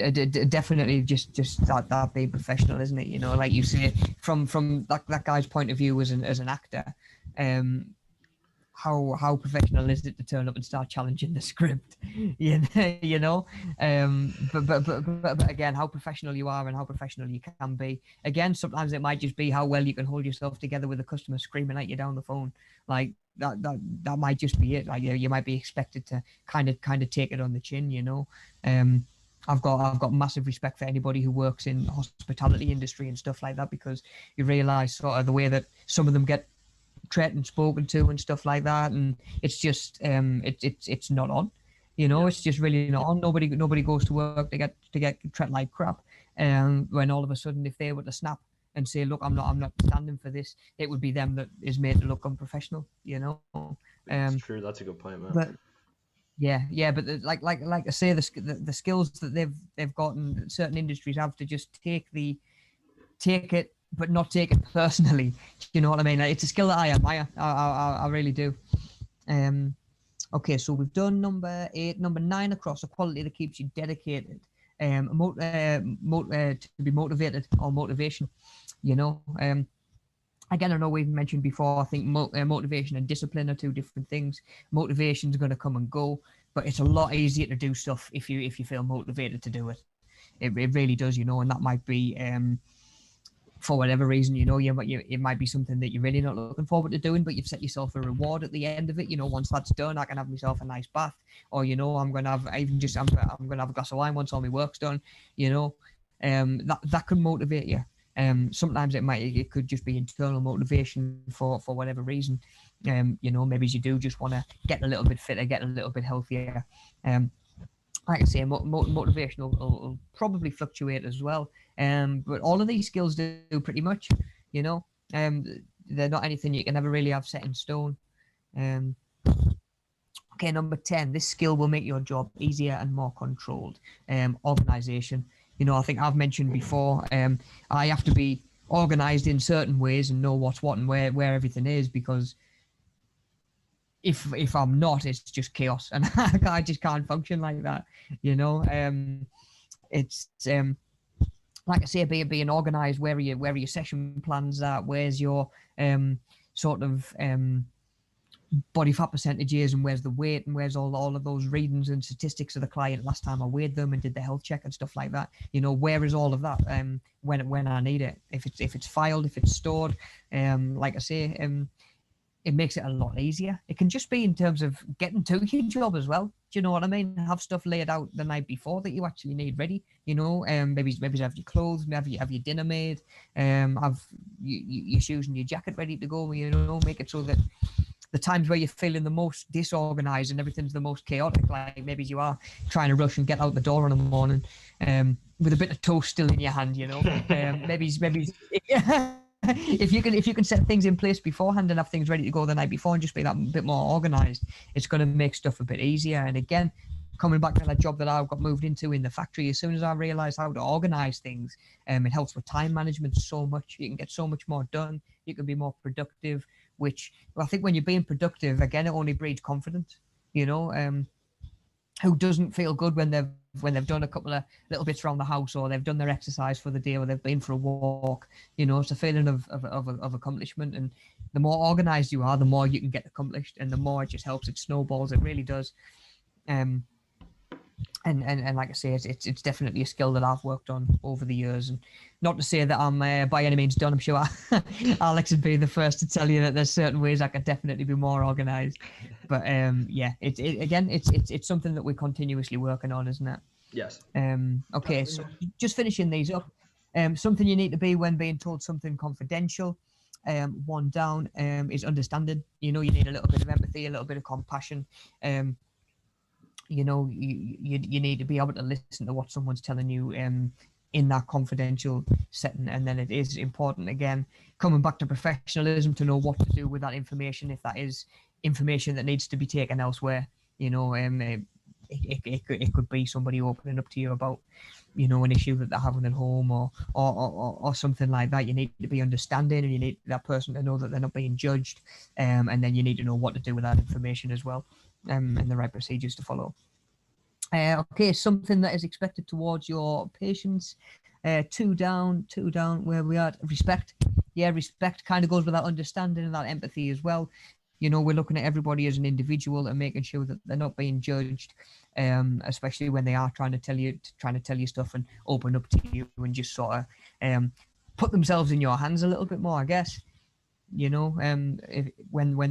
definitely just that being professional, isn't it? You know, like you say, from that guy's point of view as an actor, how professional is it to turn up and start challenging the script? You know, but again, how professional you are and how professional you can be. Again, sometimes it might just be how well you can hold yourself together with a customer screaming at you down the phone. Like that might just be it. Like you might be expected to kind of take it on the chin. You know, I've got massive respect for anybody who works in hospitality industry and stuff like that, because you realize sort of the way that some of them get treated and spoken to and stuff like that, and it's just it's not on. It's just really not on. Nobody goes to work to get treated like crap. When all of a sudden, if they were to snap and say, "Look, I'm not standing for this," it would be them that is made to look unprofessional.
It's true. That's a good point, man.
But yeah, but like I say, the skills that they've gotten, certain industries have to just take it, but not take it personally. You know what I mean? Like, it's a skill that I admire. I really do. Okay, so we've done number 8, number 9 across, a quality that keeps you dedicated. To be motivated, or motivation. Again, I know we've mentioned before, I think motivation and discipline are 2 different things. Motivation is going to come and go, but it's a lot easier to do stuff if you feel motivated to do it. It really does, and that might be for whatever reason, it might be something that you're really not looking forward to doing, but you've set yourself a reward at the end of it. Once that's done, I can have myself a nice bath, or I'm going to have I'm going to have a glass of wine once all my work's done. That could motivate you. Sometimes it could just be internal motivation for whatever reason. Maybe you do just want to get a little bit fitter, get a little bit healthier. Like I say, motivation will probably fluctuate as well. But all of these skills do pretty much. They're not anything you can ever really have set in stone. Okay, number 10. This skill will make your job easier and more controlled. Organization. I think I've mentioned before, I have to be organized in certain ways and know what's what and where everything is, because if I'm not, it's just chaos, and I just can't function like that. It's like I say, being organized. Where are your session plans at? Where's your sort of body fat percentages, and where's the weight, and where's all of those readings and statistics of the client last time I weighed them and did the health check and stuff like that. Where is all of that when I need it? If it's filed, if it's stored, like I say, it makes it a lot easier. It can just be in terms of getting to your job as well. Do you know what I mean? Have stuff laid out the night before that you actually need ready. Maybe have your clothes, maybe have your dinner made, have your shoes and your jacket ready to go. Make it so that the times where you're feeling the most disorganized and everything's the most chaotic, like maybe you are trying to rush and get out the door in the morning, with a bit of toast still in your hand, maybe if you can set things in place beforehand and have things ready to go the night before and just be that bit more organized, it's going to make stuff a bit easier. And again, coming back to that job that I got moved into in the factory, as soon as I realized how to organize things, it helps with time management so much. You can get so much more done. You can be more productive, which I think when you're being productive, again, it only breeds confidence. Who doesn't feel good when they've done a couple of little bits around the house, or they've done their exercise for the day, or they've been for a walk? It's a feeling of accomplishment. And the more organized you are, the more you can get accomplished, and the more it just helps. It snowballs. It really does. And like I say, it's definitely a skill that I've worked on over the years. And not to say that I'm by any means done. I'm sure Alex would be the first to tell you that there's certain ways I could definitely be more organized. But yeah, it's something that we're continuously working on, isn't it?
Yes.
Okay, so just finishing these up. Something you need to be when being told something confidential. One down is understanding. You need a little bit of empathy, a little bit of compassion. You need to be able to listen to what someone's telling you in that confidential setting. And then it is important, again, coming back to professionalism, to know what to do with that information, if that is information that needs to be taken elsewhere. It could be somebody opening up to you about an issue that they're having at home, or something like that. You need to be understanding, and you need that person to know that they're not being judged, and then you need to know what to do with that information as well, and the right procedures to follow. Okay, something that is expected towards your patients. Two down, where we are. Respect. Yeah, respect kind of goes with that understanding and that empathy as well. We're looking at everybody as an individual and making sure that they're not being judged, especially when they are trying to tell you stuff and open up to you, and just sort of put themselves in your hands a little bit more, I guess. When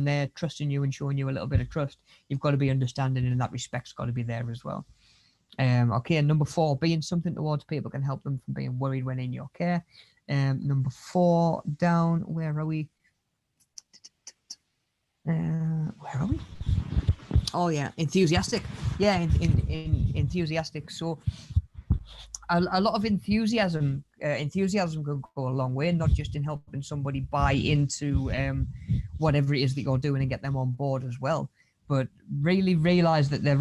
they're trusting you and showing you a little bit of trust, you've got to be understanding, and that respect's got to be there as well. Okay, and number 4, being something towards people can help them from being worried when in your care. Number 4 down, where are we? Where are we? Oh yeah, enthusiastic. Yeah, enthusiastic. So a lot of enthusiasm can go a long way, not just in helping somebody buy into whatever it is that you're doing and get them on board as well, but really realize that they're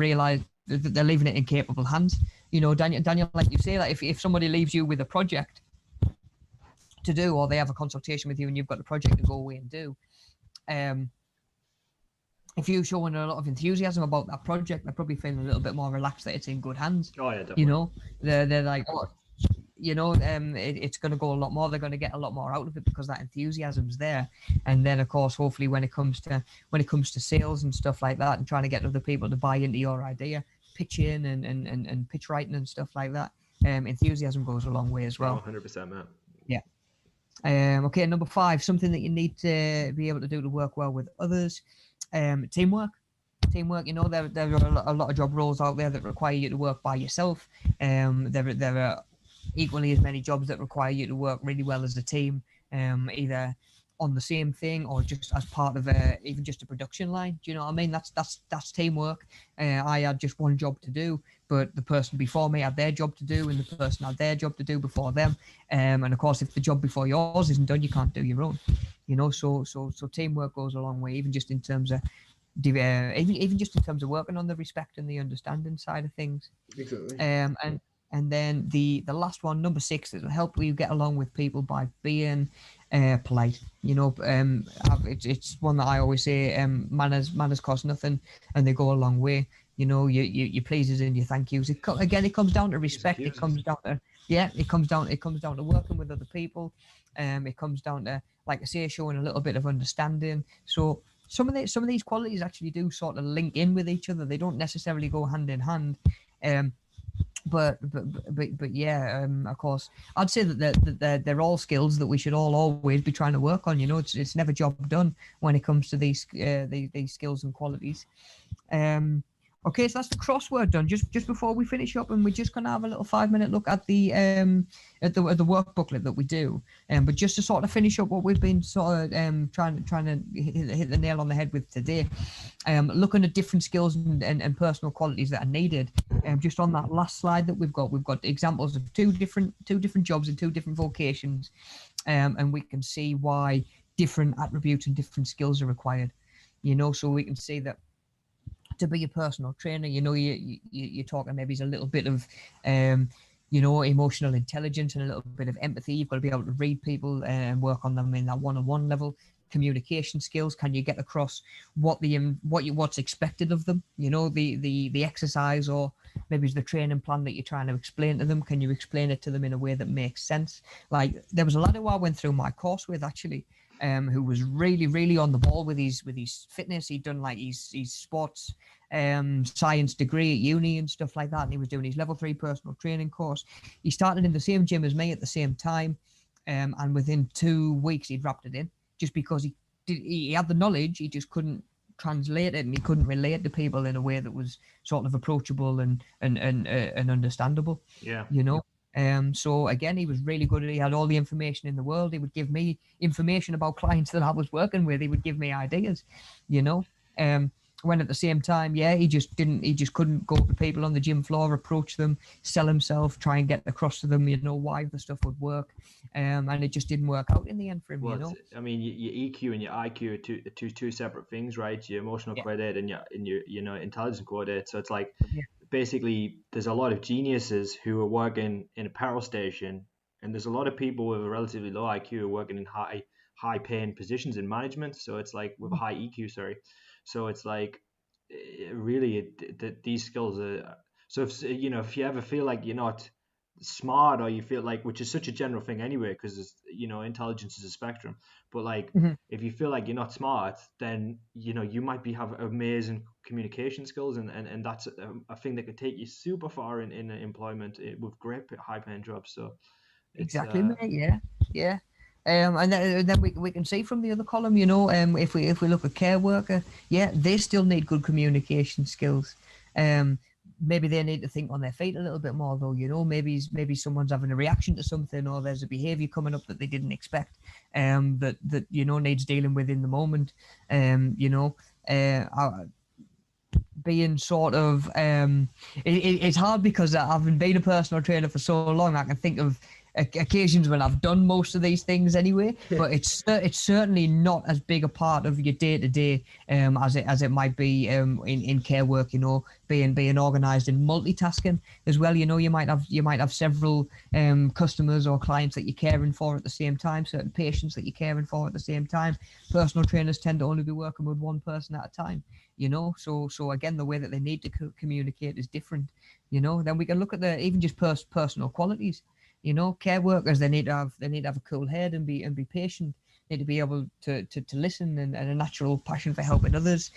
leaving it in capable hands. You know, Daniel, like you say, that if somebody leaves you with a project to do, or they have a consultation with you and you've got a project to go away and do, if you're showing a lot of enthusiasm about that project, they're probably feeling a little bit more relaxed that it's in good hands.
Oh yeah, definitely.
You know, they're like, oh, you know, it's going to go a lot more. They're going to get a lot more out of it because that enthusiasm's there. And then, of course, hopefully, when it comes to sales and stuff like that, and trying to get other people to buy into your idea, pitching and pitch writing and stuff like that, enthusiasm goes a long way as well.
100%, man.
Yeah. Okay, number 5, something that you need to be able to do to work well with others. Teamwork. You know, there are a lot of job roles out there that require you to work by yourself. There are equally as many jobs that require you to work really well as a team, either on the same thing or just as part of even just a production line. Do you know what I mean? That's teamwork. I had just one job to do, but the person before me had their job to do, and the person had their job to do before them. And of course, if the job before yours isn't done, you can't do your own. You know, so teamwork goes a long way, even just in terms of even just in terms of working on the respect and the understanding side of things.
Exactly.
And then the last one, number 6, it'll help you get along with people by being polite. You know, it's one that I always say, manners cost nothing and they go a long way. You know, your pleases and your thank yous. Again, it comes down to respect. It comes down to working with other people. It comes down to, like I say, showing a little bit of understanding. So some of these qualities actually do sort of link in with each other. They don't necessarily go hand in hand. But yeah, of course, I'd say that they're all skills that we should all always be trying to work on. You know, it's never job done when it comes to these skills and qualities. Okay, so that's the crossword done. Just before we finish up, and we're just gonna have a little 5-minute look at the work booklet that we do. But just to sort of finish up what we've been sort of trying to hit the nail on the head with today, looking at different skills and personal qualities that are needed. Just on that last slide that we've got examples of two different jobs and 2 different vocations, and we can see why different attributes and different skills are required. You know, so we can see that to be a personal trainer, you know, you're talking maybe a little bit of you know, emotional intelligence and a little bit of empathy. You've got to be able to read people and work on them in that one-on-one level. Communication skills, can you get across what's expected of them? You know, the exercise, or maybe it's the training plan that you're trying to explain to them. Can you explain it to them in a way that makes sense? Like, there was a lad who I went through my course with, actually, who was really on the ball with his fitness. He'd done like his sports science degree at uni and stuff like that, and he was doing his level 3 personal training course. He started in the same gym as me at the same time, and within 2 weeks he'd wrapped it in, just because he had the knowledge, he just couldn't translate it, and he couldn't relate to people in a way that was sort of approachable and understandable.
Yeah.
You know. So again, he was really good. He had all the information in the world. He would give me information about clients that I was working with. He would give me ideas, you know. When at the same time, yeah, he just couldn't go to people on the gym floor, approach them, sell himself, try and get across to them, you know, why the stuff would work. And it just didn't work out in the end for him,
Well,
you know.
I mean, your EQ and your IQ are two separate things, right? Your emotional quotient and your you know, intelligence quotient. So it's like, basically, there's a lot of geniuses who are working in a power station, and there's a lot of people with a relatively low IQ who are working in high paying positions in management. So it's like, with a high EQ, sorry. So it's like, really, these skills are. So if you know, if you ever feel like you're not smart, or you feel like, which is such a general thing anyway, because, you know, intelligence is a spectrum, but like, if you feel like you're not smart, then, you know, you might have amazing communication skills, and that's a thing that could take you super far in employment with great high paying jobs. So
exactly, mate. Yeah. And then we can see from the other column, you know, if we look at care worker, yeah, they still need good communication skills. maybe they need to think on their feet a little bit more, though. Maybe someone's having a reaction to something, or there's a behaviour coming up that they didn't expect, that needs dealing with in the moment. Being sort of it's hard because I've been a personal trainer for so long. I can think of occasions when I've done most of these things anyway, but it's certainly not as big a part of your day to day as it might be in care work. Being organized and multitasking as well. You might have several customers or clients that you're caring for at the same time, certain patients that you're caring for at the same time. Personal trainers tend to only be working with one person at a time. So again, the way that they need to communicate is different. Then we can look at even just personal qualities. Care workers, they need to have a cool head and be patient. Need to be able to listen and a natural passion for helping others.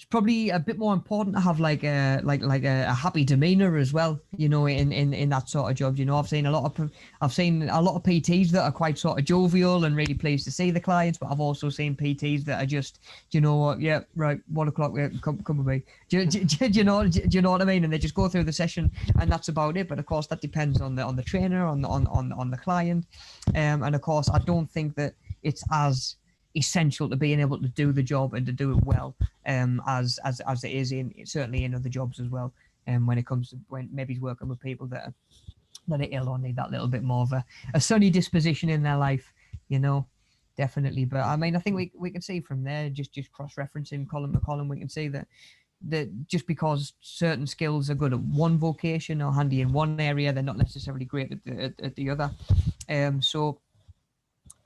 It's probably a bit more important to have like a happy demeanor as well, in that sort of job. I've seen a lot of PTs that are quite sort of jovial and really pleased to see the clients, but I've also seen PTs that are just, yeah, right, 1 o'clock, yeah, come with me. Do you know what I mean? And they just go through the session and that's about it. But of course that depends on the trainer, on the client, and of course I don't think that it's as essential to being able to do the job and to do it well as it is certainly in other jobs as well, when it comes to when maybe he's working with people that are ill or need that little bit more of a sunny disposition in their life, definitely. But I mean, I think we can see from there, just cross-referencing column to column, we can see that just because certain skills are good at one vocation or handy in one area, they're not necessarily great at the other. So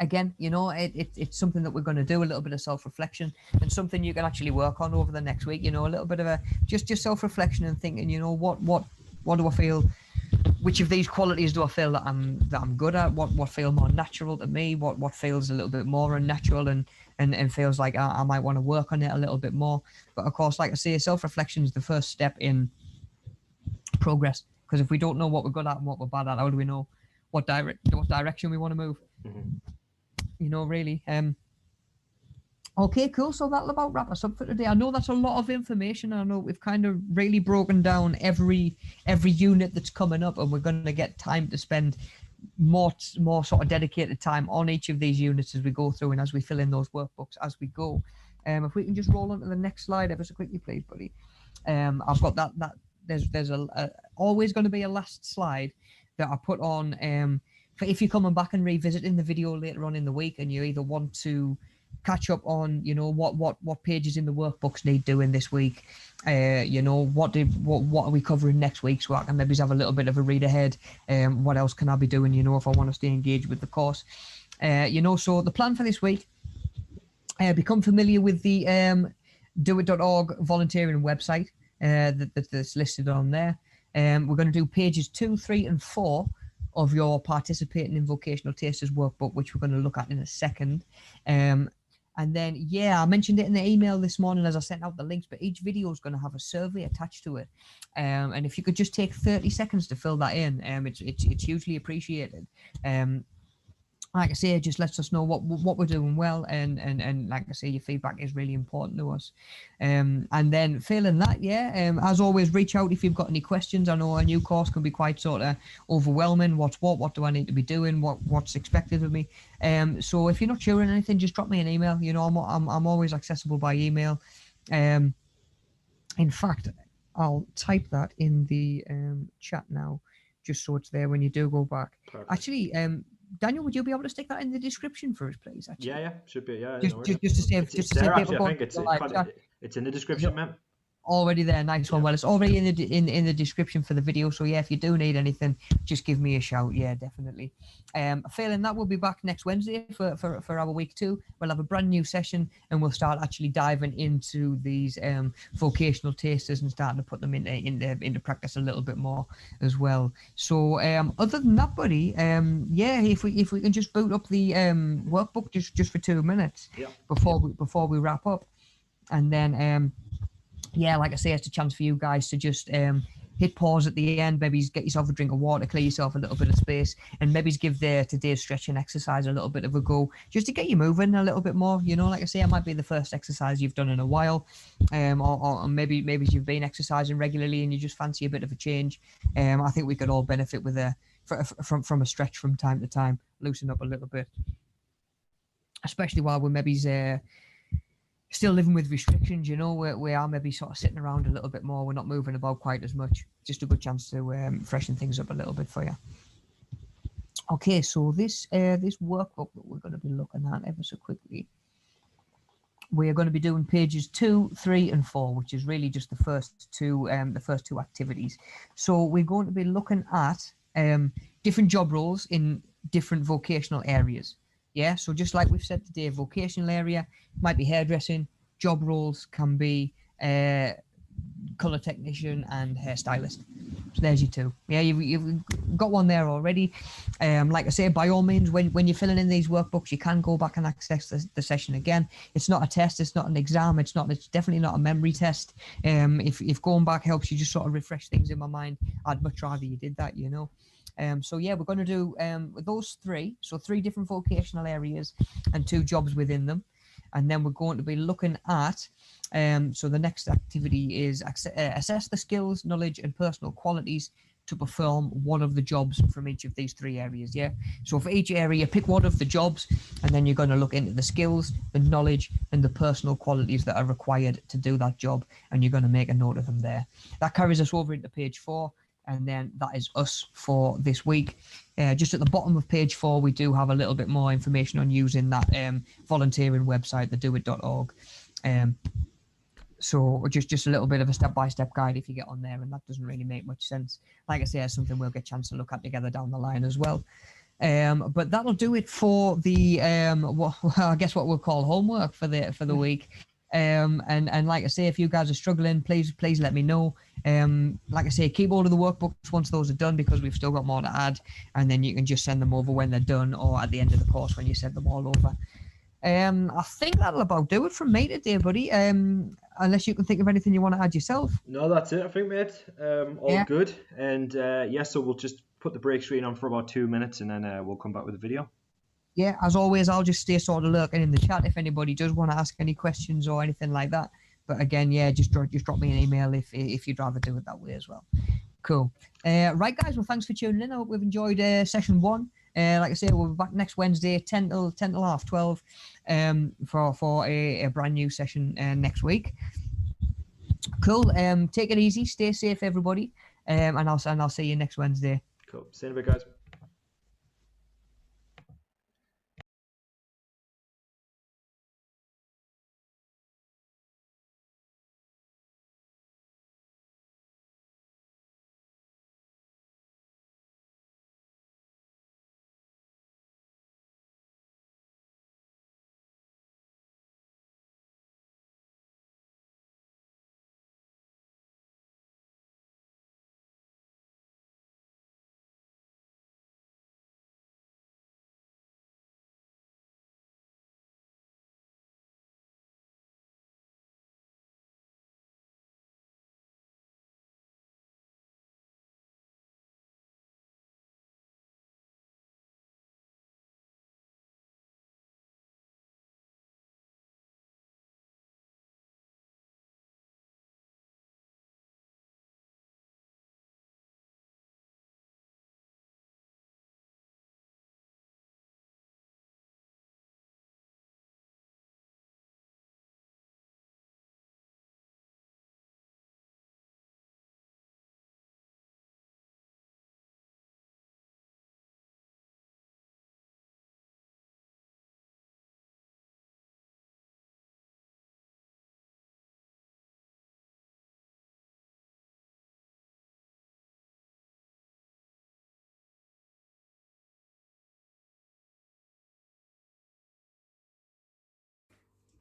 again, it's something that we're going to do, a little bit of self-reflection, and something you can actually work on over the next week. A little bit of a just self-reflection and thinking, what do I feel? Which of these qualities do I feel that I'm good at? What feel more natural to me? What feels a little bit more unnatural and feels like I might want to work on it a little bit more. But of course, like I say, self-reflection is the first step in progress. Because if we don't know what we're good at and what we're bad at, how do we know what direction we want to move? Mm-hmm. Really. Okay, cool. So that'll about wrap us up for today. I know that's a lot of information. I know we've kind of really broken down every unit that's coming up, and we're going to get time to spend more sort of dedicated time on each of these units as we go through and as we fill in those workbooks as we go. If we can just roll on to the next slide ever so quickly, please, buddy. I've got that there's always going to be a last slide that I put on for if you're coming back and revisiting the video later on in the week, and you either want to catch up on what pages in the workbooks need doing this week, what are we covering next week, so I can maybe have a little bit of a read ahead. What else can I be doing, if I want to stay engaged with the course. So the plan for this week, become familiar with the doit.org volunteering website that's listed on there. We're going to do pages 2, 3 and 4 of your participating in vocational tasters workbook, which we're going to look at in a second. And then, yeah, I mentioned it in the email this morning as I sent out the links, but each video is going to have a survey attached to it. And if you could just take 30 seconds to fill that in, it's hugely appreciated. Like I say, it just lets us know what we're doing well, and like I say, your feedback is really important to us. And then failing that, as always, reach out if you've got any questions. I know a new course can be quite sort of overwhelming. What do I need to be doing? What's expected of me? So if you're not sure on anything, just drop me an email. I'm always accessible by email. In fact, I'll type that in the chat now, just so it's there when you do go back. Perfect. Actually, Daniel, would you be able to stick that in the description for us, please? Actually?
Yeah, should be. Yeah,
just to save people.
I think it's in the description, man.
Already there, nice one. Well, it's already in the description for the video. So yeah, if you do need anything, just give me a shout. Yeah, definitely. Failing that, we'll be back next Wednesday for our week 2. We'll have a brand new session, and we'll start actually diving into these vocational tasters and starting to put them into practice a little bit more as well. So other than that, buddy, if we can just boot up the workbook just for 2 minutes before we wrap up, and then. Yeah, like I say, it's a chance for you guys to just hit pause at the end, maybe get yourself a drink of water, clear yourself a little bit of space, and maybe give today's stretching exercise a little bit of a go, just to get you moving a little bit more. You know, like I say, it might be the first exercise you've done in a while, or maybe you've been exercising regularly and you just fancy a bit of a change. I think we could all benefit with from a stretch from time to time, loosen up a little bit, especially while we're maybe still living with restrictions. You know, we are maybe sort of sitting around a little bit more. We're not moving about quite as much. Just a good chance to freshen things up a little bit for you. Okay, so this workbook that we're going to be looking at ever so quickly, we are going to be doing pages 2, 3, and 4, which is really just the first two activities. So we're going to be looking at different job roles in different vocational areas. Yeah, so just like we've said today, vocational area might be hairdressing. Job roles can be colour technician and hairstylist. So there's your two. Yeah, you've got one there already. Like I say, by all means, when you're filling in these workbooks, you can go back and access the session again. It's not a test. It's not an exam. It's definitely not a memory test. If going back helps you just sort of refresh things in my mind, I'd much rather you did that, you know. So yeah, we're going to do those three. So 3 different vocational areas and 2 jobs within them. And then we're going to be looking at, so the next activity is assess the skills, knowledge, and personal qualities to perform one of the jobs from each of these 3 areas. Yeah. So for each area, pick one of the jobs, and then you're going to look into the skills, the knowledge, and the personal qualities that are required to do that job, and you're going to make a note of them there. That carries us over into page 4. And then that is us for this week. Just at the bottom of page 4, we do have a little bit more information on using that volunteering website, the doit.org. So just a little bit of a step-by-step guide if you get on there, and that doesn't really make much sense. Like I say, it's something we'll get a chance to look at together down the line as well. But that'll do it for the I guess what we'll call homework for the week. And like I say, if you guys are struggling, please let me know. Like I say, keep all of the workbooks once those are done, because we've still got more to add, and then you can just send them over when they're done, or at the end of the course when you send them all over. I think that'll about do it from me today, buddy. Unless you can think of anything you want to add yourself.
No, that's it, I think, mate. All good. And so we'll just put the break screen on for about 2 minutes, and then we'll come back with the video.
Yeah, as always, I'll just stay sort of lurking in the chat if anybody does want to ask any questions or anything like that. But again, yeah, just drop me an email if you'd rather do it that way as well. Cool. Right, guys. Well, thanks for tuning in. I hope we've enjoyed session 1. Like I say, we'll be back next Wednesday, 10 till 12, for a brand new session next week. Cool. Take it easy. Stay safe, everybody. And I'll see you next Wednesday.
Cool. See you in a bit, guys.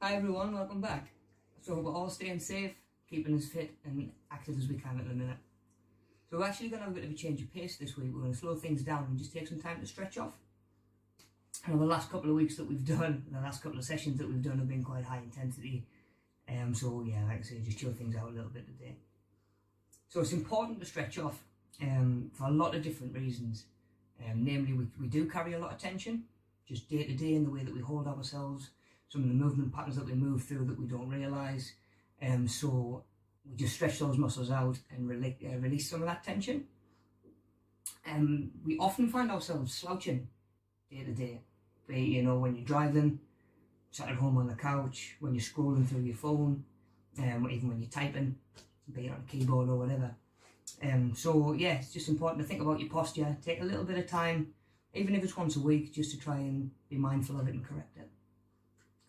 Hi everyone, welcome back. So we're all staying safe, keeping us fit and active as we can at the minute. So we're actually going to have a bit of a change of pace this week. We're going to slow things down and just take some time to stretch off. And the last couple of weeks that we've done, the last couple of sessions that we've done have been quite high intensity. So yeah, like I say, just chill things out a little bit today. So it's important to stretch off for a lot of different reasons. Namely, we do carry a lot of tension, just day to day in the way that we hold ourselves, some of the movement patterns that we move through that we don't realise. So we just stretch those muscles out and release some of that tension. We often find ourselves slouching day to day. You know, when you're driving, sat at home on the couch, when you're scrolling through your phone, even when you're typing, be it on a keyboard or whatever. So yeah, it's just important to think about your posture. Take a little bit of time, even if it's once a week, just to try and be mindful of it and correct it.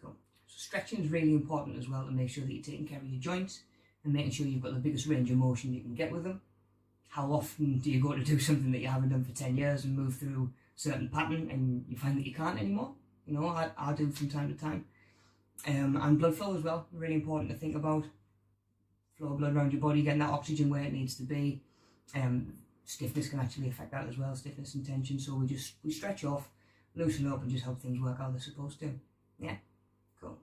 Cool. So stretching is really important as well, to make sure that you're taking care of your joints and making sure you've got the biggest range of motion you can get with them. How often do you go to do something that you haven't done for 10 years and move through a certain pattern and you find that you can't anymore? You know, I do from time to time. And blood flow as well, really important to think about. Flow of blood around your body, getting that oxygen where it needs to be. Stiffness can actually affect that as well, stiffness and tension. So we stretch off, loosen up, and just help things work how they're supposed to. Yeah, cool.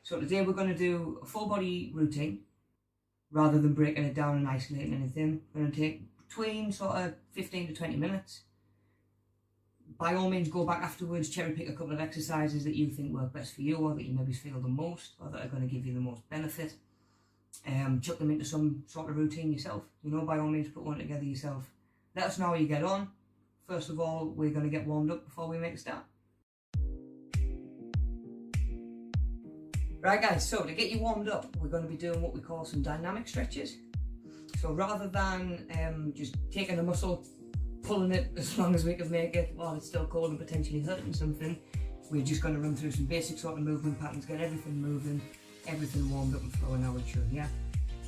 So today we're going to do a full body routine rather than breaking it down and isolating anything. We're going to take between sort of 15 to 20 minutes. By all means, go back afterwards, cherry pick a couple of exercises that you think work best for you, or that you maybe feel the most, or that are going to give you the most benefit. Chuck them into some sort of routine yourself. You know, by all means, put one together yourself. Let us know how you get on. First of all, we're going to get warmed up before we make a start. Right guys, so to get you warmed up, we're going to be doing what we call some dynamic stretches. So rather than just taking a muscle, pulling it as long as we can make it while it's still cold and potentially hurting something, we're just going to run through some basic sort of movement patterns, get everything moving, everything warmed up and flowing how it should, yeah?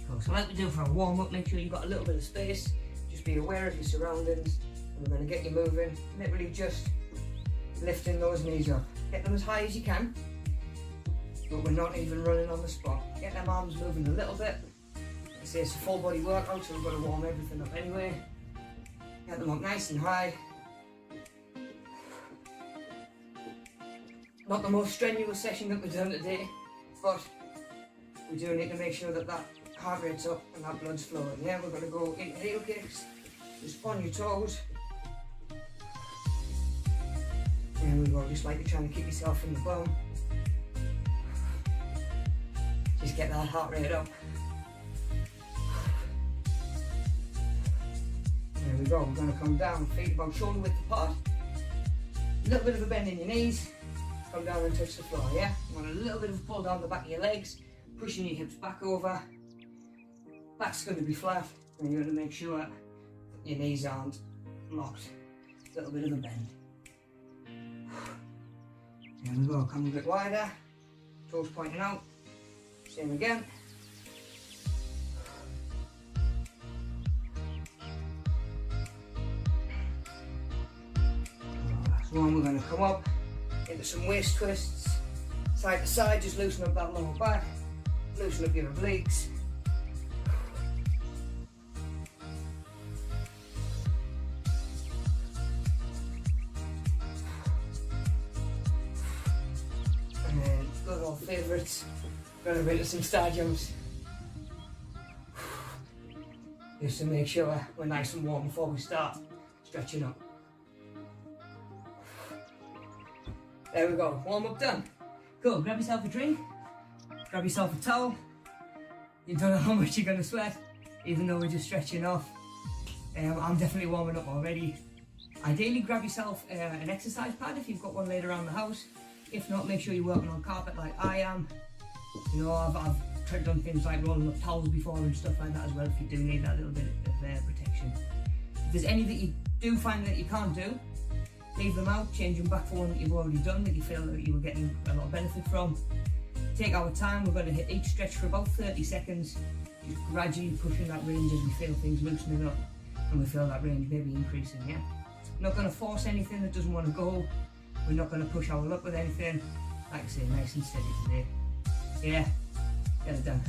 Cool. So like we do for a warm up, make sure you've got a little bit of space, just be aware of your surroundings, and we're going to get you moving, literally just lifting those knees up. Get them as high as you can, but we're not even running on the spot. Get them arms moving a little bit. Like I say, it's a full body workout, so we've got to warm everything up anyway. Get them up nice and high. Not the most strenuous session that we've done today, but we do need to make sure that that heart rate's up and that blood's flowing. Yeah, we're going to go into heel kicks, just on your toes. There we go, just like you're trying to keep yourself in the bum. Just get that heart rate up. There we go, we're going to come down, feet about shoulder width apart. A little bit of a bend in your knees. Come down and touch the floor, yeah? You want a little bit of a pull down the back of your legs, pushing your hips back over. Back's going to be flat, and you're going to make sure that your knees aren't locked. A little bit of a bend. There we go, come a bit wider, toes pointing out. Same again. Last one, we're going to come up into some waist twists, side to side, just loosen up that lower back, loosen up your obliques. And then, good old favourites, going to into some star jumps. Just to make sure we're nice and warm before we start stretching up. There we go, warm up done. Cool, grab yourself a drink, grab yourself a towel. You don't know how much you're going to sweat, even though we're just stretching off. I'm definitely warming up already. Ideally grab yourself an exercise pad if you've got one laid around the house. If not, make sure you're working on carpet like I am. You know, I've done things like rolling up towels before and stuff like that as well if you do need that little bit of protection. If there's any that you do find that you can't do, leave them out, change them back for one that you've already done that you feel that you were getting a lot of benefit from. Take our time, we're going to hit each stretch for about 30 seconds, just gradually pushing that range as we feel things loosening up and we feel that range maybe increasing, yeah? Not going to force anything that doesn't want to go, we're not going to push our luck with anything, like I say, nice and steady today. Yeah, get it done.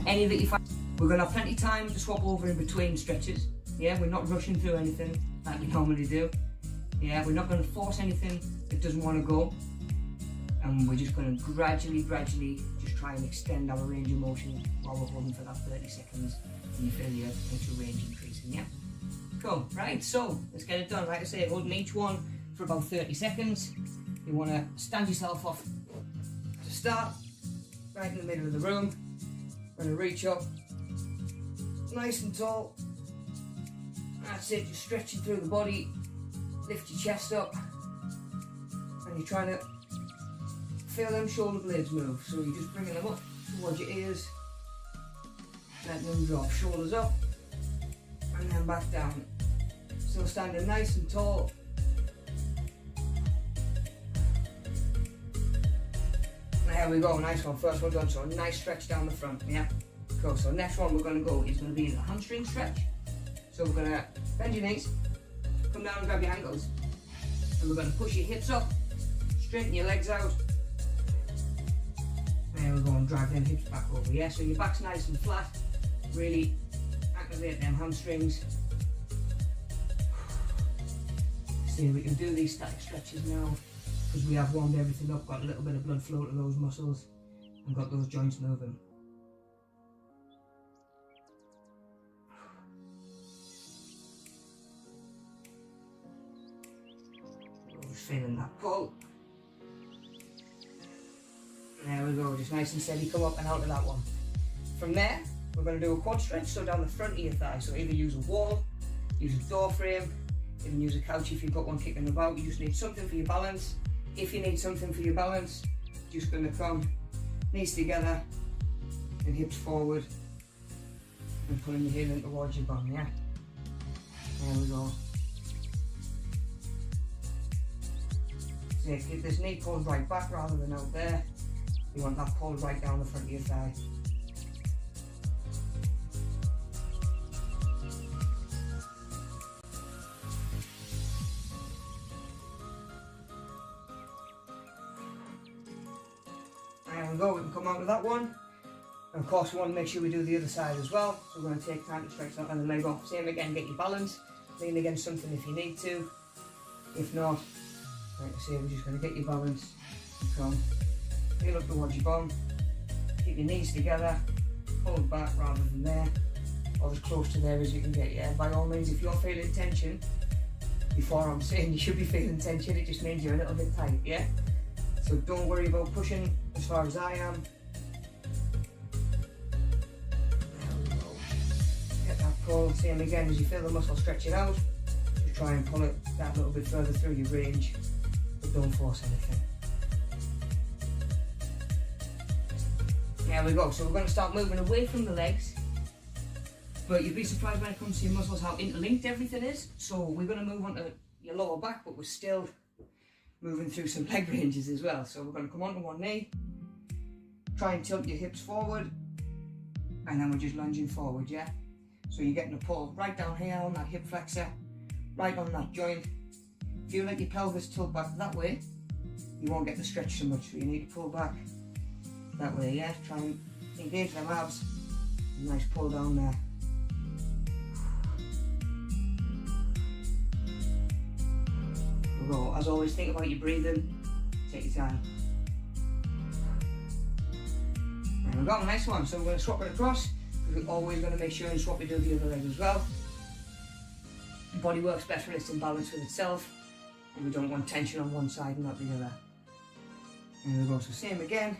Any that you find, we're going to have plenty of time to swap over in between stretches. Yeah, we're not rushing through anything like we normally do. Yeah, we're not going to force anything that doesn't want to go. And we're just going to gradually just try and extend our range of motion while we're holding for that 30 seconds. And you feel your actual range increasing, yeah? Cool, right, so let's get it done. Like I say, holding each one for about 30 seconds. You want to stand yourself off to start, right in the middle of the room. Going to reach up, nice and tall. That's it, just stretching through the body. Lift your chest up, and you're trying to feel them shoulder blades move. So you're just bringing them up towards your ears, letting them drop. Shoulders up, and then back down. Still standing nice and tall. There we go, nice one. First one done. So a nice stretch down the front. Yeah, cool. So next one we're going to go is going to be the hamstring stretch. So we're going to bend your knees, come down and grab your ankles, and we're going to push your hips up, straighten your legs out. There we go, and drag them hips back over. Yeah, so your back's nice and flat. Really activate them hamstrings. See, we can do these static stretches now because we have warmed everything up, got a little bit of blood flow to those muscles, and got those joints moving. Just feeling that pull. There we go, just nice and steady, come up and out of that one. From there, we're going to do a quad stretch, so down the front of your thigh. So either use a wall, use a door frame, even use a couch if you've got one kicking about. You just need something for your balance. If you need something for your balance, just going to come knees together and hips forward and pulling your heel in towards your bum, yeah? There we go. So keep this knee pulled right back rather than out there. You want that pulled right down the front of your thigh. There we go, we can come out of that one. And of course we want to make sure we do the other side as well. So we're going to take time to stretch that other leg off. Same again, get your balance. Lean against something if you need to. If not, like I say, we're just going to get your balance and come. Heel up towards your bum. Keep your knees together. Pull back rather than there. Or as close to there as you can get, yeah? By all means, if you're feeling tension, before I'm saying you should be feeling tension, it just means you're a little bit tight, yeah? So don't worry about pushing as far as I am. There we go. Get that pull. Same again, as you feel the muscle stretching out, just try and pull it that little bit further through your range, but don't force anything. There we go. So we're going to start moving away from the legs, but you'd be surprised when it comes to your muscles how interlinked everything is. So we're going to move on to your lower back, but we're still moving through some leg ranges as well. So we're going to come onto one knee, try and tilt your hips forward, and then we're just lunging forward, yeah? So you're getting a pull right down here on that hip flexor, right on that joint. If you let your pelvis tilt back that way, you won't get the stretch so much, so you need to pull back that way, yeah? Try and engage them abs. Nice pull down there. Go. As always, think about your breathing. Take your time. And we've got a nice one. So we're going to swap it across, because we're always going to make sure and swap it to the other leg as well. The body works best when it's in balance with itself, and we don't want tension on one side and not the other. And we go. So same again.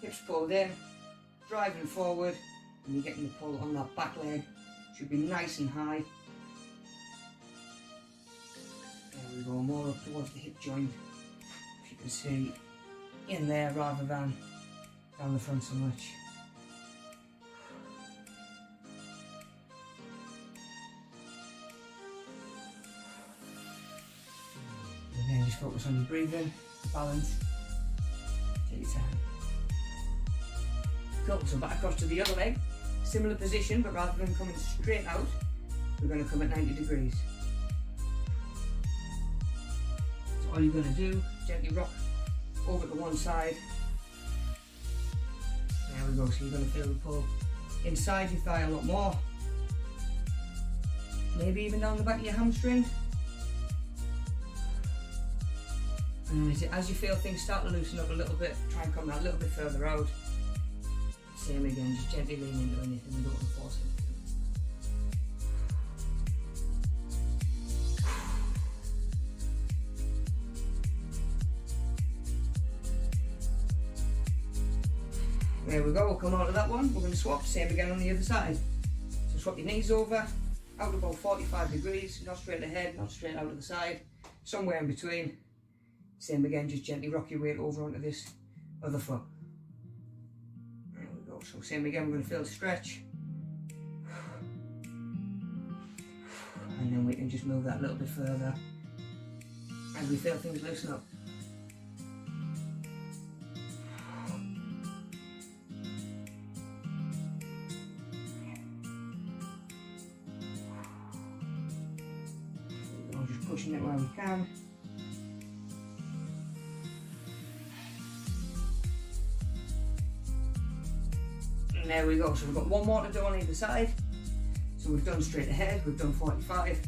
Hips pulled in, driving forward, and you're getting the pull on that back leg. Should be nice and high. There we go, more up towards the hip joint, if you can see, in there rather than down the front so much. And then just focus on your breathing, balance, take your time. Cool, so back across to the other leg, similar position, but rather than coming straight out, we're going to come at 90 degrees. All you're going to do, gently rock over to one side. There There we go, so you're going to feel the pull inside your thigh a lot more. Maybe even down the back of your hamstring. And then as you feel things start to loosen up a little bit, try and come that a little bit further out. Same again, just gently lean into anything, we don't want to force it. There we go, we'll come out of that one. We're going to swap, same again on the other side. So swap your knees over, out about 45 degrees, not straight ahead, not straight out of the side, somewhere in between. Same again, just gently rock your weight over onto this other foot. There we go, so same again, we're going to feel the stretch. And then we can just move that a little bit further as we feel things loosen up. Just pushing it where we can. And there we go, so we've got one more to do on either side. So we've done straight ahead, we've done 45.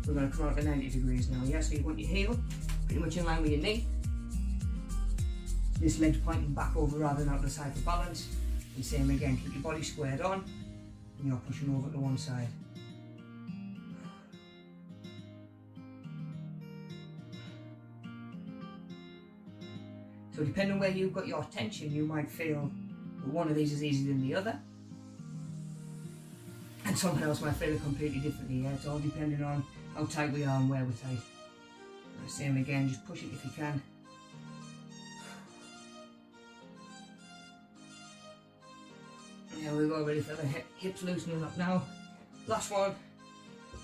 We're going to come out to 90 degrees now, yeah? So you want your heel pretty much in line with your knee. This leg's pointing back over rather than out the side for balance. And same again, keep your body squared on and you're pushing over to one side. So depending on where you've got your tension, you might feel that one of these is easier than the other. And someone else might feel it completely differently, yeah? It's all depending on how tight we are and where we're tight. Same again, just push it if you can. There we go, ready for the hips loosening up now. Last one,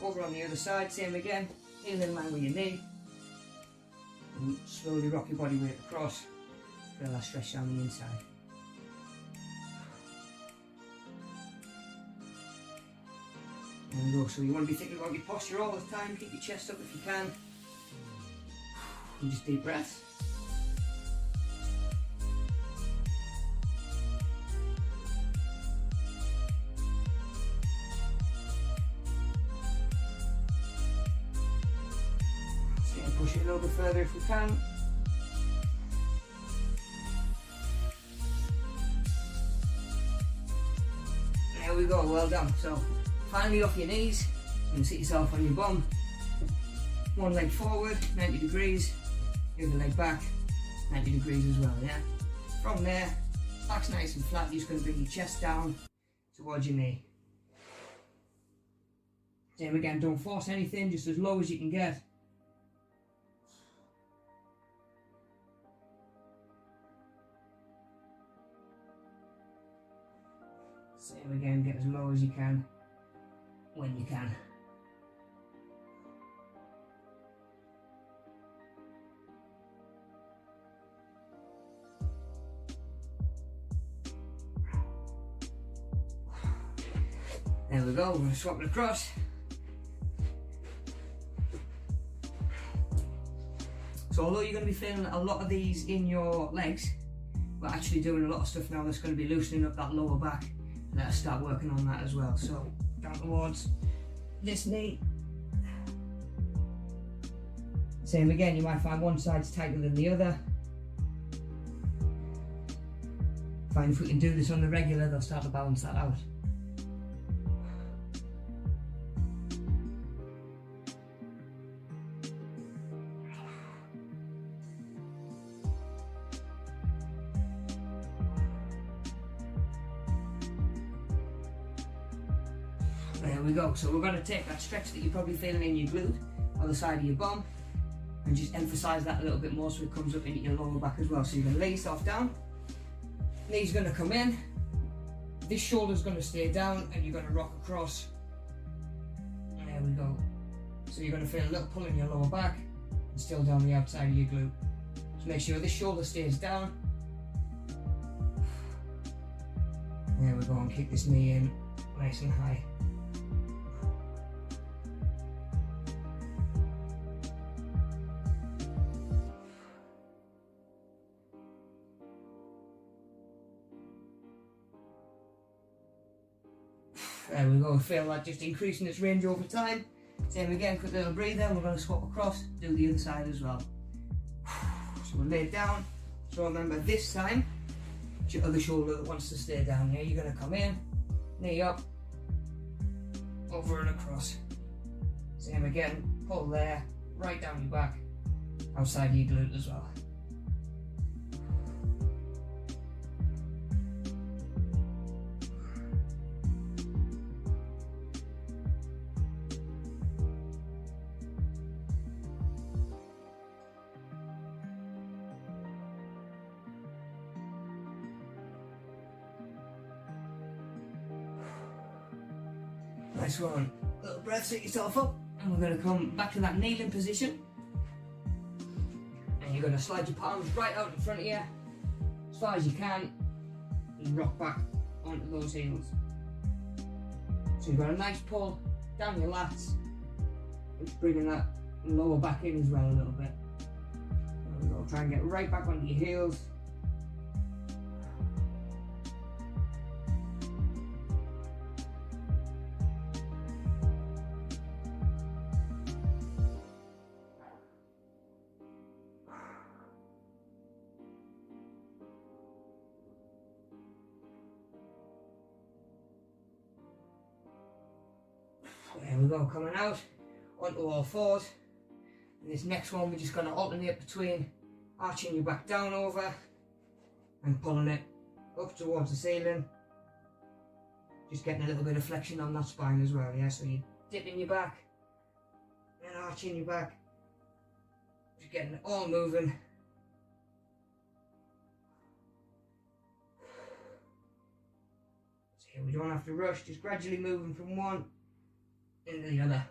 over on the other side, same again, heel in line with your knee. And slowly rock your body weight across. Feel that stretch down the inside. There we go, so you want to be thinking about your posture all the time, keep your chest up if you can. And just deep breaths. So push it a little bit further if we can. There we go, well done. So finally off your knees, you can sit yourself on your bum. One leg forward, 90 degrees, the other leg back, 90 degrees as well, yeah? From there, back's nice and flat, you're just going to bring your chest down towards your knee. Same again, don't force anything, just as low as you can get. Same again, get as low as you can, when you can. There we go, we're going to swap it across. So although you're going to be feeling a lot of these in your legs, we're actually doing a lot of stuff now that's going to be loosening up that lower back. Let us start working on that as well. So down towards this knee. Same again, you might find one side's tighter than the other. Find if we can do this on the regular, they'll start to balance that out. There we go, so we're going to take that stretch that you're probably feeling in your glute or the side of your bum and just emphasise that a little bit more so it comes up into your lower back as well. So you're going to lay yourself down, knee's going to come in, this shoulder's going to stay down and you're going to rock across. And there we go. So you're going to feel a little pull in your lower back and still down the outside of your glute. So make sure this shoulder stays down. There we go, and keep this knee in nice and high. There we go, feel that just increasing its range over time. Same again, quick little breather, we're going to swap across, do the other side as well. So we'll lay it down. So remember this time, it's your other shoulder that wants to stay down here. You're going to come in, knee up, over and across. Same again, pull there, right down your back, outside of your glute as well. Nice one. Little breath, set yourself up, and we're going to come back to that kneeling position. And you're going to slide your palms right out in front of you, as far as you can, and rock back onto those heels. So you've got a nice pull down your lats, which is bringing that lower back in as well a little bit. There we go. Try and get right back onto your heels. There we go, coming out onto all fours. And this next one we're just going to alternate between arching your back down over and pulling it up towards the ceiling. Just getting a little bit of flexion on that spine as well, yeah? So you're dipping your back and arching your back. Just getting it all moving. So here we don't have to rush, just gradually moving from one into the other.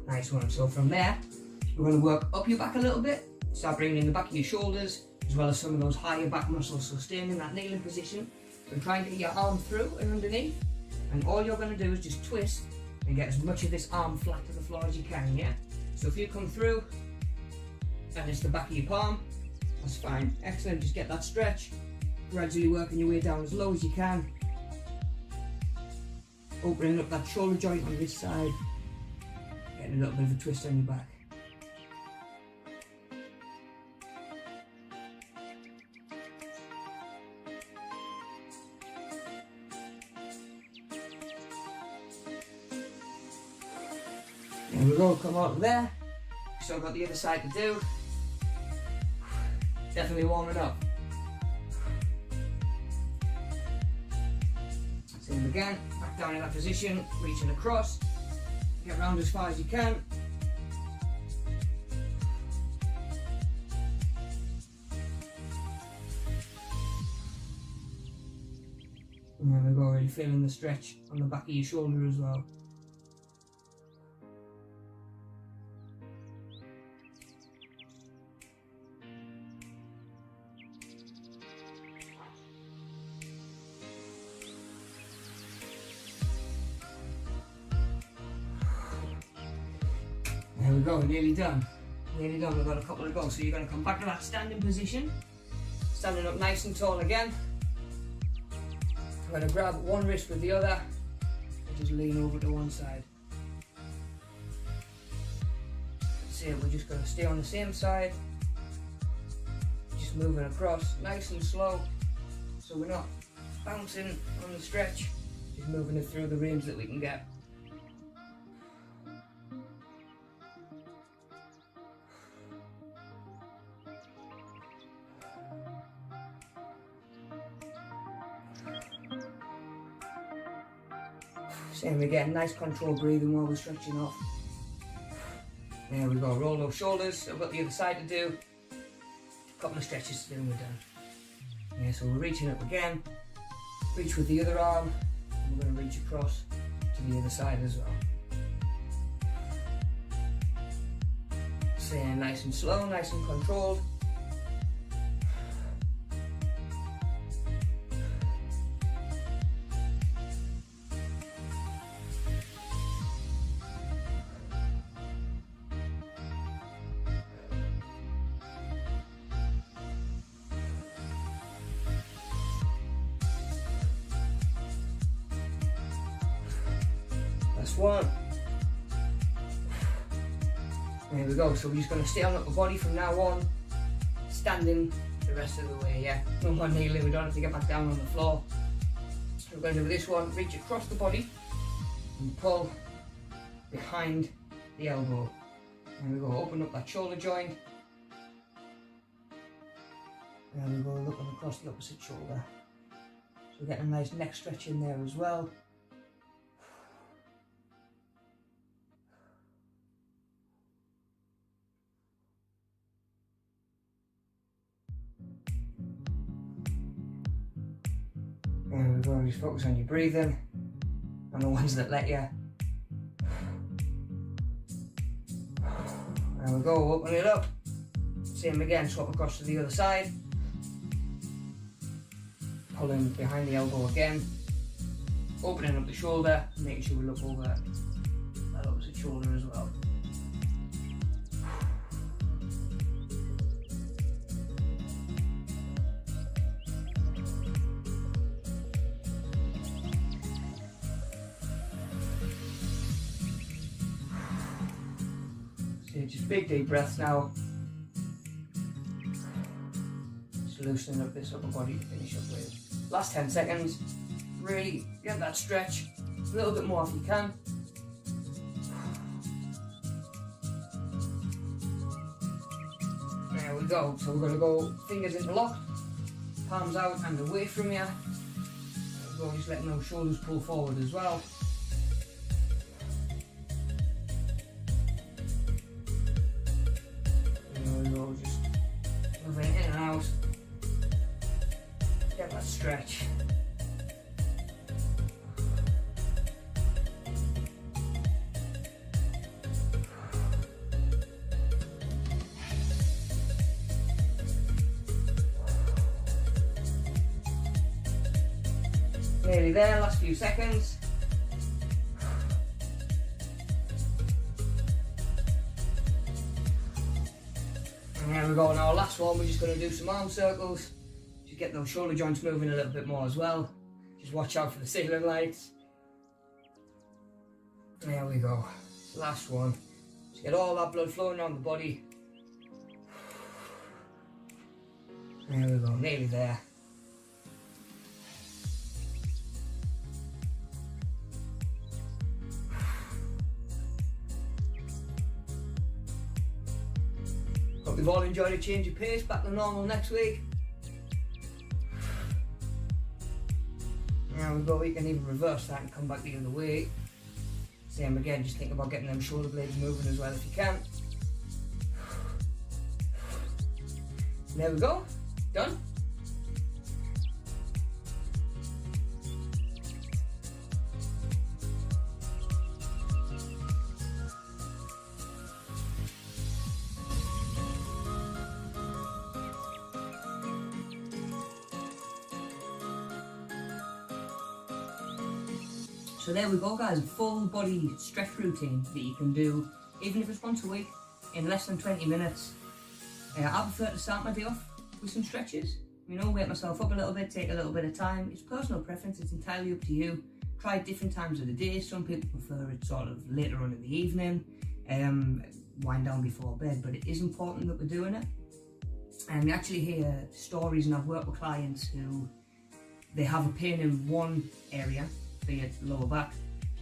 Nice one. So from there, we're going to work up your back a little bit, start bringing in the back of your shoulders, as well as some of those higher back muscles. So staying in that kneeling position, and try and get your arm through and underneath, and all you're going to do is just twist and get as much of this arm flat to the floor as you can, yeah? So if you come through, and it's the back of your palm, that's fine. Excellent, just get that stretch, gradually working your way down as low as you can, opening up that shoulder joint on this side, getting a little bit of a twist on your back. There we go, come out there. Still got the other side to do. Definitely warming up. Same again, back down in that position, reaching across. Get round as far as you can. And there we go, really feeling the stretch on the back of your shoulder as well. There we go, nearly done. Nearly done, we've got a couple to go. So you're going to come back to that standing position. Standing up nice and tall again. I'm going to grab one wrist with the other and just lean over to one side. That's it, we're just going to stay on the same side. Just moving across nice and slow. So we're not bouncing on the stretch, just moving it through the range that we can get. Same again, nice controlled breathing while we're stretching off. There we go, roll those shoulders. I've got the other side to do. A couple of stretches to do and we're done. Yeah, so we're reaching up again. Reach with the other arm. And we're going to reach across to the other side as well. Staying nice and slow, nice and controlled. one. There we go. So we're just going to stay on upper body from now on, standing the rest of the way, yeah. No more kneeling, we don't have to get back down on the floor. So we're going to do this one, reach across the body and pull behind the elbow. There we go, open up that shoulder joint. There we go, looking across the opposite shoulder. So we're getting a nice neck stretch in there as well. There we go, just focus on your breathing and the ones that let you. There we go, open it up. Same again, swap across to the other side. Pulling behind the elbow again. Opening up the shoulder, making sure we look over that opposite shoulder as well. So just big deep breaths now. Just loosening up this upper body to finish up with. Last 10 seconds. Really get that stretch. A little bit more if you can. There we go. So we're going to go fingers interlocked, palms out and away from you. There we go, just letting those shoulders pull forward as well. Just moving in and out. Get that stretch. Nearly there, last few seconds. And there we go, now last one, we're just going to do some arm circles. Just get those shoulder joints moving a little bit more as well. Just watch out for the ceiling lights. There we go, last one. Just get all that blood flowing around the body. There we go, nearly there. Hope you've all enjoyed a change of pace, back to normal next week. There we go, we can even reverse that and come back the other way. Same again, just think about getting them shoulder blades moving as well if you can. There we go, done. So there we go guys, a full body stretch routine that you can do, even if it's once a week, in less than 20 minutes. I prefer to start my day off with some stretches, you know, wake myself up a little bit, take a little bit of time. It's personal preference, it's entirely up to you. Try different times of the day. Some people prefer it sort of later on in the evening, wind down before bed, but it is important that we're doing it. And we actually hear stories, and I've worked with clients who, they have a pain in one area, be it lower back,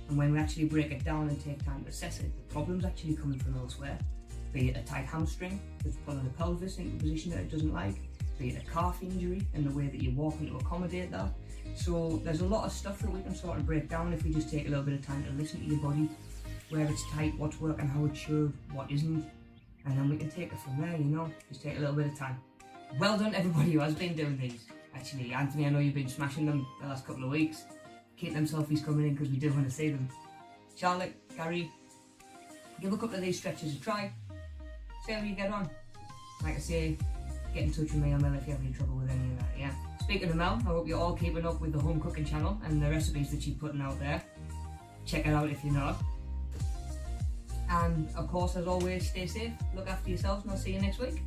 and when we actually break it down and take time to assess it, the problem's actually coming from elsewhere. Be it a tight hamstring that's pulling the pelvis into a position that it doesn't like, be it a calf injury and the way that you're walking to accommodate that. So there's a lot of stuff that we can sort of break down if we just take a little bit of time to listen to your body, where it's tight, what's working, how it should, what isn't, and then we can take it from there, you know, just take a little bit of time. Well done everybody who has been doing these. Actually, Anthony, I know you've been smashing them the last couple of weeks. Keep them selfies coming in because we do want to see them. Charlotte, Gary, give a couple of these stretches a try. See how you get on. Like I say, get in touch with me on Mel if you have any trouble with any of that, yeah. Speaking of Mel, I hope you're all keeping up with the home cooking channel and the recipes that she's putting out there. Check it out if you're not. And of course, as always, stay safe, look after yourselves, and I'll see you next week.